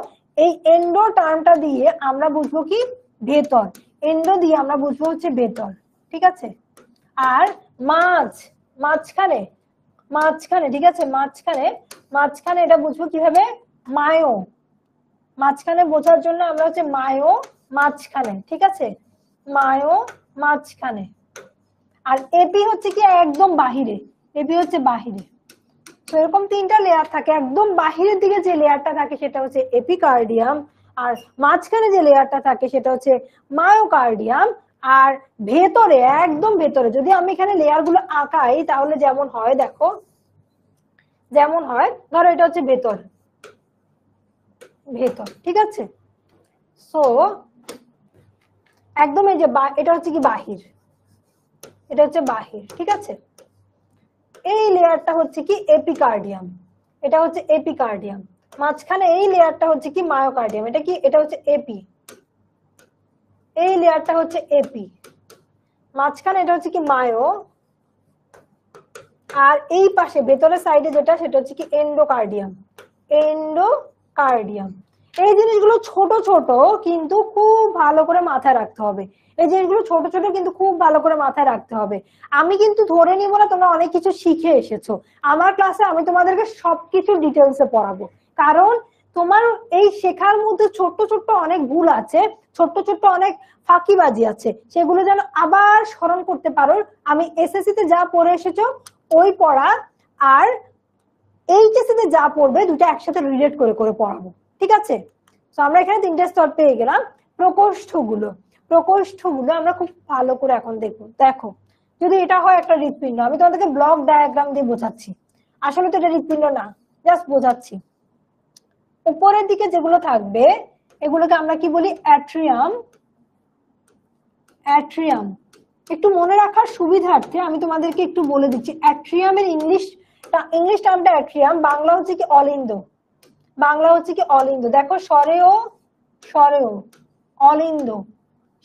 এই এন্ডো টার্মটা দিয়ে আমরা বুঝবো কি ভেতর, এন্ডো দিয়ে আমরা বুঝবো হচ্ছে ভেতর, ঠিক আছে। আর মাঝখানে, মাঝখানে, ঠিক আছে, মাঝখানে, মাঝখানে এটা বুঝবো কিভাবে, মায়ো। মাঝখানে বোঝার জন্য আমরা হচ্ছে মায়ো, মাঝখানে, ঠিক আছে, মায়ো মাঝখানে। আর এপি হচ্ছে কি একদম বাহিরে, এপি হচ্ছে বাহিরে। তো এরকম 3টা লেয়ার থাকে, একদম বাহিরের দিকে যে লেয়ারটা থাকে সেটা হচ্ছে এপিকার্ডিয়াম, আর মাঝখানে যে লেয়ারটা থাকে সেটা হচ্ছে মায়োকার্ডিয়াম, আর ভেতরে একদম ভেতরে যদি আমি এখানে লেয়ার গুলো আঁকাই তাহলে যেমন হয়, দেখো যেমন হয়, ধরো এটা হচ্ছে ভেতর, ভেতর, ঠিক আছে। সো একদম এই যে এটা হচ্ছে কি বাহির, এটা হচ্ছে বাহির, ঠিক আছে। এই লেয়ারটা হচ্ছে কি এপিকার্ডিয়াম, এটা হচ্ছে এপিকার্ডিয়াম। মাঝখানে এই লেয়ারটা হচ্ছে কি মায়োকার্ডিয়াম, এটা কি, এটা হচ্ছে এপি, এই লেয়ারটা হচ্ছে এপি, মাঝখানে এটা হচ্ছে কি মায়ো, আর এই পাশে ভেতরের সাইডে যেটা সেটা হচ্ছে কি এন্ডোকার্ডিয়াম, এন্ডোকার্ডিয়াম। এই জিনিসগুলো ছোট ছোট কিন্তু খুব ভালো করে মাথায় রাখতে হবে, এই জিনিসগুলো ছোট ছোট কিন্তু খুব ভালো করে মাথায় রাখতে হবে। আমি কিন্তু ধরে নিব না তোমরা অনেক কিছু শিখে এসেছো, আমার ক্লাসে আমি তোমাদেরকে সবকিছু ডিটেলসে পড়াবো, কারণ তোমার এই শেখার মধ্যে ছোট্ট ছোট্ট অনেক ভুল আছে, ছোট্ট ছোট্ট অনেক ফাঁকিবাজি আছে, সেগুলো যেন আবার স্মরণ করতে পারো। আমি এসএসসি তে যা পড়ে এসেছো ওই পড়া আর এইচএসসি তে যা পড়বে দুটো একসাথে রিলেট করে করে পড়াবো, ঠিক আছে। তো আমরা এখানে 3টে স্তর পেয়ে গেলাম। প্রকোষ্ঠগুলো, প্রকোষ্ঠগুলো আমরা খুব ভালো করে এখন দেখবো। দেখো যদি এটা হয় একটা হৃৎপিণ্ড, আমি তোমাদেরকে ব্লক ডায়াগ্রাম দিয়ে বোঝাচ্ছি, আসলে তো এটা হৃৎপিণ্ড না, জাস্ট বোঝাচ্ছি। উপরের দিকে যেগুলো থাকবে এগুলোকে আমরা কি বলি, অ্যাট্রিয়াম। অ্যাট্রিয়াম একটু মনে রাখার সুবিধার্থে আমি তোমাদেরকে একটু বলে দিচ্ছি, অ্যাট্রিয়ামের ইংলিশ টার্মটা অ্যাট্রিয়াম, বাংলা হচ্ছে কি অলিন্দ, বাংলা হচ্ছে কি অলিন্দ। দেখো সরেও সরেও অলিন্দ,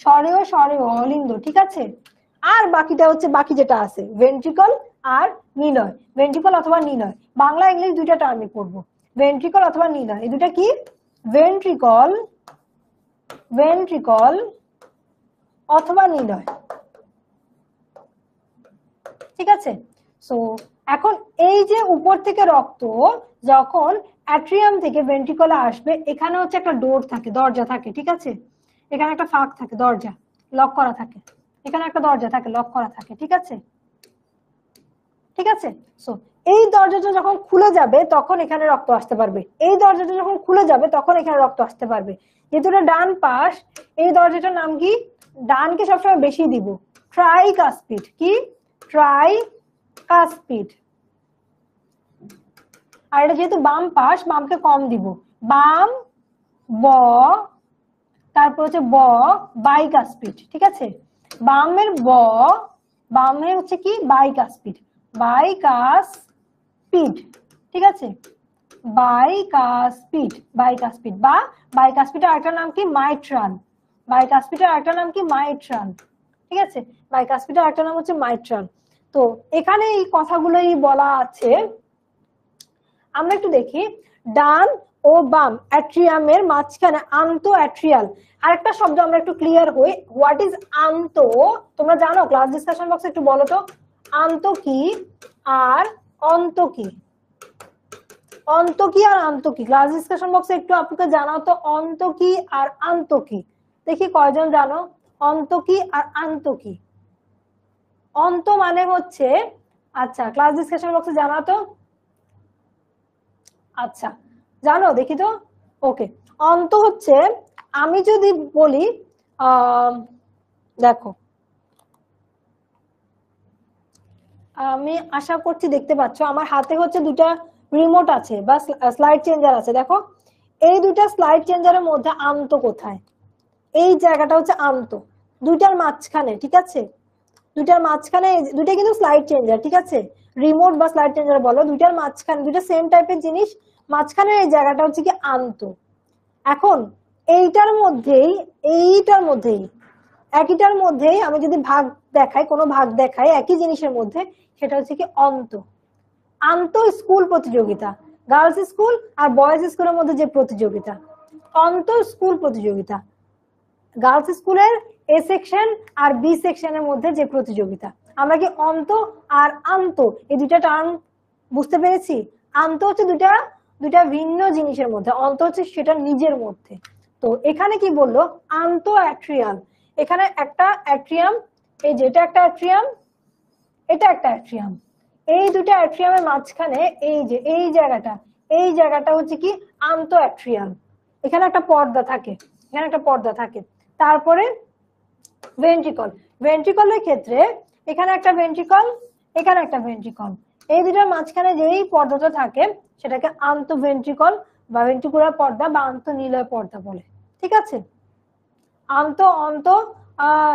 সরেও সরেও অলিন্দ, ঠিক আছে। আর বাকিটা হচ্ছে বাকি যেটা আছে ভেন্ট্রিকল আর নিলয়, ভেন্ট্রিকল অথবা নিলয়, বাংলা ইংলিশ দুইটা টার্মে পড়বো, ভেন্ট্রিকল অথবা নিলয়, এই দুটা কি ভেন্ট্রিকল, ভেন্ট্রিকল অথবা নিলয়, ঠিক আছে। সো এখন এই যে উপর থেকে রক্ত যখন অ্যাট্রিয়াম থেকে ভেন্ট্রিকলে আসবে, এখানে হচ্ছে একটা ডোর থাকে, দরজা থাকে, ঠিক আছে। এখানে একটা ফাঁক থাকে, দরজা লক করা থাকে, এখানে একটা দরজা থাকে লক করা থাকে, ঠিক আছে, ঠিক আছে। সো এই দরজাটা যখন খুলে যাবে তখন এখানে রক্ত আসতে পারবে, এই দরজাটা যখন খুলে যাবে তখন এখানে রক্ত আসতে পারবে। যেহেতু এটা ডান পাশ, এই দরজাটার নাম কি, ডানকে সবসময় বেশি দিব, ট্রাইকাসপিড, কি ট্রাইকাসপিড, আর এটা যেহেতু বাম পাশ, বামকে কম দিব, বাম ব, তারপর হচ্ছে ব বাইকাস্পিড, ঠিক আছে, বামের ব, বামের হচ্ছে কি বাইকাস্পিড, বাইকাস্পিড, ঠিক আছে, বাইকাস্পিড, বাইকাস্পিড বা বাইকাস্পিডের আরেকটা নাম কি মাইট্রাল, বাইকাস্পিডের আরেকটা নাম কি মাইট্রাল, ঠিক আছে, বাইকাস্পিডের আরেকটা নাম হচ্ছে মাইট্রাল। তো এখানে এই কথাগুলোই বলা আছে। আমরা একটু দেখি, ডান ও বাম অ্যাট্রিয়ামের মাঝখানে আন্ত অ্যাট্রিয়াল। আরেকটা শব্দ আমরা একটু ক্লিয়ার হই, হোয়াট ইজ আন্ত? তোমরা জানো? ক্লাস ডিসকাশন বক্সে একটু বলো তো, আন্ত কি আর অন্ত কি? অন্ত কি আর আন্ত কি? ক্লাস ডিসকাশন বক্সে একটু আপুকে জানাও তো, অন্ত কি আর আন্ত কি? দেখি কয়জন জানো অন্ত কি আর আন্ত কি? অন্ত মানে হচ্ছে, আচ্ছা ক্লাস ডিসকাশন বক্সে জানাও তো। আচ্ছা জানো, দেখি তো। ওকে, অন্ত হচ্ছে, আমি যদি বলি, দেখো আমি আশা করছি দেখতে পাচ্ছ আমার হাতে হচ্ছে দুটা রিমোট আছে বা স্লাইড চেঞ্জার আছে। দেখো এই দুটা স্লাইড চেঞ্জারের মধ্যে আন্ত কোথায়? এই জায়গাটা হচ্ছে আন্ত, দুইটার মাঝখানে, ঠিক আছে, দুইটার মাঝখানে, দুইটা কিন্তু স্লাইড চেঞ্জার, ঠিক আছে, রিমোট বা স্লাইড চেঞ্জার বলো, দুইটার মাঝখানে, দুইটা সেম টাইপের জিনিস, মাঝখানে এই জায়গাটা হচ্ছে কি আন্ত। এখন এইটার মধ্যেই, এইটার মধ্যেই, একইটার মধ্যেই আমি যদি ভাগ দেখাই, কোনো ভাগ দেখাই একই জিনিসের মধ্যে, সেটা হচ্ছে কি অন্ত। আন্ত স্কুল প্রতিযোগিতা, গার্লস স্কুল আর বয়েজ স্কুলের মধ্যে যে প্রতিযোগিতা, অন্ত স্কুল প্রতিযোগিতা, গার্লস স্কুলের এ সেকশন আর বি সেকশনের মধ্যে যে প্রতিযোগিতা। আমরা কি অন্ত আর আন্ত এই দুইটা টার্ম বুঝতে পেরেছি? আন্ত হচ্ছে দুইটা ভিন্ন জিনিসের মধ্যে, অন্ত হচ্ছে সেটা নিজের মধ্যে। তো এখানে কি বললো, আন্ত অ্যাট্রিয়াম, এখানে একটা অ্যাট্রিয়াম, এই যেটা একটা অ্যাট্রিয়াম, এটা একটা অ্যাট্রিয়াম, এই দুটা অ্যাট্রিয়ামের মাঝখানে এই যে এই জায়গাটা হচ্ছে কি আন্ত অ্যাট্রিয়াম। এখানে একটা পর্দা থাকে, এখানে একটা পর্দা থাকে। তারপরে ভেন্ট্রিকল, ভেন্ট্রিকলের ক্ষেত্রে এখানে একটা ভেন্ট্রিকল, এখানে একটা ভেন্ট্রিকল, এই দুটার মাঝখানে যেই পর্দাটা থাকে সেটাকে আন্তঃভেন্ট্রিকল বা ভেন্ট্রিকুলার পর্দা বা আন্তঃনিলয় পর্দা বলে, ঠিক আছে। আন্ত অন্ত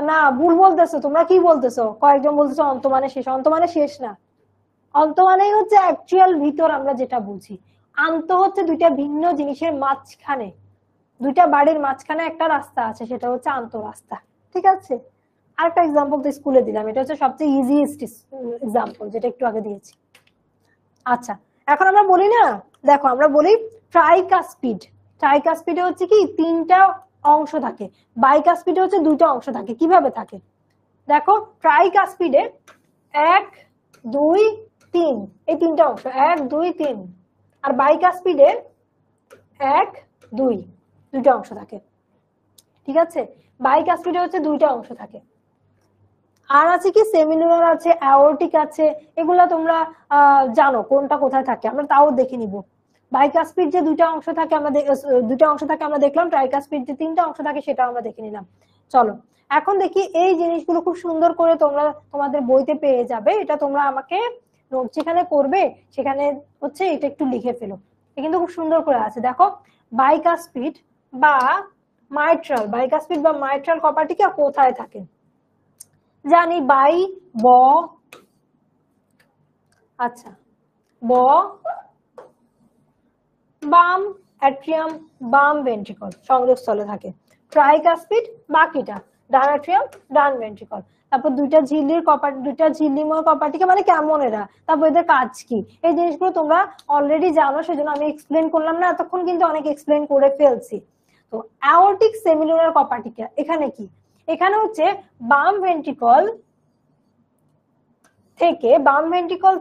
না, ভুল বলতেছো তোমরা, কি বলতেছো? কয়েকজন বলতেছো অন্ত মানে শেষ, অন্ত মানে শেষ না, অন্ত মানেই হচ্ছে অ্যাকচুয়াল ভিতর, আমরা যেটা বুঝি। আন্ত হচ্ছে দুইটা ভিন্ন জিনিসের মাঝখানে, দুইটা বাড়ির মাঝখানে একটা রাস্তা আছে, সেটা হচ্ছে আন্ত রাস্তা, ঠিক আছে। আরেকটা এক্সাম্পল তো স্কুলে দিলাম, এটা হচ্ছে সবচেয়ে ইজিয়েস্ট এক্সাম্পল, যেটা একটু আগে দিয়েছি। আচ্ছা এখন আমরা বলি না, দেখো আমরা বলি ট্রাইকাস্পিড, ট্রাইকাস্পিডে হচ্ছে কি তিনটা অংশ থাকে, বাইকাস্পিডে হচ্ছে দুইটা অংশ থাকে। কিভাবে থাকে দেখো, ট্রাইকাস্পিডে 1 2 3 এই তিনটা অংশ, 1 2 3, আর বাইকাস্পিডে 1 2 দুইটা অংশ থাকে, ঠিক আছে। বাইকাস্পিডে হচ্ছে দুইটা অংশ থাকে। আর আছে কি সেমিলুনার আছে, অ্যাওর্টিক আছে, এগুলা তোমরা জানো কোনটা কোথায় থাকে, আমরা তাও দেখে নিব। বাইকাস্পিড যে দুইটা অংশ থাকে, আমরা দেখলাম, ট্রাইকাস্পিড যে তিনটা অংশ থাকে সেটা আমরা দেখে নিলাম। চলো এখন দেখি, এই জিনিসগুলো খুব সুন্দর করে তোমরা তোমাদের বইতে পেয়ে যাবে, এটা তোমরা আমাকে নোট যেখানে করবে সেখানে হচ্ছে এটা একটু লিখে ফেলো, কিন্তু খুব সুন্দর করে আছে। দেখো বাইকাস্পিড বা মাইট্রাল, বাইকাস্পিড বা মাইট্রাল কপার্টিকা কোথায় থাকে? জানি বাই ব, আচ্ছা ব বাম অ্যাট্রিয়াম, বাম ভেন্ট্রিকল সংযোগস্থলে থাকে। ট্রাইকাস্পিড বাকিটা, ডান অ্যাট্রিয়াম, ডান ভেন্ট্রিকল। তারপর দুইটা ঝিল্লিময় কপার্টিকা মানে কেমন এরা, তারপর এদের কাজ কি, এই জিনিসগুলো তোমরা অলরেডি জানো, সেজন্য আমি এক্সপ্লেন করলাম না, এতক্ষণ কিন্তু অনেক এক্সপ্লেন করে ফেলছি। তো অ্যাওর্টিক সেমিলুনার কপার্টিকা এখানে কি, এখানে হচ্ছে বাম ভেন্ট্রিকল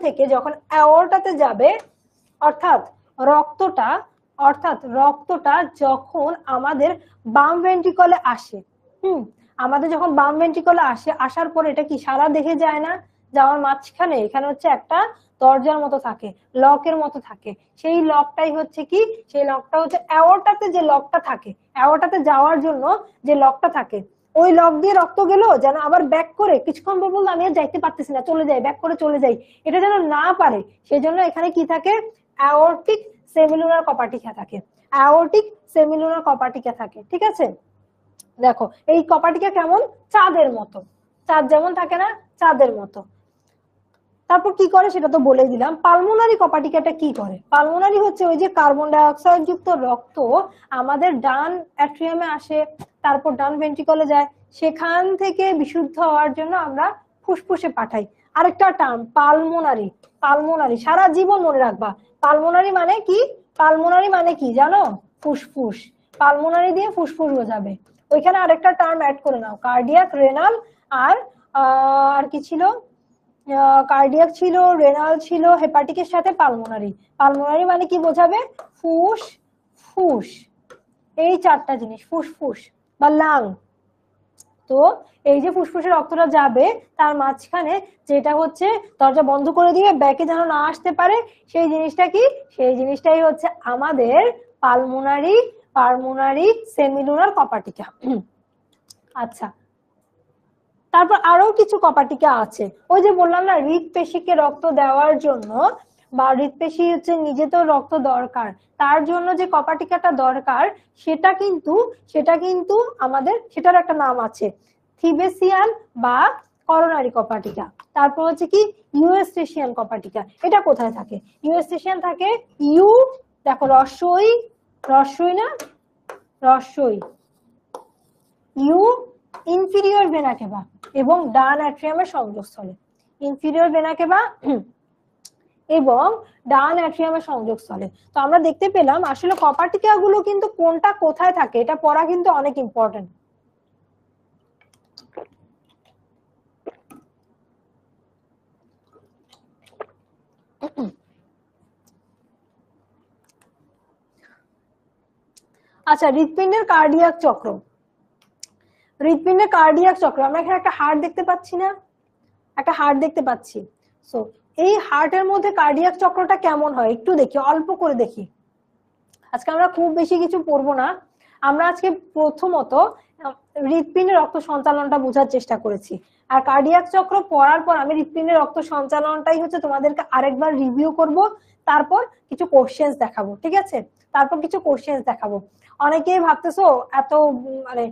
থেকে যখন অ্যাওর্টাতে যাবে, অর্থাৎ রক্তটা যখন আমাদের বাম ভেন্ট্রিকলে আসে, আমাদের যখন বাম ভেন্ট্রিকলে আসে, আসার পর এটা কি সারা দেখে যায় না, যাওয়ার মাঝখানে এখানে হচ্ছে একটা দরজার মতো থাকে, লকের মতো থাকে, সেই লকটাই হচ্ছে কি, সেই লকটা হচ্ছে অ্যাওর্টাতে যে লকটা থাকে, অ্যাওর্টাতে যাওয়ার জন্য যে লকটা থাকে, ওই লক দিয়ে রক্ত গেল যেন আবার ব্যাক করে কিছুক্ষণ পর বললো আমি আর যাইতে পারতেছি না, চলে যাই, ব্যাক করে চলে যাই, এটা যেন না পারে সেজন্য এখানে কি থাকে, অ্যাওর্টিক সেমিলুনার কপার্টিকা থাকে, অ্যাওর্টিক সেমিলুনার কপার্টিকা থাকে। ঠিক আছে, দেখো এই কপার্টিকা কেমন, চাঁদের মতো, চাঁদ যেমন থাকে না, চাঁদের মতো। তারপর কি করে সেটা তো বলে দিলাম। পালমোনারি কপার্টিকাটা কি করে, পালমোনারি হচ্ছে ওই যে কার্বন ডাই অক্সাইড যুক্ত রক্ত আমাদের ডান অ্যাট্রিয়ামে আসে, তারপর ডান ভেন্ট্রিকলে যায়, সেখান থেকে বিশুদ্ধ হওয়ার জন্য আমরা ফুসফুসে পাঠাই। আরেকটা টার্ম পালমোনারি, পালমোনারি সারা জীবন মনে রাখবা। পালমোনারি মানে কি, পালমোনারি মানে কি জানো, ফুসফুস, পালমোনারি দিয়ে ফুসফুস বোঝাবে। ওইখানে আরেকটা টার্ম অ্যাড করে নাও, কার্ডিয়াক, রেনাল আর কি ছিল, কার্ডিয়াক ছিল, রেনাল ছিল, হেপাটিকের সাথে পালমোনারি। পালমোনারি মানে কি বোঝাবে, ফুস ফুস, এই চারটা জিনিস, ফুসফুস বা লাং। তো এই যে ফুসফুসে রক্তটা যাবে তার মাঝখানে যেটা হচ্ছে দরজা বন্ধ করে দিয়ে ব্যাকে যেন না আসতে পারে, সেই জিনিসটা কি, সেই জিনিসটাই হচ্ছে আমাদের পালমোনারি সেমিলুনার কপার্টিকা। আচ্ছা, তারপর আরো কিছু কপার্টিকা আছে, ওই যে বললাম না হৃদপেশিকে রক্ত দেওয়ার জন্য, বা হৃদপেশি হচ্ছে নিজে তো রক্ত দরকার, তার জন্য যে কপার্টিকাটা দরকার সেটা কিন্তু আমাদের সেটার একটা নাম আছে, থিবেসিয়ান বা করোনারি কপার্টিকা। তারপর হচ্ছে কি ইউএস্টেশিয়ান কপার্টিকা। এটা কোথায় থাকে, ইউএস্টেশিয়ান থাকে ইউ, দেখো রস্বই, রস্বই না, রস্বই, ইউ ইনফিরিয়র ভেনা কেভা এবং ডান অ্যাট্রিয়ামের সংযোগস্থলে, ইনফিরিয়র ভেনা কেভা এবং ডান অ্যাট্রিয়ামের সংযোগস্থলে। তো আমরা দেখতে পেলাম আসলে কপার্টিকা গুলো কিন্তু কোনটা কোথায় থাকে এটা পড়া কিন্তু অনেক ইম্পর্টেন্ট। আচ্ছা, হৃৎপিণ্ডের কার্ডিয়াক চক্র, হৃৎপিণ্ডের কার্ডিয়াক চক্র, আমরা এখানে একটা হার্ট দেখতে পাচ্ছি না, একটা হার্ট দেখতে পাচ্ছি। সো এই হার্টের মধ্যে কার্ডিয়াক চক্রটা কেমন হয় একটু দেখি, অল্প করে দেখি। আজকে আমরা খুব বেশি কিছু পড়বো না, আমরা আজকে প্রথমত হৃৎপিণ্ডের রক্ত সঞ্চালনটা বোঝার চেষ্টা করেছি, আর কার্ডিয়াক চক্র পড়ার পর আমি হৃৎপিণ্ডের রক্ত সঞ্চালনটাই হচ্ছে তোমাদেরকে আরেকবার রিভিউ করব, তারপর কিছু কোশ্চেন্স দেখাবো। ঠিক আছে, তারপর কিছু কোশ্চেন্স দেখাবো। অনেকেই ভাবতেছো এত মানে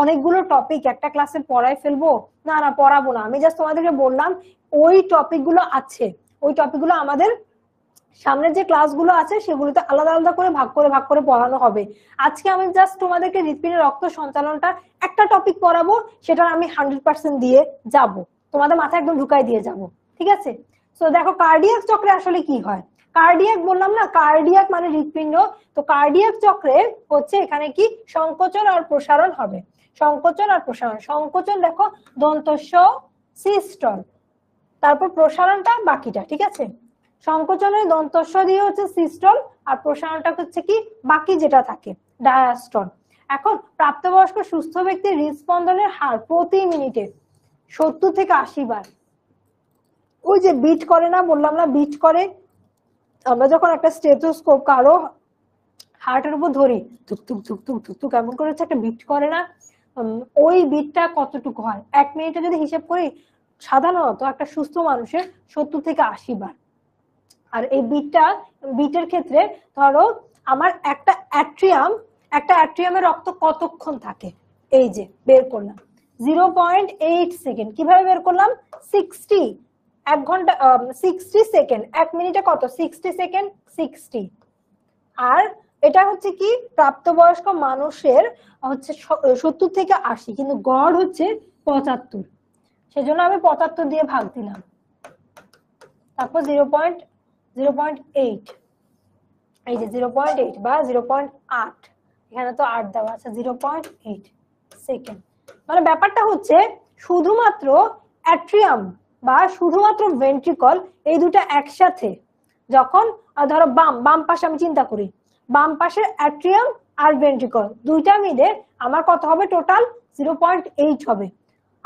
অনেকগুলো টপিক একটা ক্লাসে পড়াই ফেলবো, না না পড়াবো না, আমি জাস্ট তোমাদেরকে বললাম ওই টপিকগুলো আছে, ওই টপিকগুলো আমাদের সামনের যে ক্লাসগুলো আছে সেগুলোতে আলাদা আলাদা করে ভাগ করে পড়ানো হবে। আজকে আমি জাস্ট তোমাদেরকে হৃৎপিণ্ডের রক্ত সঞ্চালনটা একটা টপিক পড়াবো, সেটা আমি 100% দিয়ে যাব, তোমাদের মাথায় একদম ঢুকাই দিয়ে যাব। ঠিক আছে, সো দেখো কার্ডিয়াক চক্রে আসলে কি হয়, কার্ডিয়াক বললাম না, কার্ডিয়াক মানে হৃৎপিণ্ড, তো কার্ডিয়াক চক্রে হচ্ছে এখানে কি সংকোচন আর প্রসারণ হবে, সংকোচন আর প্রসারণ। সংকোচন দেখো দন্তস্ব সিস্টল, তারপর প্রসারণটা বাকিটা। ঠিক আছে, সংকোচনের দন্তস্ব দিয়ে হচ্ছে সিস্টল, আর প্রসারণটা হচ্ছে কি বাকি যেটা থাকে ডায়াস্টল। এখন প্রাপ্তবয়স্ক সুস্থ ব্যক্তির হৃদস্পন্দনের হার প্রতি মিনিটে 70 থেকে 80 বার। ওই যে বিট করে না, বললাম না বিট করে, আমরা যখন একটা স্টেথোস্কোপ কারো হার্টের উপর ধরি, ধুক ধুক ধুক ধুক ধুক ধুক এমন করে একটা বিট করে না, ওই বিটটা কতটুকু হয় 1 মিনিটে যদি হিসেব করি, সাধারণত একটা সুস্থ মানুষের 70 থেকে 80 বার। আর এই বিটের ক্ষেত্রে ধরো আমার একটা অ্যাট্রিয়ামে রক্ত কতক্ষণ থাকে, এই যে বের করলাম 0.8 সেকেন্ড। কিভাবে বের করলাম, 60, 1 ঘন্টা 60 সেকেন্ড, 1 মিনিটে কত 60 সেকেন্ড, 60। আর এটা হচ্ছে কি প্রাপ্তবয়স্ক মানুষের হচ্ছে 70 থেকে 80, কিন্তু গড় হচ্ছে 75, সেজন্য আমি 75 দিয়ে ভাগ দিলাম। তারপর 0.8, এই যে 0.8 বা 0.8, এখানে তো 8 দেওয়া আছে, 0.8 সেকেন্ড। মানে ব্যাপারটা হচ্ছে শুধুমাত্র অ্যাট্রিয়াম বা শুধুমাত্র ভেন্ট্রিকল এই দুটো একসাথে যখন ধরো বাম পাশে আমি চিন্তা করি, বাম পাশের অ্যাট্রিয়াম আর ভেন্ট্রিকল দুইটা মিলে আমার কত হবে, টোটাল 0.8 হবে।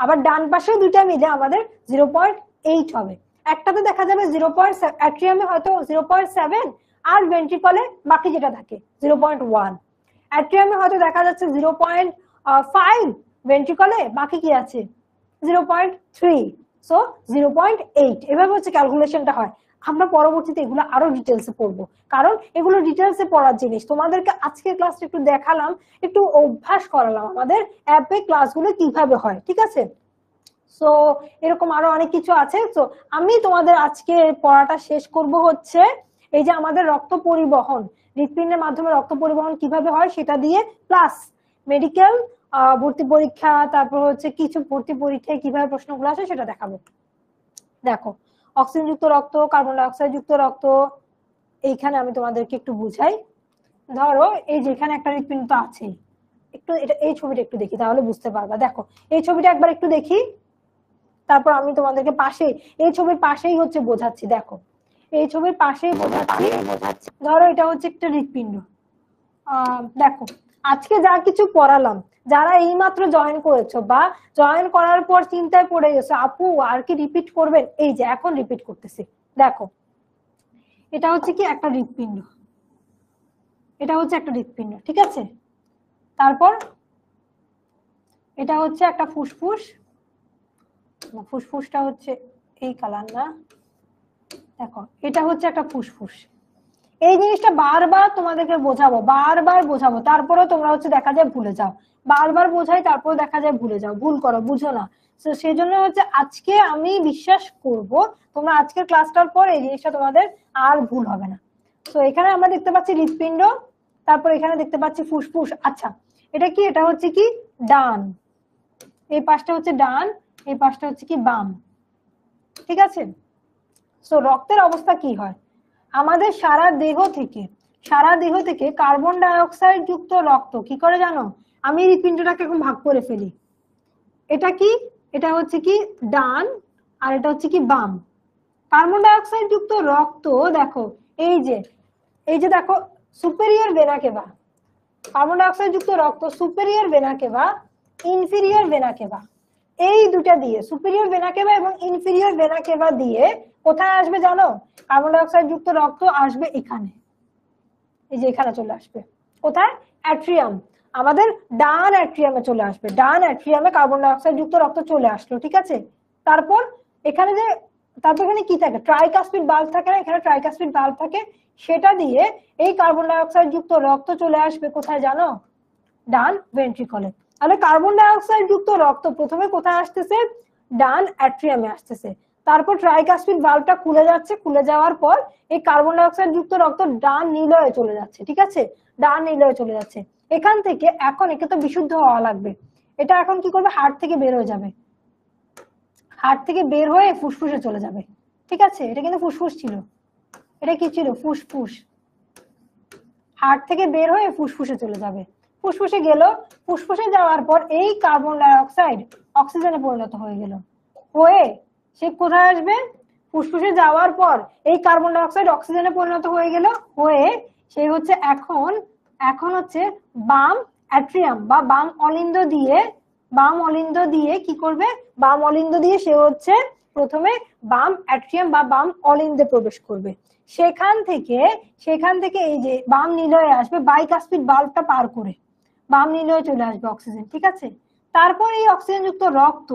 আবার ডান পাশেও দুইটা মিলে আমাদের 0.8 হবে। একটাতে দেখা যাবে 0.7, অ্যাট্রিয়ামে হয়তো 0.7, আর ভেন্ট্রিকলে বাকি যেটা থাকে 0.1। অ্যাট্রিয়ামে হয়তো দেখা যাচ্ছে 0.5, ভেন্ট্রিকলে বাকি কি আছে 0.3, সো 0.8। এভাবে হচ্ছে ক্যালকুলেশনটা হয়। আমরা পরবর্তীতে এগুলো আরো ডিটেলসে পড়বো, কারণ এগুলো ডিটেলসে পড়ার জিনিস। তোমাদেরকে আজকের ক্লাসটা একটু দেখালাম, একটু অভ্যাস করালাম আমাদের অ্যাপে ক্লাসগুলো কিভাবে হয়, ঠিক আছে। সো এরকম আরো অনেক কিছু আছে। তো আমি তোমাদের আজকে পড়াটা শেষ করব হচ্ছে এই যে আমাদের রক্ত পরিবহন, হৃৎপিণ্ডের মাধ্যমে রক্ত পরিবহন কিভাবে হয় সেটা দিয়ে, প্লাস মেডিকেল ভর্তি পরীক্ষা, তারপর হচ্ছে কিছু ভর্তি পরীক্ষায় কিভাবে প্রশ্নগুলো আসে সেটা দেখাবো। দেখো, অক্সিজেন যুক্ত রক্ত, কার্বন ডাই অক্সাইড যুক্ত রক্ত, এইখানে আমি তোমাদেরকে একটু বুঝাই। ধরো এই যে এখানে একটা হৃৎপিণ্ড তো আছেই, একটু এটা এই ছবিটা একটু দেখি তাহলে বুঝতে পারবা। দেখো এই ছবিটা একবার একটু দেখি, তারপর আমি তোমাদেরকে পাশে এই ছবির পাশেই হচ্ছে বোঝাচ্ছি। দেখো এই ছবির পাশেই বোঝাচ্ছি। ধরো এটা হচ্ছে একটা হৃৎপিণ্ড। দেখো আজকে যা কিছু পড়ালাম, যারা এইমাত্র জয়েন করেছো বা জয়েন করার পর চিন্তায় পড়ে গেছো আপু আর কি রিপিট করবেন, এই যে এখন রিপিট করতেছি। দেখো এটা হচ্ছে কি একটা হৃৎপিণ্ড, এটা হচ্ছে একটা হৃৎপিণ্ড, ঠিক আছে। তারপর এটা হচ্ছে একটা ফুসফুস, ফুসফুসটা হচ্ছে এই কালার না। দেখো এটা হচ্ছে একটা ফুসফুস। এই জিনিসটা বারবার তোমাদেরকে বোঝাবো, বারবার বোঝাবো, তারপরে তোমরা হচ্ছে দেখা যায় ভুলে যাও। বারবার বোঝাই তারপর দেখা যায় ভুলে যাও, ভুল করো, বুঝো না। তো সেই জন্য হচ্ছে আজকে আমি বিশ্বাস করব তোমরা আজকের ক্লাসটার পর এই জিনিসটা তোমাদের আর ভুল হবে না। তো এখানে আমরা দেখতে পাচ্ছি হৃৎপিণ্ড, তারপর এখানে দেখতে পাচ্ছি ফুসফুস। আচ্ছা এটা কি, এটা হচ্ছে কি ডান, এই পাশটা হচ্ছে ডান, এই পাশটা হচ্ছে কি বাম, ঠিক আছে। সো রক্তের অবস্থা কি হয়, আমাদের সারা দেহ থেকে কার্বন ডাই অক্সাইড যুক্ত রক্ত কি করে জানো, আমি হৃৎপিণ্ডটাকে এখন ভাগ করে ফেলি। এটা কি, এটা হচ্ছে কি ডান আর এটা হচ্ছে কি বাম। কার্বন ডাই অক্সাইড যুক্ত রক্ত দেখো এই যে দেখো superior vena কেভা, carbon die oxide যুক্ত রক্ত সুপেরিয়র ভেনা কেভা, ইনফিরিয়র ভেনা কেভা, এই দুটা দিয়ে সুপেরিয়র ভেনা কেভা এবং ইনফিরিয়র ভেনা কেভা দিয়ে কোথায় আসবে জানো, কার্বন ডাই অক্সাইড যুক্ত রক্ত আসবে এখানে, এই যে এখানে চলে আসবে। কোথায়, অ্যাট্রিয়াম, আমাদের ডান অ্যাট্রিয়ামে চলে আসবে। ডান অ্যাট্রিয়ামে কার্বন ডাই অক্সাইড যুক্ত রক্ত চলে আসলো, ঠিক আছে। তারপর এখানে যে তারপর এখানে কি থাকে, ট্রাইকাসপিড বাল্ব থাকে না, এখানে ট্রাইকাসপিড বাল্ব থাকে, সেটা দিয়ে এই কার্বন ডাই অক্সাইড যুক্ত রক্ত চলে আসবে কোথায় জানো, ডান ভেন্ট্রিকলে। তাহলে কার্বন ডাই অক্সাইড যুক্ত রক্ত প্রথমে কোথায় আসতেছে, ডান অ্যাট্রিয়ামে আসতেছে। তারপর ট্রাইকাসপিড ভালভটা খুলে যাচ্ছে, খুলে যাওয়ার পর এই কার্বন ডাই অক্সাইড যুক্ত রক্ত ডান নিলয়ে চলে যাচ্ছে, ঠিক আছে, ডান নিলয়ে চলে যাচ্ছে। এখান থেকে এখন একে তো বিশুদ্ধ হওয়া লাগবে, এটা এখন কি করবে, হার্ট থেকে বের হয়ে যাবে, হার্ট থেকে বের হয়ে ফুসফুসে চলে যাবে, ঠিক আছে। এটা কিন্তু ফুসফুস ছিল, এটা কি ছিল, ফুসফুস। হার্ট থেকে বের হয়ে ফুসফুসে চলে যাবে, ফুসফুসে গেল, ফুসফুসে যাওয়ার পর এই কার্বন ডাই অক্সাইড অক্সিজেনে পরিণত হয়ে গেল, হয়ে সে কোথায় আসবে, ফুসফুসে যাওয়ার পর এই কার্বন ডাই অক্সাইড অক্সিজেনে পরিণত হয়ে গেল, হয়ে সে হচ্ছে এখন হচ্ছে বাম অ্যাট্রিয়াম বা বাম অলিন্দ দিয়ে কি করবে, বাম অলিন্দ দিয়ে সে হচ্ছে প্রথমে বাম অ্যাট্রিয়াম বা বাম অলিন্দে প্রবেশ করবে। সেখান থেকে এই যে বাম নিলয়ে আসবে, বাইকাসপিড বাল্বটা পার করে বাম নিলয়ে চলে আসবে অক্সিজেন, ঠিক আছে। তারপর এই অক্সিজেন যুক্ত রক্ত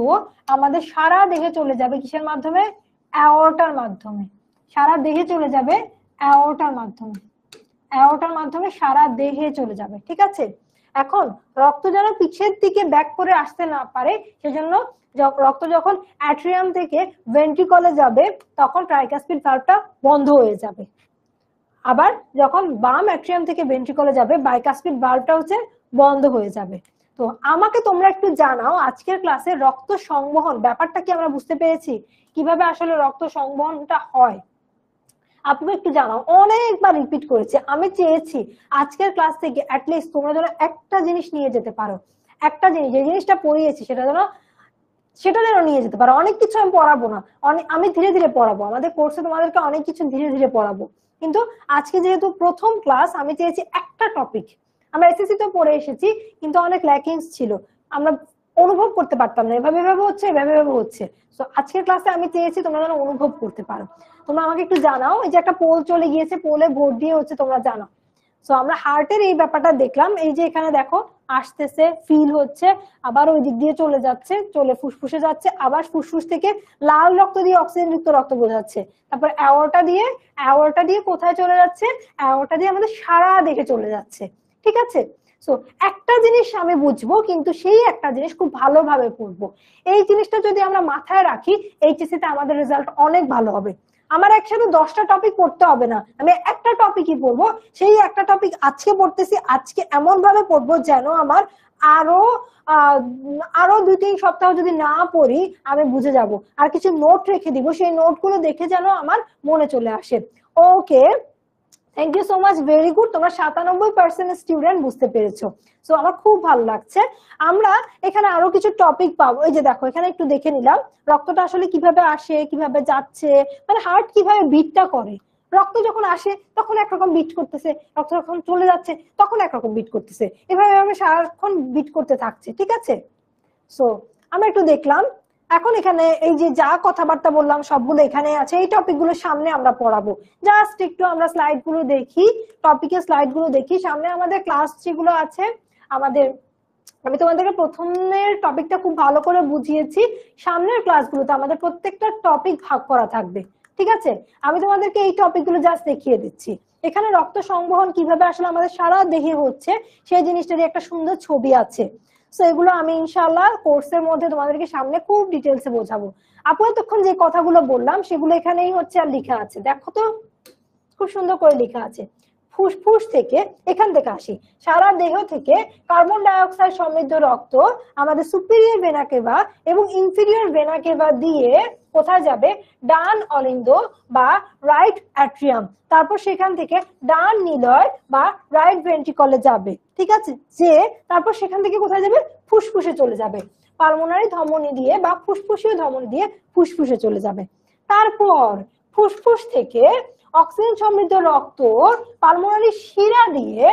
আমাদের সারা দেহে চলে যাবে কিসের মাধ্যমে, অ্যাওর্টার মাধ্যমে, সারা দেহে চলে যাবে অ্যাওর্টার মাধ্যমে সারা দেহে চলে যাবে, ঠিক আছে। এখন রক্ত যেন পিছের দিকে ব্যাক করে আসতে না পারে, সেজন্য রক্ত যখন অ্যাট্রিয়াম থেকে ভেন্ট্রিকলে যাবে তখন ট্রাইকাসপিড ভালভটা বন্ধ হয়ে যাবে। আবার যখন বাম অ্যাট্রিয়াম থেকে ভেন্ট্রিকলে যাবে বাইকাসপিড ভালভটা হচ্ছে বন্ধ হয়ে যাবে। তো আমাকে তোমরা একটু জানাও আজকের ক্লাসে রক্ত সংবহন ব্যাপারটা কি আমরা বুঝতে পেরেছি, কিভাবে আসলে রক্ত সংবহনটা হয় আপনি একটু জানাও। অনেকবার রিপিট করেছি, আমি চেয়েছি আজকের ক্লাস থেকে অ্যাটলিস্ট তোমরা যেন একটা জিনিস নিয়ে যেতে পারো, একটা জিনিস, যে জিনিসটা পড়িয়েছি সেটা যেন নিয়ে যেতে পারো। অনেক কিছু আমি পড়াবো না, আমি ধীরে ধীরে পড়াবো, আমাদের কোর্সে তোমাদেরকে অনেক কিছু ধীরে ধীরে পড়াবো, কিন্তু আজকে যেহেতু প্রথম ক্লাস আমি চেয়েছি একটা টপিক, আমরা এসএসসি তো পড়ে এসেছি কিন্তু অনেক ল্যাকিংস ছিল, আমরা অনুভব করতে পারতাম না, এভাবে হচ্ছে। তো আজকের ক্লাসে আমি চেয়েছি তোমরা যেন অনুভব করতে পারো। তোমরা আমাকে একটু জানাও, এই যে একটা পোল চলে গিয়েছে, পোলে ভোট দিয়ে হচ্ছে তোমরা জানাও সো আমরা হার্টের এই ব্যাপারটা দেখলাম, এই যে এখানে দেখো আসতেছে, ফিল হচ্ছে, আবার ওই দিক দিয়ে চলে যাচ্ছে, চলে ফুসফুসে যাচ্ছে, আবার ফুসফুস থেকে লাল রক্ত দিয়ে অক্সিজেন যুক্ত রক্ত বোঝাচ্ছে, তারপর অ্যাওর্টা দিয়ে কোথায় চলে যাচ্ছে, অ্যাওর্টা দিয়ে আমাদের সারা দেখে চলে যাচ্ছে। ঠিক আছে, সো একটা জিনিস আমি বুঝবো, কিন্তু সেই একটা জিনিস খুব ভালোভাবে পড়বো। এই জিনিসটা যদি আমরা মাথায় রাখি, এইচএসসি তে আমাদের রেজাল্ট অনেক ভালো হবে। আমার একসাথে 10টা টপিক পড়তে হবে না, আমি একটা টপিকই পড়বো। সেই একটা টপিক আজকে পড়তেছি, আজকে এমন ভাবে পড়বো যেন আমার আরো আরো 2-3 সপ্তাহ যদি না পড়ি আমি বুঝে যাব। আর কিছু নোট রেখে দিব, সেই নোটগুলো দেখে যেন আমার মনে চলে আসে। Okay, thank you so much, very good. তোমরা 97% স্টুডেন্ট বুঝতে পেরেছো, সো আমার খুব ভালো লাগছে। আমরা এখানে আরো কিছু টপিক পাবো। এই যে দেখো এখানে একটু দেখে নিলাম রক্তটা আসলে কিভাবে আসে, কিভাবে যাচ্ছে, মানে হার্ট কিভাবে বিটটা করে। রক্ত যখন আসে তখন একরকম বিট করতেছে, রক্ত যখন চলে যাচ্ছে তখন একরকম বিট করতেছে, এভাবে এভাবে সারাক্ষণ বিট করতে থাকছে। ঠিক আছে, সো আমরা একটু দেখলাম। এখন এখানে এই যে যা কথাবার্তা বললাম সবগুলো এখানে আছে, এই টপিক গুলো সামনে আমরা পড়াবো। জাস্ট একটু আমরা স্লাইড গুলো দেখি, টপিকের স্লাইড গুলো দেখি। সামনে আমাদের ক্লাস যেগুলো আছে আমাদের, আমি তোমাদেরকে প্রথমের টপিকটা খুব ভালো করে বুঝিয়েছি, সামনের ক্লাসগুলোতে আমাদের প্রত্যেকটা টপিক ভাগ করা থাকবে। ঠিক আছে, আমি তোমাদেরকে এই টপিকগুলো জাস্ট দেখিয়ে দিচ্ছি। এখানে রক্ত সংবহন কিভাবে আসলে আমাদের সারা দেহে হচ্ছে সেই জিনিসটারই একটা সুন্দর ছবি আছে। সো এগুলো আমি ইনশাআল্লাহ কোর্সের মধ্যে তোমাদেরকে সামনে খুব ডিটেলসে বোঝাবো। আপু এতক্ষণ যে কথাগুলো বললাম সেগুলো এখানেই হচ্ছে আর লেখা আছে, দেখো তো খুব সুন্দর করে লেখা আছে। ফুসফুস থেকে, এখান থেকে আসি, সারা দেহ থেকে কার্বন ডাই অক্সাইড সমৃদ্ধ রক্ত আমাদের সুপিরিয়র ভেনা কেভা এবং ইনফিরিয়র ভেনা কেভা দিয়ে কোথায় যাবে, ডান অলিন্দ বা রাইট অ্যাট্রিয়াম, তারপর সেখান থেকে ডান নিলয় বা রাইট ভেন্ট্রিকলে যাবে। ঠিক আছে, যে তারপর সেখান থেকে কোথায় যাবে, ফুসফুসে চলে যাবে, পালমোনারি ধমনী দিয়ে বা ফুসফুসীয় ধমনী দিয়ে ফুসফুসে চলে যাবে। তারপর ফুসফুস থেকে অক্সিজেন সমৃদ্ধ রক্ত পালমোনারি শিরা দিয়ে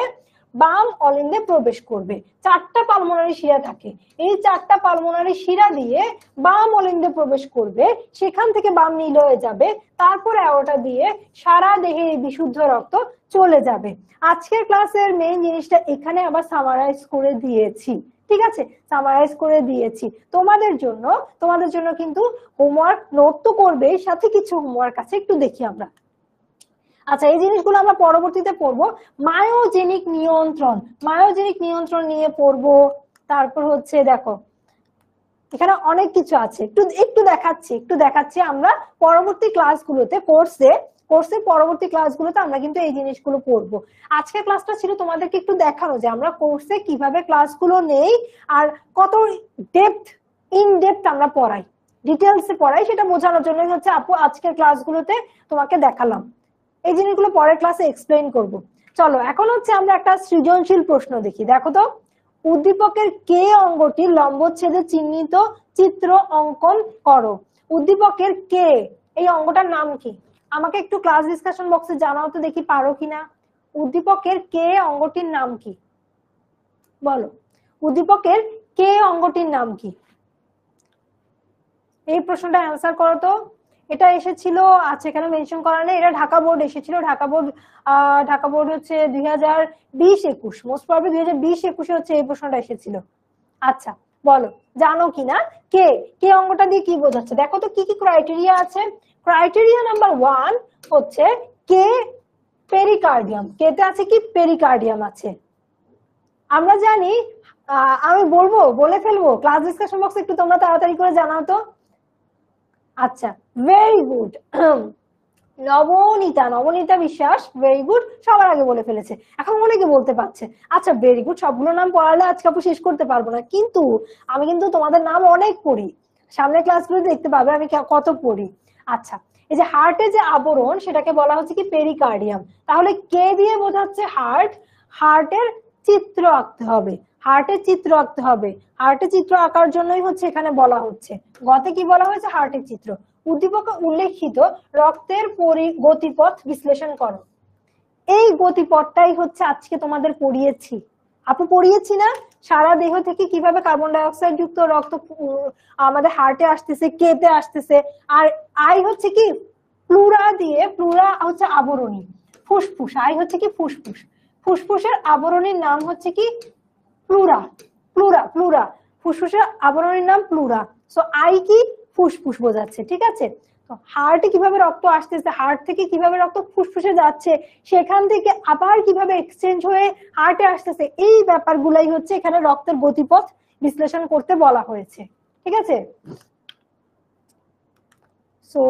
বাম অলিন্দে প্রবেশ করবে। 4টা পালমোনারি শিরা থাকে, এই 4টা পালমোনারি শিরা দিয়ে বাম অলিন্দে প্রবেশ করবে, সেখান থেকে বাম নিলয়ে যাবে, তারপর অ্যাওর্টা দিয়ে সারা দেহে বিশুদ্ধ রক্ত চলে যাবে। আজকের ক্লাসের মেইন জিনিসটা এখানে আবার সামারাইজ করে দিয়েছি। ঠিক আছে, সামারাইজ করে দিয়েছি তোমাদের জন্য কিন্তু হোমওয়ার্ক নোট তো করবে, সাথে কিছু হোমওয়ার্ক আছে, একটু দেখি আমরা। আচ্ছা, এই জিনিসগুলো আমরা পরবর্তীতে পড়বো। মায়োজেনিক নিয়ন্ত্রণ নিয়ে পড়বো। তারপর হচ্ছে দেখো এখানে অনেক কিছু আছে, একটু দেখাচ্ছি আমরা পরবর্তী ক্লাসগুলোতে, কোর্সের পরবর্তী ক্লাসগুলোতে আমরা কিন্তু এই জিনিসগুলো পড়বো। আজকের ক্লাসটা ছিল তোমাদেরকে একটু দেখানো যে আমরা কোর্সে কিভাবে ক্লাসগুলো নেই আর কত ইন ডেপথ আমরা পড়াই, ডিটেলসে পড়াই, সেটা বোঝানোর জন্যই হচ্ছে আপু আজকের ক্লাসগুলোতে তোমাকে দেখালাম। এই জিনিসগুলো পরের ক্লাসে এক্সপ্লেইন করব। চলো এখন হচ্ছে আমরা একটা সৃজনশীল প্রশ্ন দেখি। দেখো তো, উদ্দীপকের কে অঙ্গটির লম্বচ্ছেদে চিহ্নিত চিত্র অঙ্কন করো। উদ্দীপকের কে, এই অঙ্গটার নাম কি? আমাকে একটু ক্লাস ডিসকাশন বক্সে জানাও তো দেখি পারো কিনা। উদ্দীপকের কে অঙ্গটির নাম কি, বলো। উদ্দীপকের কে অঙ্গটির নাম কি? এই প্রশ্নটা অ্যান্সার করো তো। এটা এসেছিল, আচ্ছা এখানে মেনশন করা নেই, এটা ঢাকা বোর্ড এসেছিল। ঢাকা বোর্ড হচ্ছে 2020-21, মোস্ট প্রবাবলি 2020-21 হচ্ছে এই প্রশ্নটা এসেছিল। আচ্ছা বলো, জানো কিনা কে অঙ্গটা দিয়ে কি বোঝাচ্ছে? দেখো তো কি কি ক্রাইটেরিয়া আছে। ক্রাইটেরিয়া নাম্বার 1 হচ্ছে কে পেরিকার্ডিয়াম, কেতে আছে কি পেরিকার্ডিয়াম আছে। আমরা জানি, আমি বলে ফেলবো ক্লাস ডিসকাশন বক্সে, একটু তোমরা তাড়াতাড়ি করে জানাও তো। আচ্ছা, ভেরি গুড। নবনীতা বিশ্বাস, ভেরি গুড, সবার আগে বলে ফেলেছে, এখন অনেকে বলতে পারছে। আচ্ছা ভেরি গুড, সবগুলো নাম পড়ালে আজকে আপু শেষ করতে পারবো না, কিন্তু আমি কিন্তু তোমাদের নাম অনেক পড়ি, সামনের ক্লাসগুলো দেখতে পাবে আমি কত পড়ি। আচ্ছা, এই যে হার্টের যে আবরণ সেটাকে বলা হচ্ছে কি পেরিকার্ডিয়াম। তাহলে কে দিয়ে বোঝাচ্ছে হার্টের চিত্র আঁকতে হবে, হার্টের চিত্র আঁকার জন্যই হচ্ছে এখানে বলা হচ্ছে। গতে কি বলা হয়েছে? হার্টের চিত্র। উদ্দীপকে উল্লেখিত রক্তের গতিপথ বিশ্লেষণ করো। এই গতিপথটাই হচ্ছে আজকে তোমাদের পড়িয়েছি, আপু পড়িয়েছি না? সারা দেহ থেকে কিভাবে কার্বন ডাই অক্সাইড যুক্ত রক্ত আমাদের হার্টে আসতেছে, কেতে আসতেছে, আর আই হচ্ছে কি প্লুরা হচ্ছে আবরণী, ফুসফুস, আই হচ্ছে কি ফুসফুস, ফুসফুসের আবরণীর নাম হচ্ছে কি প্লুরা। প্লুরা প্লুরা ফুসফুসের আবরণীর নাম প্লুরা। সো আই কি ফুসফুস বোঝাচ্ছে, ঠিক আছে। তো হার্টে কিভাবে রক্ত আসতেছে, হার্ট থেকে কিভাবে রক্ত ফুসফুসে যাচ্ছে, সেখান থেকে আবার কিভাবে এক্সচেঞ্জ হয়ে হার্টে আসতেছে, এই ব্যাপারগুলাই হচ্ছে এখানে রক্তের গতিপথ বিশ্লেষণ করতে বলা হয়েছে, ঠিক আছে। সো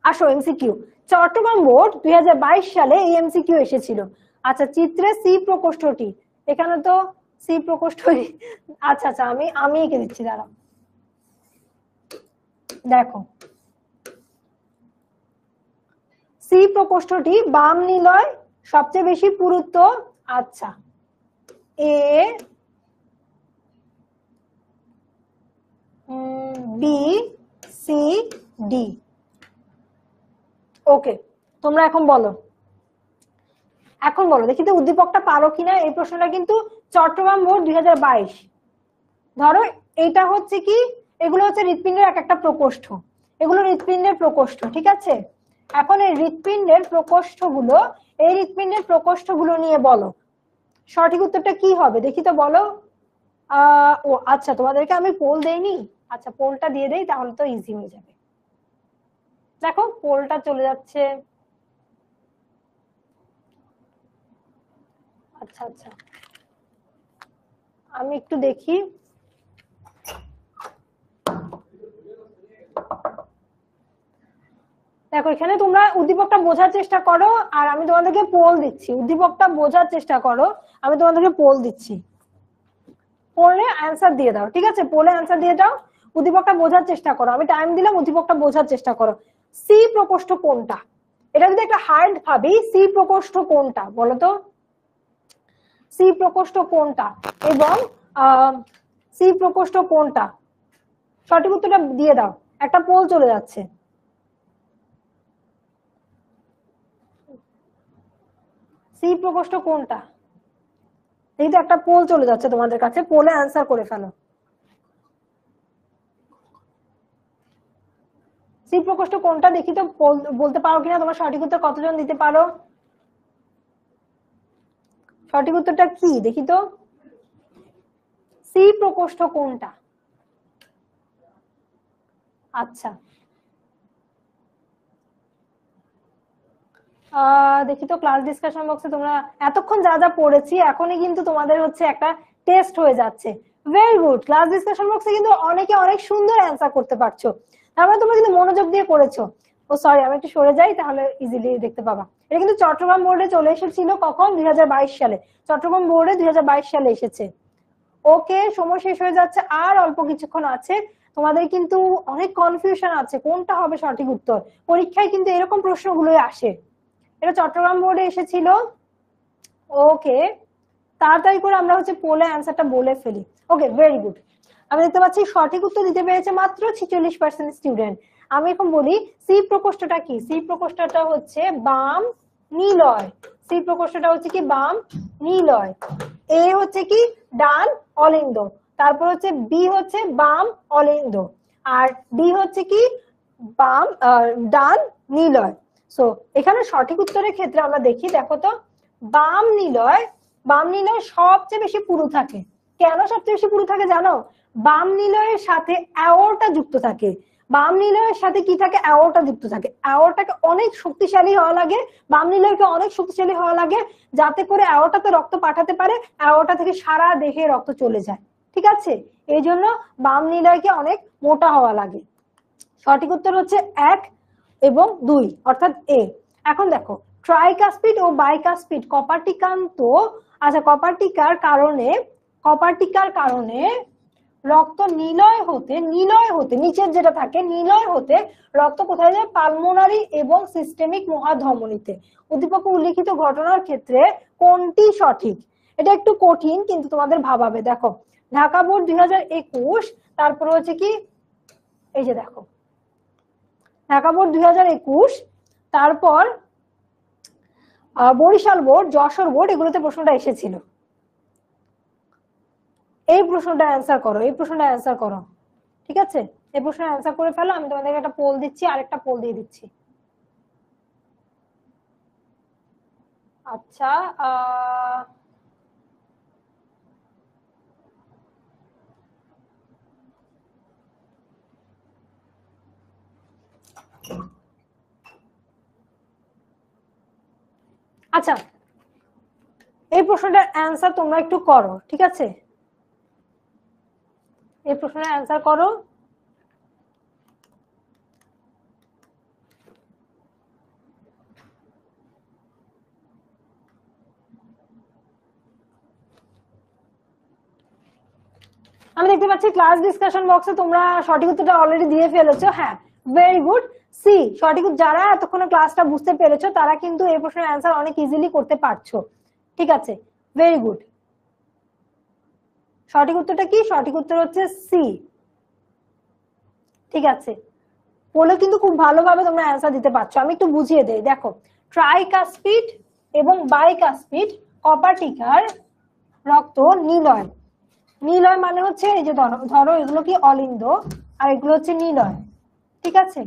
আসো এমসিকিউ। চট্টগ্রাম বোর্ড 2022 সালে এই এমসিকিউ এসেছিল। আচ্ছা, চিত্রে সি প্রকোষ্ঠটি, এখানে তো সি প্রকোষ্ঠ, আচ্ছা আচ্ছা আমি এঁকে দিচ্ছি, দাঁড়াও। দেখো, সি প্রকোষ্ঠটি বাম নিলয়, সবচেয়ে বেশি পুরুত্ব। আচ্ছা, এ বি সি ডি। ওকে, তোমরা এখন বলো, দেখি তো উদ্দীপকটা পারো কিনা। এই প্রশ্নটা কিন্তু চট্টগ্রাম বোর্ড 2022। ধরো এটা হচ্ছে কি, এগুলো হচ্ছে হৃৎপিণ্ডের এক একটা প্রকোষ্ঠ, এগুলো হৃৎপিণ্ডের প্রকোষ্ঠ, ঠিক আছে। এখন এই হৃৎপিণ্ডের প্রকোষ্ঠগুলো নিয়ে বলো সঠিক উত্তরটা কি হবে, দেখি তো বলো। ও আচ্ছা, তোমাদেরকে আমি পোল দেইনি। আচ্ছা, পোলটা দিয়ে দেই, তাহলে তো ইজি হয়ে যাবে। দেখো পোলটা চলে যাচ্ছে। আচ্ছা আচ্ছা, আমি একটু দেখি। দেখো, এখানে তোমরা উদ্দীপকটা বোঝার চেষ্টা করো, আর আমি তোমাদেরকে পোল দিচ্ছি। উদ্দীপকটা বোঝার চেষ্টা করো, আমি তোমাদেরকে পোল দিচ্ছি। পোলে অ্যান্সার দিয়ে দাও, ঠিক আছে। পোলে অ্যান্সার দিয়ে দাও, উদ্দীপকটা বোঝার চেষ্টা করো। আমি টাইম দিলাম, উদ্দীপকটা বোঝার চেষ্টা করো। সি প্রকোষ্ঠ কোনটা? এটা যদি একটা হার্ট ভাবি, সি প্রকোষ্ঠ কোনটা বলো তো? সি প্রকোষ্ঠ কোনটা এবং সি প্রকোষ্ঠ কোনটা? সঠিক উত্তরটা দিয়ে দাও, একটা পোল চলে যাচ্ছে। সি প্রকোষ্ঠ কোনটা? এই তো একটা পোল চলে যাচ্ছে তোমাদের কাছে, পোলে অ্যান্সার করে ফেলো। সি প্রকোষ্ঠ কোনটা দেখি তো, বলতে পারো কিনা তোমার সঠিক উত্তর কতজন দিতে পারো? সঠিক উত্তরটা কি দেখি তো, সি প্রকোষ্ঠ কোনটা? আচ্ছা, দেখি তো ক্লাস ডিসকাশন বক্সে তোমরা এতক্ষণ যা যা পড়েছি, এখনই কিন্তু তোমাদের হচ্ছে একটা টেস্ট হয়ে যাচ্ছে। ভেরি গুড, ক্লাস ডিসকাশন বক্সে কিন্তু অনেকে অনেক সুন্দর অ্যান্সার করতে পারছো, তার মানে তোমরা কিন্তু মনোযোগ দিয়ে করেছো। ও সরি, আমি একটু সরে যাই, তাহলে ইজিলি দেখতে পাবা। এটা কিন্তু চট্টগ্রাম বোর্ডে চলে এসেছিল কখন? 2022 সালে। চট্টগ্রাম বোর্ডে 2022 সালে এসেছে। ওকে, সময় শেষ হয়ে যাচ্ছে, আর অল্প কিছুক্ষণ আছে। তোমাদের কিন্তু অনেক কনফিউশন আছে কোনটা হবে সঠিক উত্তর। পরীক্ষায় কিন্তু এরকম প্রশ্নগুলোই আসে। এটা চট্টগ্রাম বোর্ডে এসেছিল। ওকে, তাড়াতাড়ি করে আমরা হচ্ছে পোলে অ্যান্সারটা বলে ফেলি। ওকে, ভেরি গুড। আমি দেখতে পাচ্ছি সঠিক উত্তর দিতে পেরেছে মাত্র 46% স্টুডেন্ট। আমি এখন বলি সি প্রকোষ্ঠটা কি। সি প্রকোষ্ঠটা হচ্ছে বাম নিলয়। সি প্রকোষ্ঠটা হচ্ছে কি বাম নিলয়। এ হচ্ছে কি ডান অলিন্দ, তারপর হচ্ছে বি হচ্ছে বাম অলিন্দ, আর ডি হচ্ছে কি বাম ডান নিলয়। সো এখানে সঠিক উত্তরের ক্ষেত্রে আমরা দেখি, দেখো তো, বাম নিলয় সবচেয়ে বেশি পুরু থাকে। কেন সবচেয়ে বেশি পুরু থাকে জানো? বাম নিলয়ের সাথে অ্যাওর্টা যুক্ত থাকে। বাম নিলয়ের সাথে কি থাকে? অ্যাওর্টা যুক্ত থাকে। অ্যাওর্টাকে অনেক শক্তিশালী হওয়া লাগে, বাম নিলয়কে অনেক শক্তিশালী হওয়া লাগে, যাতে করে অ্যাওর্টাতে রক্ত পাঠাতে পারে, অ্যাওর্টা থেকে সারা দেহে রক্ত চলে যায়, ঠিক আছে। এই জন্য বাম নিলয়কে অনেক মোটা হওয়া লাগে। সঠিক উত্তর হচ্ছে 1 এবং 2, অর্থাৎ এ। এখন দেখো, ট্রাইকাসপিড ও বাইকাসপিড কপার্টিকান্ত। আচ্ছা, কপার্টিকার কারণে রক্ত নিলয় হতে নিচের যেটা থাকে নিলয় হতে রক্ত কোথায় যায়? পালমোনারি এবং সিস্টেমিক মহাধমনীতে। উদ্দীপকে উল্লিখিত ঘটনার ক্ষেত্রে কোনটি সঠিক? এটা একটু কঠিন, কিন্তু তোমাদের ভাবাবে। দেখো, ঢাকা বোর্ড 2021, তারপর হচ্ছে কি, এই যে দেখো, ঢাকা বোর্ড 2021, তারপর বরিশাল বোর্ড, যশোর বোর্ড, এগুলোতে প্রশ্নটা এসেছিল। এই প্রশ্নটা অ্যান্সার করো, ঠিক আছে। এই প্রশ্নের অ্যান্সার করে ফেলো। আমি তোমাদেরকে একটা পোল দিচ্ছি, আরেকটা পোল দিয়ে দিচ্ছি। আচ্ছা, আচ্ছা এই প্রশ্নটার অ্যান্সার তোমরা একটু করো, ঠিক আছে? এই প্রশ্নের অ্যান্সার করো। আমি দেখতে পাচ্ছি ক্লাস ডিসকাশন বক্সে তোমরা সঠিক উত্তরটা অলরেডি দিয়ে ফেলেছো। হ্যাঁ, ভেরি গুড। সি, সঠিক যারা এতক্ষণ ক্লাসটা বুঝতে পেরেছো তারা কিন্তু এই প্রশ্নের অ্যান্সার অনেক ইজিলি করতে পারছো, ঠিক আছে? Very good. সঠিক উত্তরটা কি? সঠিক উত্তর হচ্ছে সি, ঠিক আছে? বলে কিন্তু খুব ভালোভাবে তোমরা অ্যান্সার দিতে পারছো। আমি একটু বুঝিয়ে দেই, দেখো ট্রাইকাসপিড এবং বাইকাসপিড কপার্টিকার রক্ত নিলয়। নিলয় মানে হচ্ছে এই যে ধরো এগুলো কি অলিন্দ আর এগুলো হচ্ছে নিলয়, ঠিক আছে?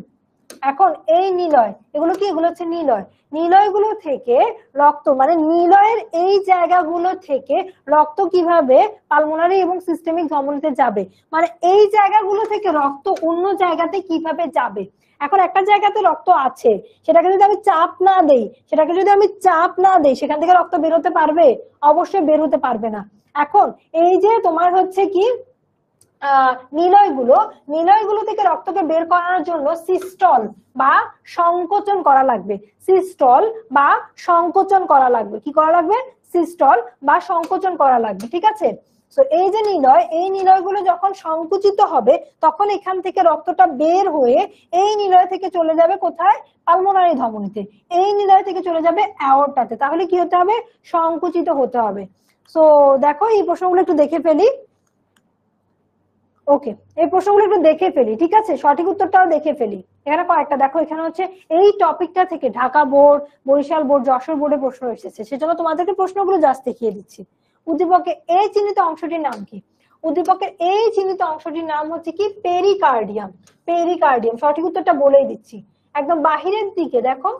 এখন এই নিলয় এগুলো কি? এগুলো হচ্ছে নিলয়। নিলয়গুলো থেকে রক্ত মানে নিলয়ের এই জায়গাগুলো থেকে রক্ত কিভাবে পালমোনারি এবং সিস্টেমিক ধমনীতে যাবে, মানে এই জায়গাগুলো থেকে রক্ত অন্য জায়গাতে কিভাবে যাবে। এখন একটা জায়গাতে রক্ত আছে, সেটাকে যদি আমি চাপ না দেই সেখান থেকে রক্ত বেরোতে পারবে? অবশ্যই বেরোতে পারবে না। এখন এই যে তোমার হচ্ছে কি নিলয়গুলো থেকে রক্তকে বের করার জন্য সিস্টল বা সংকোচন করা লাগবে। সিস্টল বা সংকোচন করা লাগবে। কি করা লাগবে? সিস্টল বা সংকোচন করা লাগবে, ঠিক আছে? তো এই যে নিলয়, এই নিলয়গুলো যখন সংকুচিত হবে তখন এখান থেকে রক্তটা বের হয়ে এই নিলয় থেকে চলে যাবে কোথায়? পালমোনারি ধমনীতে। এই নিলয় থেকে চলে যাবে অ্যাওর্টাতে। তাহলে কি হতে হবে? সংকুচিত হতে হবে। সো দেখো এই প্রশ্নগুলো একটু দেখে ফেলি। ওকে, এই প্রশ্নগুলো একটু দেখে ফেলি, ঠিক আছে? সঠিক উত্তরটাও দেখে ফেলি। এখানে কয়েকটা দেখো, এখানে হচ্ছে এই টপিকটা থেকে ঢাকা বোর্ড, বরিশাল বোর্ড, যশোর বোর্ডে প্রশ্ন এসেছে, সেজন্য তোমাদেরকে প্রশ্নগুলো জাস্ট দেখিয়ে দিচ্ছি। উদ্দীপকের এই চিহ্নিত অংশটির নাম কি? উদ্দীপকের এই চিহ্নিত অংশটির নাম হচ্ছে কি? পেরিকার্ডিয়াম। পেরিকার্ডিয়াম, সঠিক উত্তরটা বলেই দিচ্ছি। একদম বাহিরের দিকে দেখো,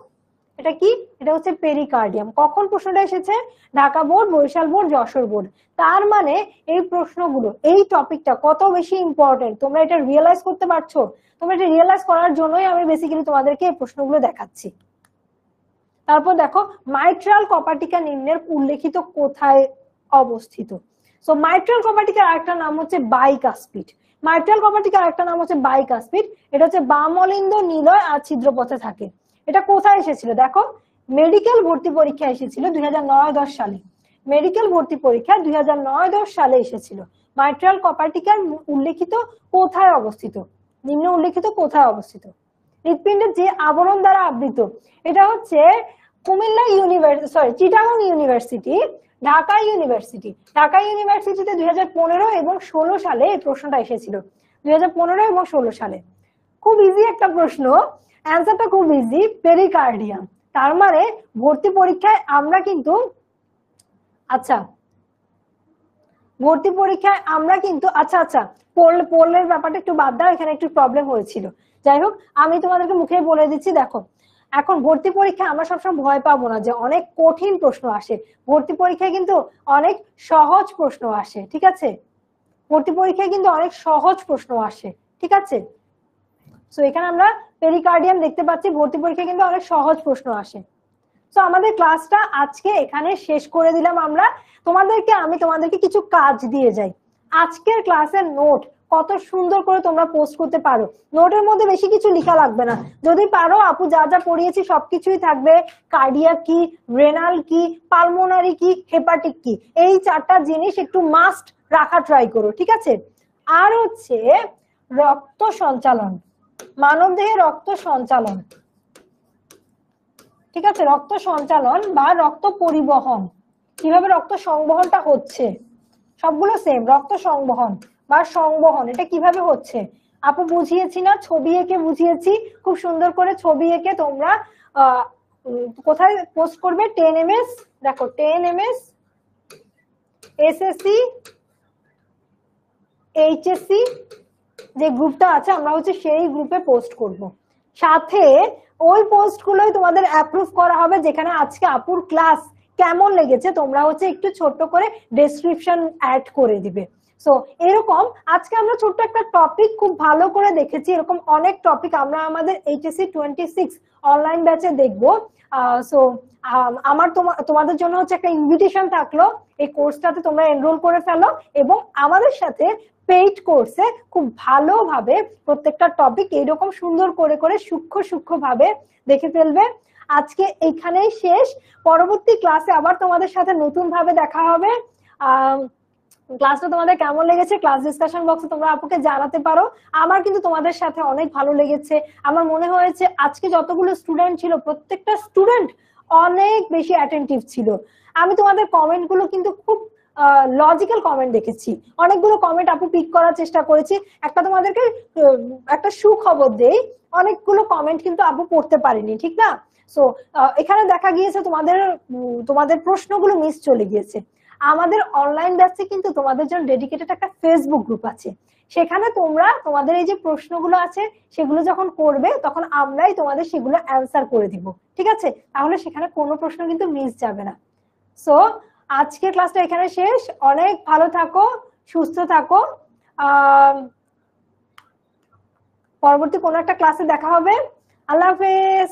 এটা কি? এটা হচ্ছে পেরিকার্ডিয়াম। কখন প্রশ্নটা এসেছে? Dhaka board, Barishal board, Jessore board. তার মানে এই প্রশ্নগুলো, এই টপিকটা কত বেশি ইম্পর্টেন্ট তোমরা এটা রিয়েলাইজ করতে পারছো? তোমরা এটা রিয়েলাইজ করার জন্যই আমি বেসিক্যালি তোমাদেরকে এই প্রশ্নগুলো দেখাচ্ছি। তারপর দেখো মাইট্রাল কপার্টিকা নিম্নের উল্লেখিত কোথায় অবস্থিত? সো মাইট্রাল কপার্টিকার আরেকটা নাম হচ্ছে বাইকাসপিড। মাইট্রাল কপার্টিকার আরেকটা নাম হচ্ছে বাইকাসপিড। এটা হচ্ছে বাম অলিন্দ, নিলয় আর ছিদ্রপথে থাকে। এটা কোথায় এসেছিল? দেখো মেডিকেল ভর্তি পরীক্ষা এসেছিল 2009-10 সালে। মেডিকেল ভর্তি পরীক্ষা 2009-10 সালে এসেছিল। মাইট্রাল কপার্টিকার উল্লেখিত কোথায় অবস্থিত? নিম্ন উল্লেখিত কোথায় অবস্থিত? হৃৎপিণ্ডের যে আবরণ দ্বারা আবৃত, এটা হচ্ছে Comilla university, Chittagong university, Dhaka university. Dhaka ইউনিভার্সিটিতে 2015 এবং 16 সালে এই প্রশ্নটা এসেছিল। 2015 এবং 16 সালে। খুব ইজি একটা প্রশ্ন, অ্যান্সারটা খুব ইজি, পেরিকার্ডিয়াম। তার মানে ভর্তি পরীক্ষায় আমরা কিন্তু ভর্তি পরীক্ষায় আমরা কিন্তু পোলের ব্যাপারটা একটু বাদ দাও, এখানে একটু প্রবলেম হয়েছিল। যাই হোক, আমি তোমাদেরকে মুখে বলে দিচ্ছি। দেখো এখন ভর্তি পরীক্ষায় আমরা সবসময় ভয় পাবো না যে অনেক কঠিন প্রশ্ন আসে। ভর্তি পরীক্ষায় কিন্তু অনেক সহজ প্রশ্ন আসে, ঠিক আছে? ভর্তি পরীক্ষায় কিন্তু অনেক সহজ প্রশ্ন আসে, ঠিক আছে? সো এখানে আমরা পেরিকার্ডিয়াম দেখতে পাচ্ছি, ভর্তি পরীক্ষায় কিন্তু অনেক সহজ প্রশ্ন আসে। তো আমাদের ক্লাসটা আজকে এখানে শেষ করে দিলাম আমরা। আমি তোমাদেরকে কিছু কাজ দিয়ে যাই। আজকের ক্লাসের নোট কত সুন্দর করে তোমরা পোস্ট করতে পারো। নোটের মধ্যে বেশি কিছু লেখা লাগবে না, যদি পারো আপু যা যা পড়িয়েছি সবকিছুই থাকবে। কার্ডিয়াক কি, রেনাল কি, পালমোনারি কি, হেপাটিক কি, এই 4টা জিনিস একটু মাস্ট রাখা ট্রাই করো, ঠিক আছে? আর হচ্ছে রক্ত সঞ্চালন, মানবদেহে রক্ত সঞ্চালন, ঠিক আছে? রক্ত সঞ্চালন বা রক্ত পরিবহন, কিভাবে রক্ত সংবহনটা হচ্ছে, সবগুলো সেম। রক্ত সংবহন বা সংবহন এটা কিভাবে হচ্ছে আপু বুঝিয়েছি না? ছবি এঁকে বুঝিয়েছি, খুব সুন্দর করে ছবি এঁকে তোমরা কোথায় পোস্ট করবে? 10 ms, দেখো 10 ms এসএসসি এইচএসসি যে গ্রুপটা আছে আমরা হচ্ছে সেই গ্রুপে পোস্ট করব। সাথে ওই পোস্টগুলোই তোমাদের অ্যাপ্রুভ করা হবে, যেখানে আজকে আপুর ক্লাস কেমন লেগেছে তোমরা হচ্ছে একটু ছোট্ট করে ডেসক্রিপশন অ্যাড করে দিবে। সো এরকম আজকে আমরা ছোট্ট একটা টপিক খুব ভালো করে দেখেছি, এরকম অনেক টপিক আমরা আমাদের HSC 26 অনলাইন ব্যাচে দেখবো। সো আমার তোমাদের জন্য হচ্ছে একটা ইনভিটেশন থাকলো, এই কোর্সটাতে তোমরা এনরোল করে ফেলো এবং আমাদের সাথে পেইড কোর্সে খুব ভালোভাবে প্রত্যেকটা টপিক এইরকম সুন্দর করে করে সূক্ষ্ম ভাবে দেখে ফেলবে। আজকে এইখানেই শেষ, পরবর্তী ক্লাসে আবার তোমাদের সাথে নতুন ভাবে দেখা হবে। ক্লাসটা তোমাদের কেমন লেগেছে ক্লাস ডিসকাশন বক্সে তোমরা আপুকে জানাতে পারো। আমার কিন্তু তোমাদের সাথে অনেক ভালো লেগেছে, আমার মনে হয়েছে আজকে যতগুলো স্টুডেন্ট ছিল প্রত্যেকটা স্টুডেন্ট অনেক বেশি অ্যাটেন্টিভ ছিল। আমি তোমাদের কমেন্ট গুলো কিন্তু খুব লজিক্যাল কমেন্ট দেখেছি, অনেকগুলো কমেন্ট আপু পিক করার চেষ্টা করেছি। একটা তোমাদেরকে একটা সুখবর দেই, অনেকগুলো কমেন্ট কিন্তু আপু পড়তে পারিনি, ঠিক না? সো এখানে দেখা গিয়েছে তোমাদের প্রশ্নগুলো মিস চলে গিয়েছে। আমাদের অনলাইন ব্যাচে কিন্তু তোমাদের জন্য ডেডিকেটেড একটা ফেসবুক গ্রুপ আছে, সেখানে তোমরা তোমাদের এই যে প্রশ্নগুলো আছে সেগুলো যখন করবে তখন আমরাই তোমাদের সেগুলো অ্যান্সার করে দিব, ঠিক আছে? তাহলে সেখানে কোনো প্রশ্ন কিন্তু মিস যাবে না। সো আজকের ক্লাসটা এখানে শেষ, অনেক ভালো থাকো, সুস্থ থাকো, পরবর্তী কোনো একটা ক্লাসে দেখা হবে। আল্লাহ হাফেজ।